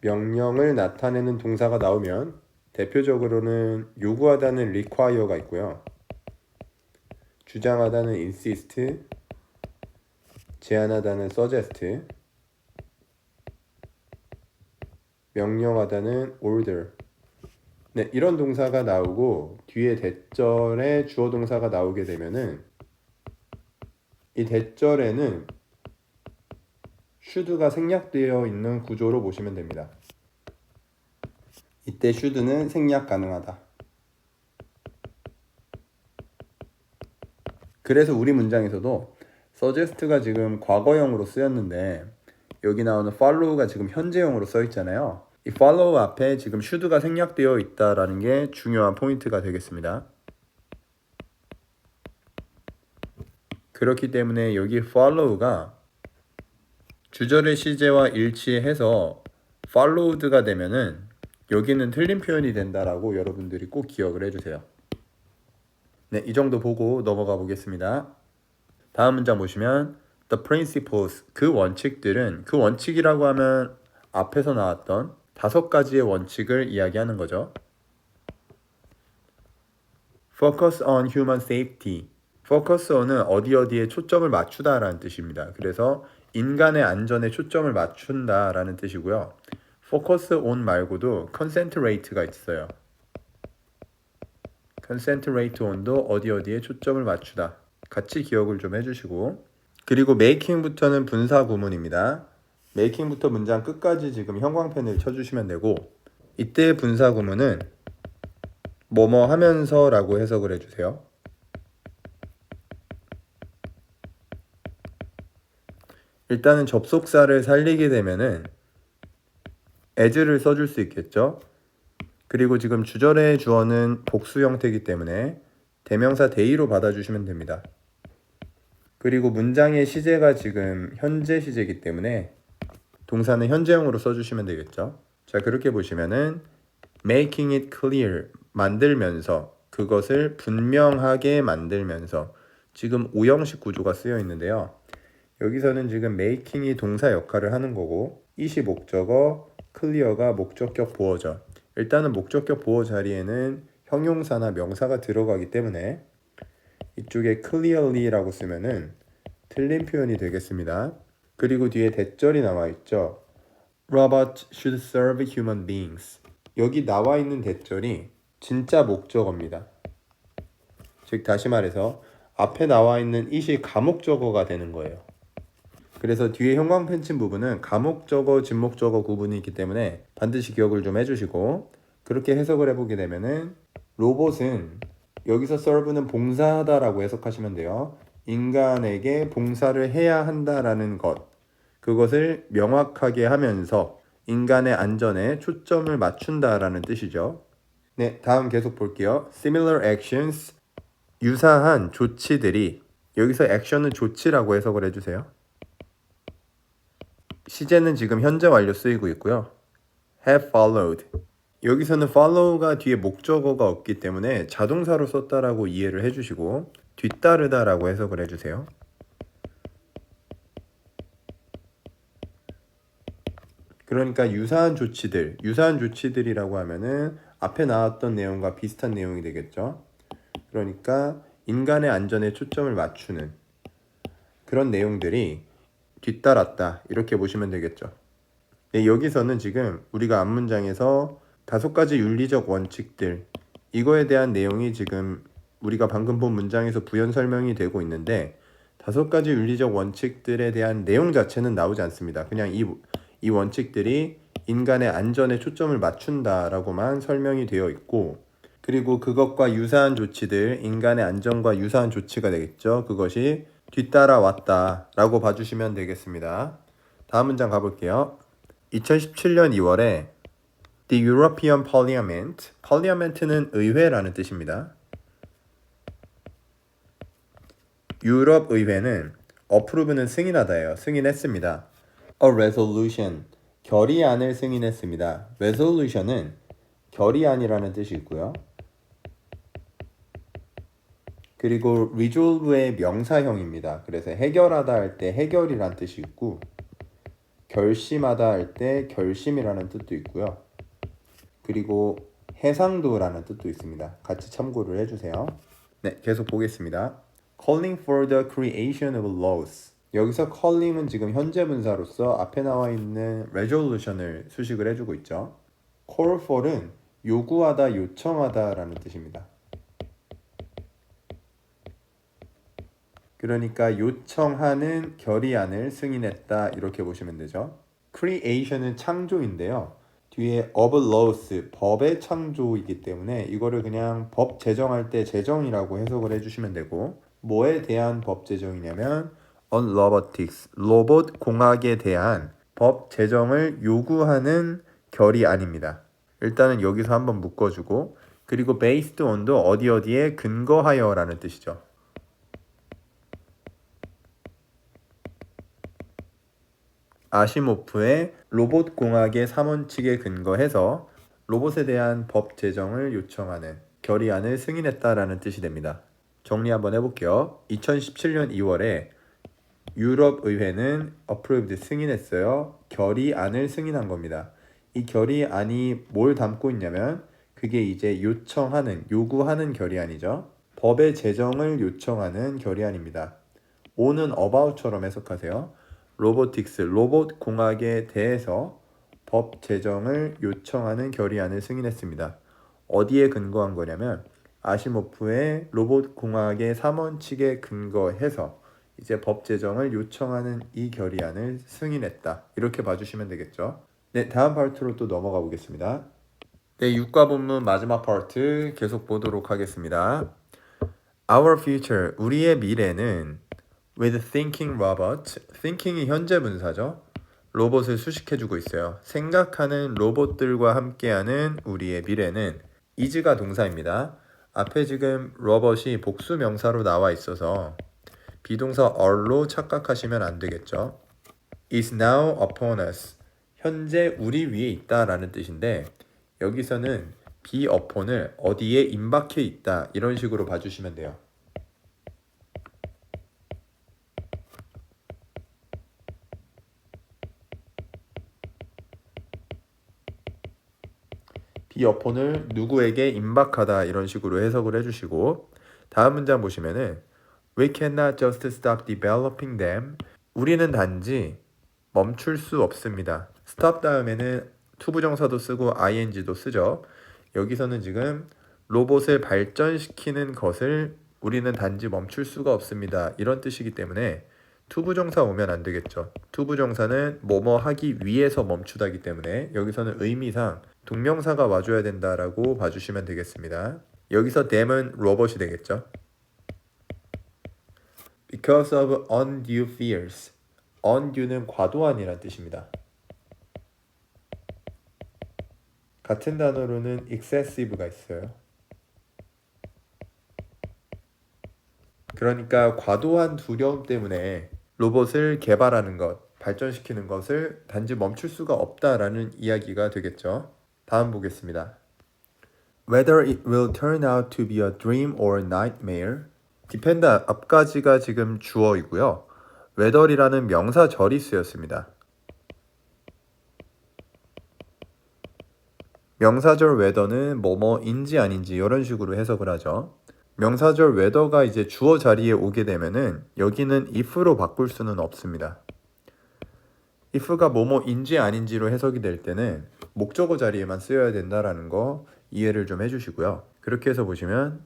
명령을 나타내는 동사가 나오면 대표적으로는 요구하다는 require가 있고요. 주장하다는 insist, 제안하다는 suggest, 명령하다는 order. 네, 이런 동사가 나오고 뒤에 대절에 주어 동사가 나오게 되면은 이 대절에는 should가 생략되어 있는 구조로 보시면 됩니다. 이때 should는 생략 가능하다. 그래서 우리 문장에서도 suggest가 지금 과거형으로 쓰였는데 여기 나오는 follow가 지금 현재형으로 써 있잖아요. 이 follow 앞에 지금 should가 생략되어 있다라는 게 중요한 포인트가 되겠습니다. 그렇기 때문에 여기 follow가 주절의 시제와 일치해서 followed가 되면은 여기는 틀린 표현이 된다라고 여러분들이 꼭 기억을 해주세요. 네, 이 정도 보고 넘어가 보겠습니다. 다음 문장 보시면 The principles, 그 원칙들은, 그 원칙이라고 하면 앞에서 나왔던 5가지의 원칙을 이야기하는 거죠. Focus on human safety. Focus on은 어디에 초점을 맞추다라는 뜻입니다. 그래서 인간의 안전에 초점을 맞춘다라는 뜻이고요. Focus on 말고도 concentrate가 있어요. concentrate on도 어디에 초점을 맞추다. 같이 기억을 좀 해주시고, 그리고 making부터는 분사 구문입니다. making부터 문장 끝까지 지금 형광펜을 쳐주시면 되고, 이때 분사 구문은 뭐뭐 하면서 라고 해석을 해주세요. 일단은 접속사를 살리게 되면은 as를 써줄 수 있겠죠. 그리고 지금 주절의 주어는 복수 형태이기 때문에 대명사 they로 받아주시면 됩니다. 그리고 문장의 시제가 지금 현재 시제이기 때문에 동사는 현재형으로 써주시면 되겠죠. 자, 그렇게 보시면은 making it clear, 만들면서, 그것을 분명하게 만들면서, 지금 5형식 구조가 쓰여 있는데요. 여기서는 지금 making이 동사 역할을 하는 거고, it이 목적어, clear가 목적격 보어죠. 일단은 목적격 보어 자리에는 형용사나 명사가 들어가기 때문에 이쪽에 clearly라고 쓰면은 틀린 표현이 되겠습니다. 그리고 뒤에 대절이 나와 있죠. Robots should serve human beings. 여기 나와 있는 대절이 진짜 목적어입니다. 즉 다시 말해서 앞에 나와 있는 it이 가목적어가 되는 거예요. 그래서 뒤에 형광펜 친 부분은 가목적어, 진목적어 구분이 있기 때문에 반드시 기억을 좀 해주시고, 그렇게 해석을 해보게 되면은 로봇은, 여기서 serve는 봉사하다라고 해석하시면 돼요. 인간에게 봉사를 해야 한다라는 것, 그것을 명확하게 하면서 인간의 안전에 초점을 맞춘다라는 뜻이죠. 네, 다음 계속 볼게요. Similar actions, 유사한 조치들이, 여기서 action은 조치라고 해석을 해주세요. 시제는 지금 현재 완료 쓰이고 있고요. have followed. 여기서는 follow가 뒤에 목적어가 없기 때문에 자동사로 썼다라고 이해를 해주시고 뒤따르다라고 해석을 해주세요. 그러니까 유사한 조치들이라고 하면은 앞에 나왔던 내용과 비슷한 내용이 되겠죠. 그러니까 인간의 안전에 초점을 맞추는 그런 내용들이 뒤따랐다, 이렇게 보시면 되겠죠. 네, 여기서는 지금 우리가 앞문장에서 5가지 윤리적 원칙들, 이거에 대한 내용이 지금 우리가 방금 본 문장에서 부연 설명이 되고 있는데 5가지 윤리적 원칙들에 대한 내용 자체는 나오지 않습니다. 그냥 이 원칙들이 인간의 안전에 초점을 맞춘다라고만 설명이 되어 있고, 그리고 그것과 유사한 조치들, 인간의 안전과 유사한 조치가 되겠죠. 그것이 뒤따라왔다 라고 봐주시면 되겠습니다. 다음 문장 가볼게요. 2017년 2월에 The European Parliament, Parliament는 의회라는 뜻입니다. 유럽 의회는 approve는 승인하다예요. 승인했습니다. A resolution, 결의안을 승인했습니다. resolution은 결의안이라는 뜻이 있고요. 그리고 resolve의 명사형입니다. 그래서 해결하다 할 때 해결이란 뜻이 있고, 결심하다 할 때 결심이라는 뜻도 있고요. 그리고 해상도라는 뜻도 있습니다. 같이 참고를 해주세요. 네, 계속 보겠습니다. Calling for the creation of laws. 여기서 calling은 지금 현재 분사로서 앞에 나와 있는 resolution을 수식을 해주고 있죠. Call for은 요구하다, 요청하다라는 뜻입니다. 그러니까 요청하는 결의안을 승인했다, 이렇게 보시면 되죠. Creation은 창조인데요. 뒤에 of laws, 법의 창조이기 때문에 이거를 그냥 법 제정할 때 제정이라고 해석을 해주시면 되고, 뭐에 대한 법 제정이냐면 on robotics, 로봇 공학에 대한 법 제정을 요구하는 결의안입니다. 일단은 여기서 한번 묶어주고, 그리고 based on도 어디에 근거하여 라는 뜻이죠. 아시모프의 로봇 공학의 3원칙에 근거해서 로봇에 대한 법 제정을 요청하는 결의안을 승인했다라는 뜻이 됩니다. 정리 한번 해볼게요. 2017년 2월에 유럽 의회는 approved 승인했어요. 결의안을 승인한 겁니다. 이 결의안이 뭘 담고 있냐면 그게 이제 요청하는, 요구하는 결의안이죠. 법의 제정을 요청하는 결의안입니다. On은 about처럼 해석하세요. 로보틱스, 로봇 공학에 대해서 법 제정을 요청하는 결의안을 승인했습니다. 어디에 근거한 거냐면 아시모프의 로봇 공학의 3원칙에 근거해서 이제 법 제정을 요청하는 이 결의안을 승인했다. 이렇게 봐주시면 되겠죠. 네, 다음 파트로 또 넘어가 보겠습니다. 네, 육과 본문 마지막 파트 계속 보도록 하겠습니다. Our future, 우리의 미래는 with thinking robot, thinking이 현재 분사죠. 로봇을 수식해주고 있어요. 생각하는 로봇들과 함께하는 우리의 미래는 is가 동사입니다. 앞에 지금 로봇이 복수 명사로 나와 있어서 비동사 are로 착각하시면 안 되겠죠. is now upon us, 현재 우리 위에 있다라는 뜻인데 여기서는 be upon을 어디에 임박해 있다 이런 식으로 봐주시면 돼요. be upon을 누구에게 임박하다 이런 식으로 해석을 해주시고 다음 문장 보시면은 We cannot just stop developing them. 우리는 단지 멈출 수 없습니다. stop 다음에는 투부정사도 쓰고 ing도 쓰죠. 여기서는 지금 로봇을 발전시키는 것을 우리는 단지 멈출 수가 없습니다. 이런 뜻이기 때문에 투부정사 오면 안 되겠죠. 투부정사는 뭐뭐 하기 위해서 멈추다기 때문에 여기서는 의미상 동명사가 와줘야 된다라고 봐주시면 되겠습니다. 여기서 them은 로봇이 되겠죠. Because of undue fears. undue는 과도한이란 뜻입니다. 같은 단어로는 excessive가 있어요. 그러니까 과도한 두려움 때문에 로봇을 개발하는 것, 발전시키는 것을 단지 멈출 수가 없다라는 이야기가 되겠죠. 다음 보겠습니다. Whether it will turn out to be a dream or a nightmare. depend 앞까지가 지금 주어이고요. whether이라는 명사절이 쓰였습니다. 명사절 whether는 뭐뭐인지 아닌지 이런 식으로 해석을 하죠. 명사절 whether가 이제 주어 자리에 오게 되면은 여기는 if로 바꿀 수는 없습니다. if가 뭐뭐인지 아닌지로 해석이 될 때는 목적어 자리에만 쓰여야 된다라는 거 이해를 좀 해주시고요. 그렇게 해서 보시면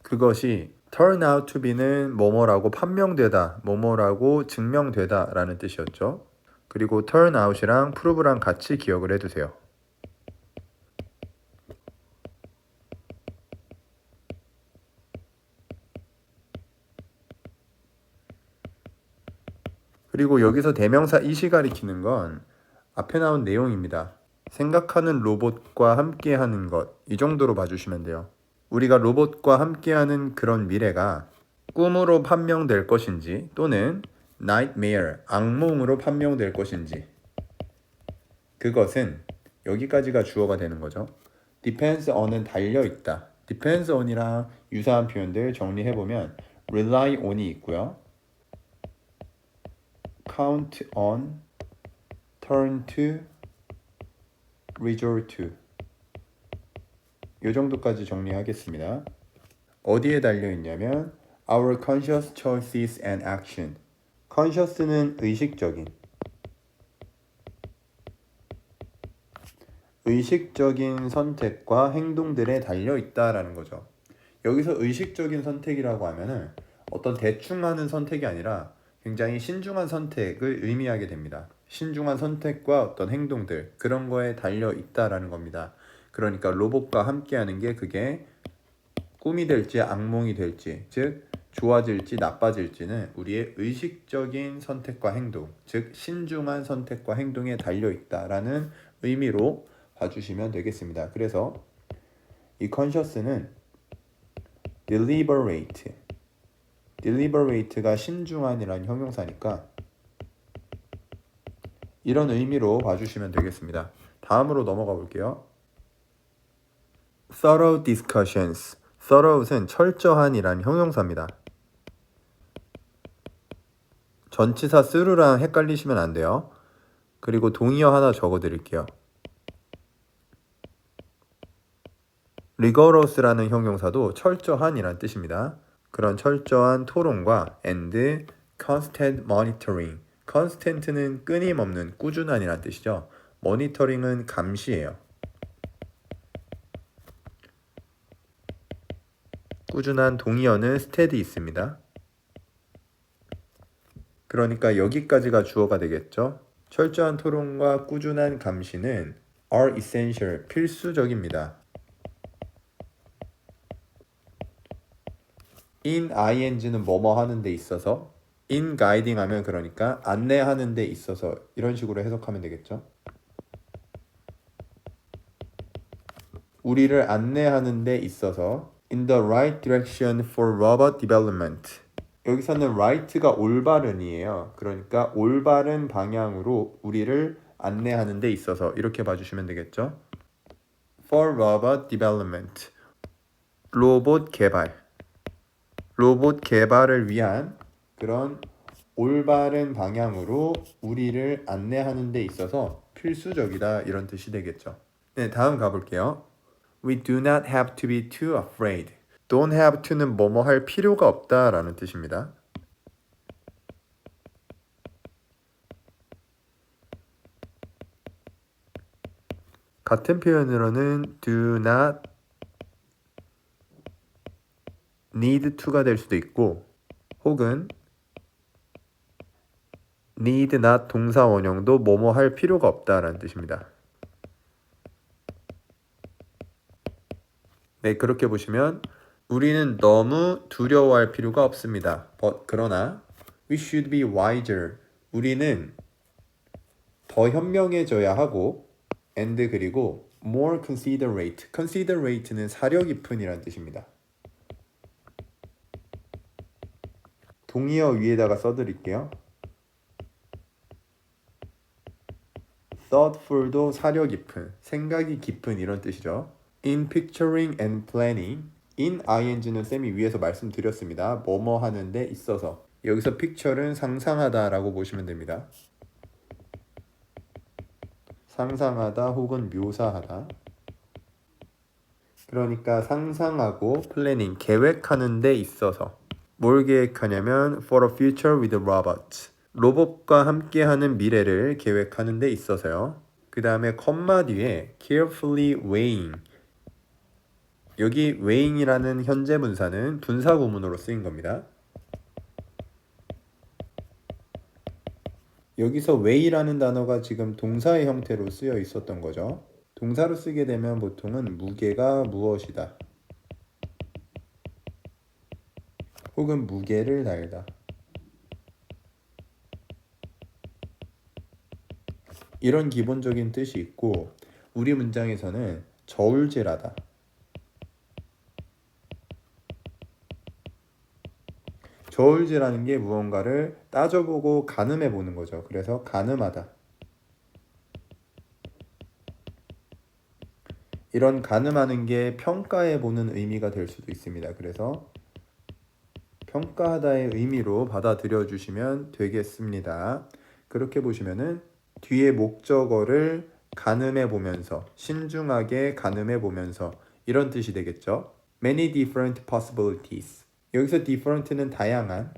그것이 turn out to be는 뭐뭐라고 판명되다, 뭐뭐라고 증명되다 라는 뜻이었죠. 그리고 turn out이랑 prove랑 같이 기억을 해두세요. 그리고 여기서 대명사 it이 가리키는 건 앞에 나온 내용입니다. 생각하는 로봇과 함께하는 것, 이 정도로 봐주시면 돼요. 우리가 로봇과 함께하는 그런 미래가 꿈으로 판명될 것인지 또는 nightmare, 악몽으로 판명될 것인지 그것은 여기까지가 주어가 되는 거죠. depends on은 달려있다. depends on이랑 유사한 표현들 정리해보면 rely on이 있고요. count on, turn to, resort to 이 정도까지 정리하겠습니다. 어디에 달려있냐면 Our conscious choices and action. conscious는 의식적인 선택과 행동들에 달려있다라는 거죠. 여기서 의식적인 선택이라고 하면은 어떤 대충 하는 선택이 아니라 굉장히 신중한 선택을 의미하게 됩니다. 신중한 선택과 어떤 행동들 그런 거에 달려있다라는 겁니다. 그러니까 로봇과 함께하는 게 그게 꿈이 될지 악몽이 될지 즉 좋아질지 나빠질지는 우리의 의식적인 선택과 행동 즉 신중한 선택과 행동에 달려있다라는 의미로 봐주시면 되겠습니다. 그래서 이 conscious는 deliberate가 신중한이라는 형용사니까 이런 의미로 봐주시면 되겠습니다. 다음으로 넘어가 볼게요. thorough discussions. thorough는 철저한이란 형용사입니다. 전치사 thorough랑 헷갈리시면 안 돼요. 그리고 동의어 하나 적어 드릴게요. rigorous라는 형용사도 철저한이란 뜻입니다. 그런 철저한 토론과 and constant monitoring. constant는 끊임없는 꾸준한이란 뜻이죠. monitoring은 감시예요. 꾸준한 동의어는 steady 있습니다. 그러니까 여기까지가 주어가 되겠죠. 철저한 토론과 꾸준한 감시는 are essential, 필수적입니다. in ing는 뭐뭐 하는 데 있어서, in guiding 하면 그러니까 안내하는 데 있어서 이런 식으로 해석하면 되겠죠. 우리를 안내하는 데 있어서 in the right direction for robot development. 여기서는 right가 올바른이에요. 그러니까 올바른 방향으로 우리를 안내하는 데 있어서 이렇게 봐주시면 되겠죠. For robot development. 로봇 개발. 로봇 개발을 위한 그런 올바른 방향으로 우리를 안내하는 데 있어서 필수적이다 이런 뜻이 되겠죠. 네, 다음 가볼게요. We do not have to be too afraid. Don't have to는 뭐뭐 할 필요가 없다 라는 뜻입니다. 같은 표현으로는 do not need to가 될 수도 있고 혹은 need not 동사 원형도 뭐뭐 할 필요가 없다 라는 뜻입니다. 네, 그렇게 보시면 우리는 너무 두려워할 필요가 없습니다. 그러나 we should be wiser. 우리는 더 현명해져야 하고 and 그리고 more considerate. considerate는 사려 깊은이라는 뜻입니다. 동의어 위에다가 써드릴게요. thoughtful도 사려 깊은, 생각이 깊은 이런 뜻이죠. In picturing and planning, in ing는 쌤이 위에서 말씀드렸습니다. 뭐뭐 하는데 있어서. 여기서 picture는 상상하다라고 보시면 됩니다. 상상하다 혹은 묘사하다. 그러니까 상상하고 planning, 계획하는 데 있어서. 뭘 계획하냐면 for a future with robots. 로봇과 함께하는 미래를 계획하는 데 있어서요. 그 다음에 컴마 뒤에 carefully weighing. 여기 weighing이라는 현재 분사는 분사 구문으로 쓰인 겁니다. 여기서 weigh라는 단어가 지금 동사의 형태로 쓰여 있었던 거죠. 동사로 쓰게 되면 보통은 무게가 무엇이다 혹은 무게를 달다 이런 기본적인 뜻이 있고 우리 문장에서는 저울질하다 저울질하는 게 무언가를 따져보고 가늠해 보는 거죠. 그래서 가늠하다. 이런 가늠하는 게 평가해 보는 의미가 될 수도 있습니다. 그래서 평가하다의 의미로 받아들여 주시면 되겠습니다. 그렇게 보시면은 뒤에 목적어를 가늠해 보면서 신중하게 가늠해 보면서 이런 뜻이 되겠죠. Many different possibilities. 여기서 different는 다양한,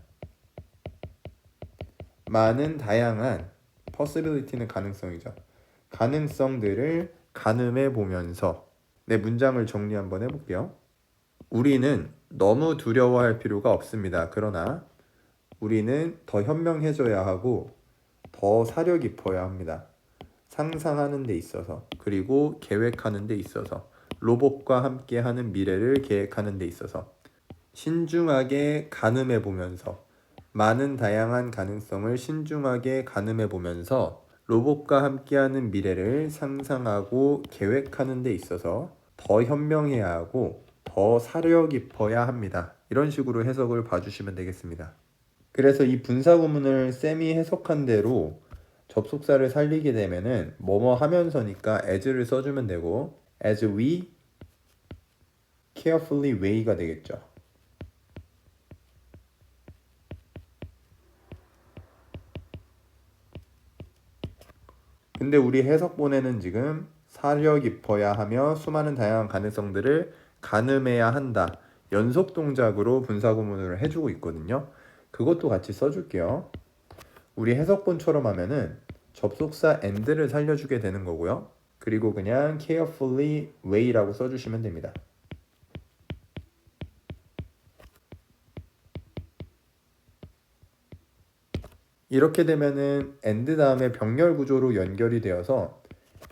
많은 다양한, possibility는 가능성이죠. 가능성들을 가늠해 보면서 내 문장을 정리 한번 해볼게요. 우리는 너무 두려워할 필요가 없습니다. 그러나 우리는 더 현명해져야 하고 더 사려 깊어야 합니다. 상상하는 데 있어서 그리고 계획하는 데 있어서 로봇과 함께하는 미래를 계획하는 데 있어서 신중하게 가늠해 보면서 많은 다양한 가능성을 신중하게 가늠해 보면서 로봇과 함께하는 미래를 상상하고 계획하는 데 있어서 더 현명해야 하고 더 사려 깊어야 합니다. 이런 식으로 해석을 봐주시면 되겠습니다. 그래서 이 분사 구문을 쌤이 해석한 대로 접속사를 살리게 되면은 뭐뭐 하면서니까 as를 써주면 되고 as we carefully weigh가 되겠죠. 근데 우리 해석본에는 지금 사려 깊어야 하며 수많은 다양한 가능성들을 가늠해야 한다. 연속 동작으로 분사구문을 해주고 있거든요. 그것도 같이 써줄게요. 우리 해석본처럼 하면은 접속사 and를 살려주게 되는 거고요. 그리고 그냥 carefully weigh라고 써주시면 됩니다. 이렇게 되면은 and 다음에 병렬 구조로 연결이 되어서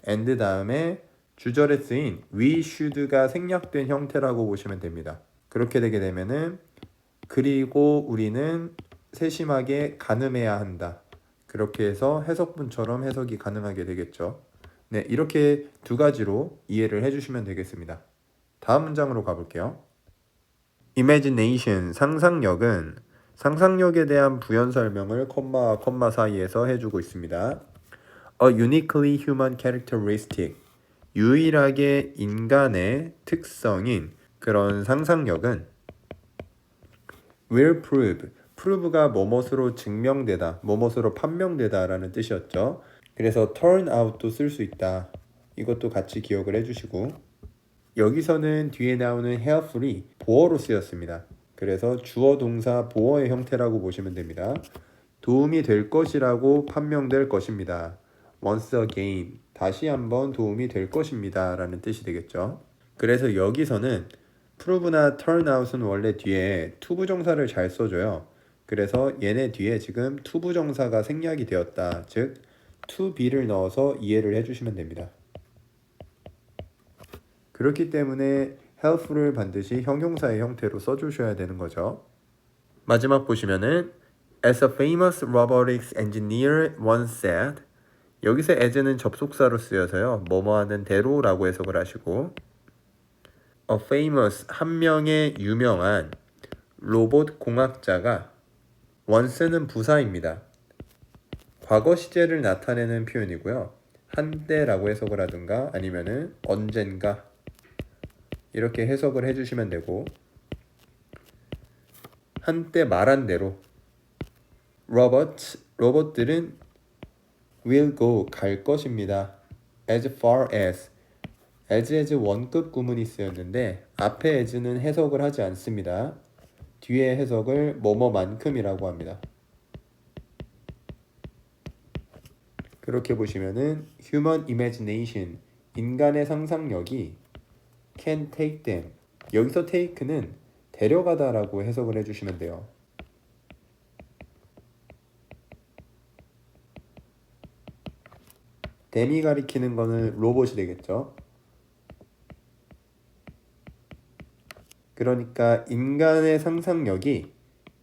and 다음에 주절에 쓰인 we should가 생략된 형태라고 보시면 됩니다. 그렇게 되게 되면은 그리고 우리는 세심하게 가늠해야 한다. 그렇게 해서 해석문처럼 해석이 가능하게 되겠죠. 네, 이렇게 두 가지로 이해를 해주시면 되겠습니다. 다음 문장으로 가볼게요. Imagination, 상상력은 상상력에 대한 부연 설명을 콤마와 콤마 사이에서 해주고 있습니다. A uniquely human characteristic, 유일하게 인간의 특성인 그런 상상력은 will prove, prove가 뭐뭇으로 증명되다, 뭐뭇으로 판명되다 라는 뜻이었죠. 그래서 turn out도 쓸 수 있다. 이것도 같이 기억을 해주시고 여기서는 뒤에 나오는 helpfully 보어로 쓰였습니다. 그래서 주어 동사 보어의 형태라고 보시면 됩니다. 도움이 될 것이라고 판명될 것입니다. once again, 다시 한번 도움이 될 것입니다 라는 뜻이 되겠죠. 그래서 여기서는 prove나 turn out은 원래 뒤에 투부정사를 잘 써줘요. 그래서 얘네 뒤에 지금 투부정사가 생략이 되었다. 즉 to be를 넣어서 이해를 해주시면 됩니다. 그렇기 때문에 helpful을 반드시 형용사의 형태로 써주셔야 되는 거죠. 마지막 보시면은 As a famous robotics engineer once said, 여기서 as는 접속사로 쓰여서요. 뭐뭐하는 대로라고 해석을 하시고 a famous, 한 명의 유명한 로봇 공학자가 once는 부사입니다. 과거 시제를 나타내는 표현이고요. 한때라고 해석을 하든가 아니면은 언젠가 이렇게 해석을 해주시면 되고 한때 말한 대로 로봇들은 will go, 갈 것입니다. as far as 원급 구문이 쓰였는데 앞에 as는 해석을 하지 않습니다. 뒤에 해석을 뭐뭐만큼이라고 합니다. 그렇게 보시면은 human imagination, 인간의 상상력이 can take them, 여기서 take는 데려가다라고 해석을 해주시면 돼요. them이 가리키는 거는 로봇이 되겠죠. 그러니까 인간의 상상력이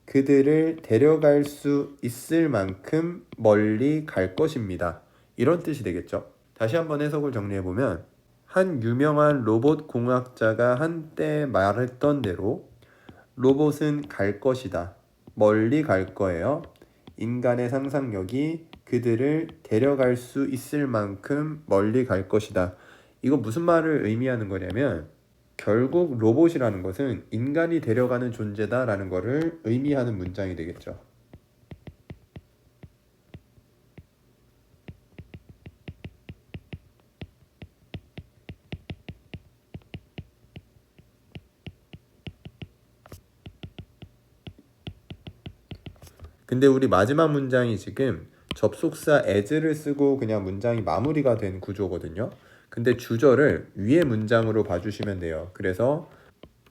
그들을 데려갈 수 있을 만큼 멀리 갈 것입니다. 이런 뜻이 되겠죠. 다시 한번 해석을 정리해보면 한 유명한 로봇 공학자가 한때 말했던 대로 로봇은 갈 것이다. 멀리 갈 거예요. 인간의 상상력이 그들을 데려갈 수 있을 만큼 멀리 갈 것이다. 이거 무슨 말을 의미하는 거냐면 결국 로봇이라는 것은 인간이 데려가는 존재다라는 것을 의미하는 문장이 되겠죠. 근데 우리 마지막 문장이 지금 접속사 as를 쓰고 그냥 문장이 마무리가 된 구조거든요. 근데 주절을 위의 문장으로 봐주시면 돼요. 그래서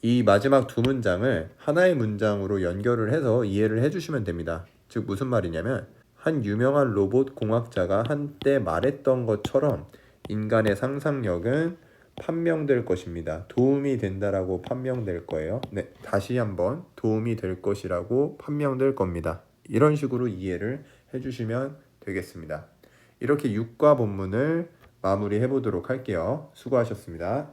이 마지막 두 문장을 하나의 문장으로 연결을 해서 이해를 해주시면 됩니다. 즉 무슨 말이냐면 한 유명한 로봇 공학자가 한때 말했던 것처럼 인간의 상상력은 판명될 것입니다. 도움이 된다라고 판명될 거예요. 네, 다시 한번 도움이 될 것이라고 판명될 겁니다. 이런 식으로 이해를 해주시면 되겠습니다. 이렇게 6과 본문을 마무리해 보도록 할게요. 수고하셨습니다.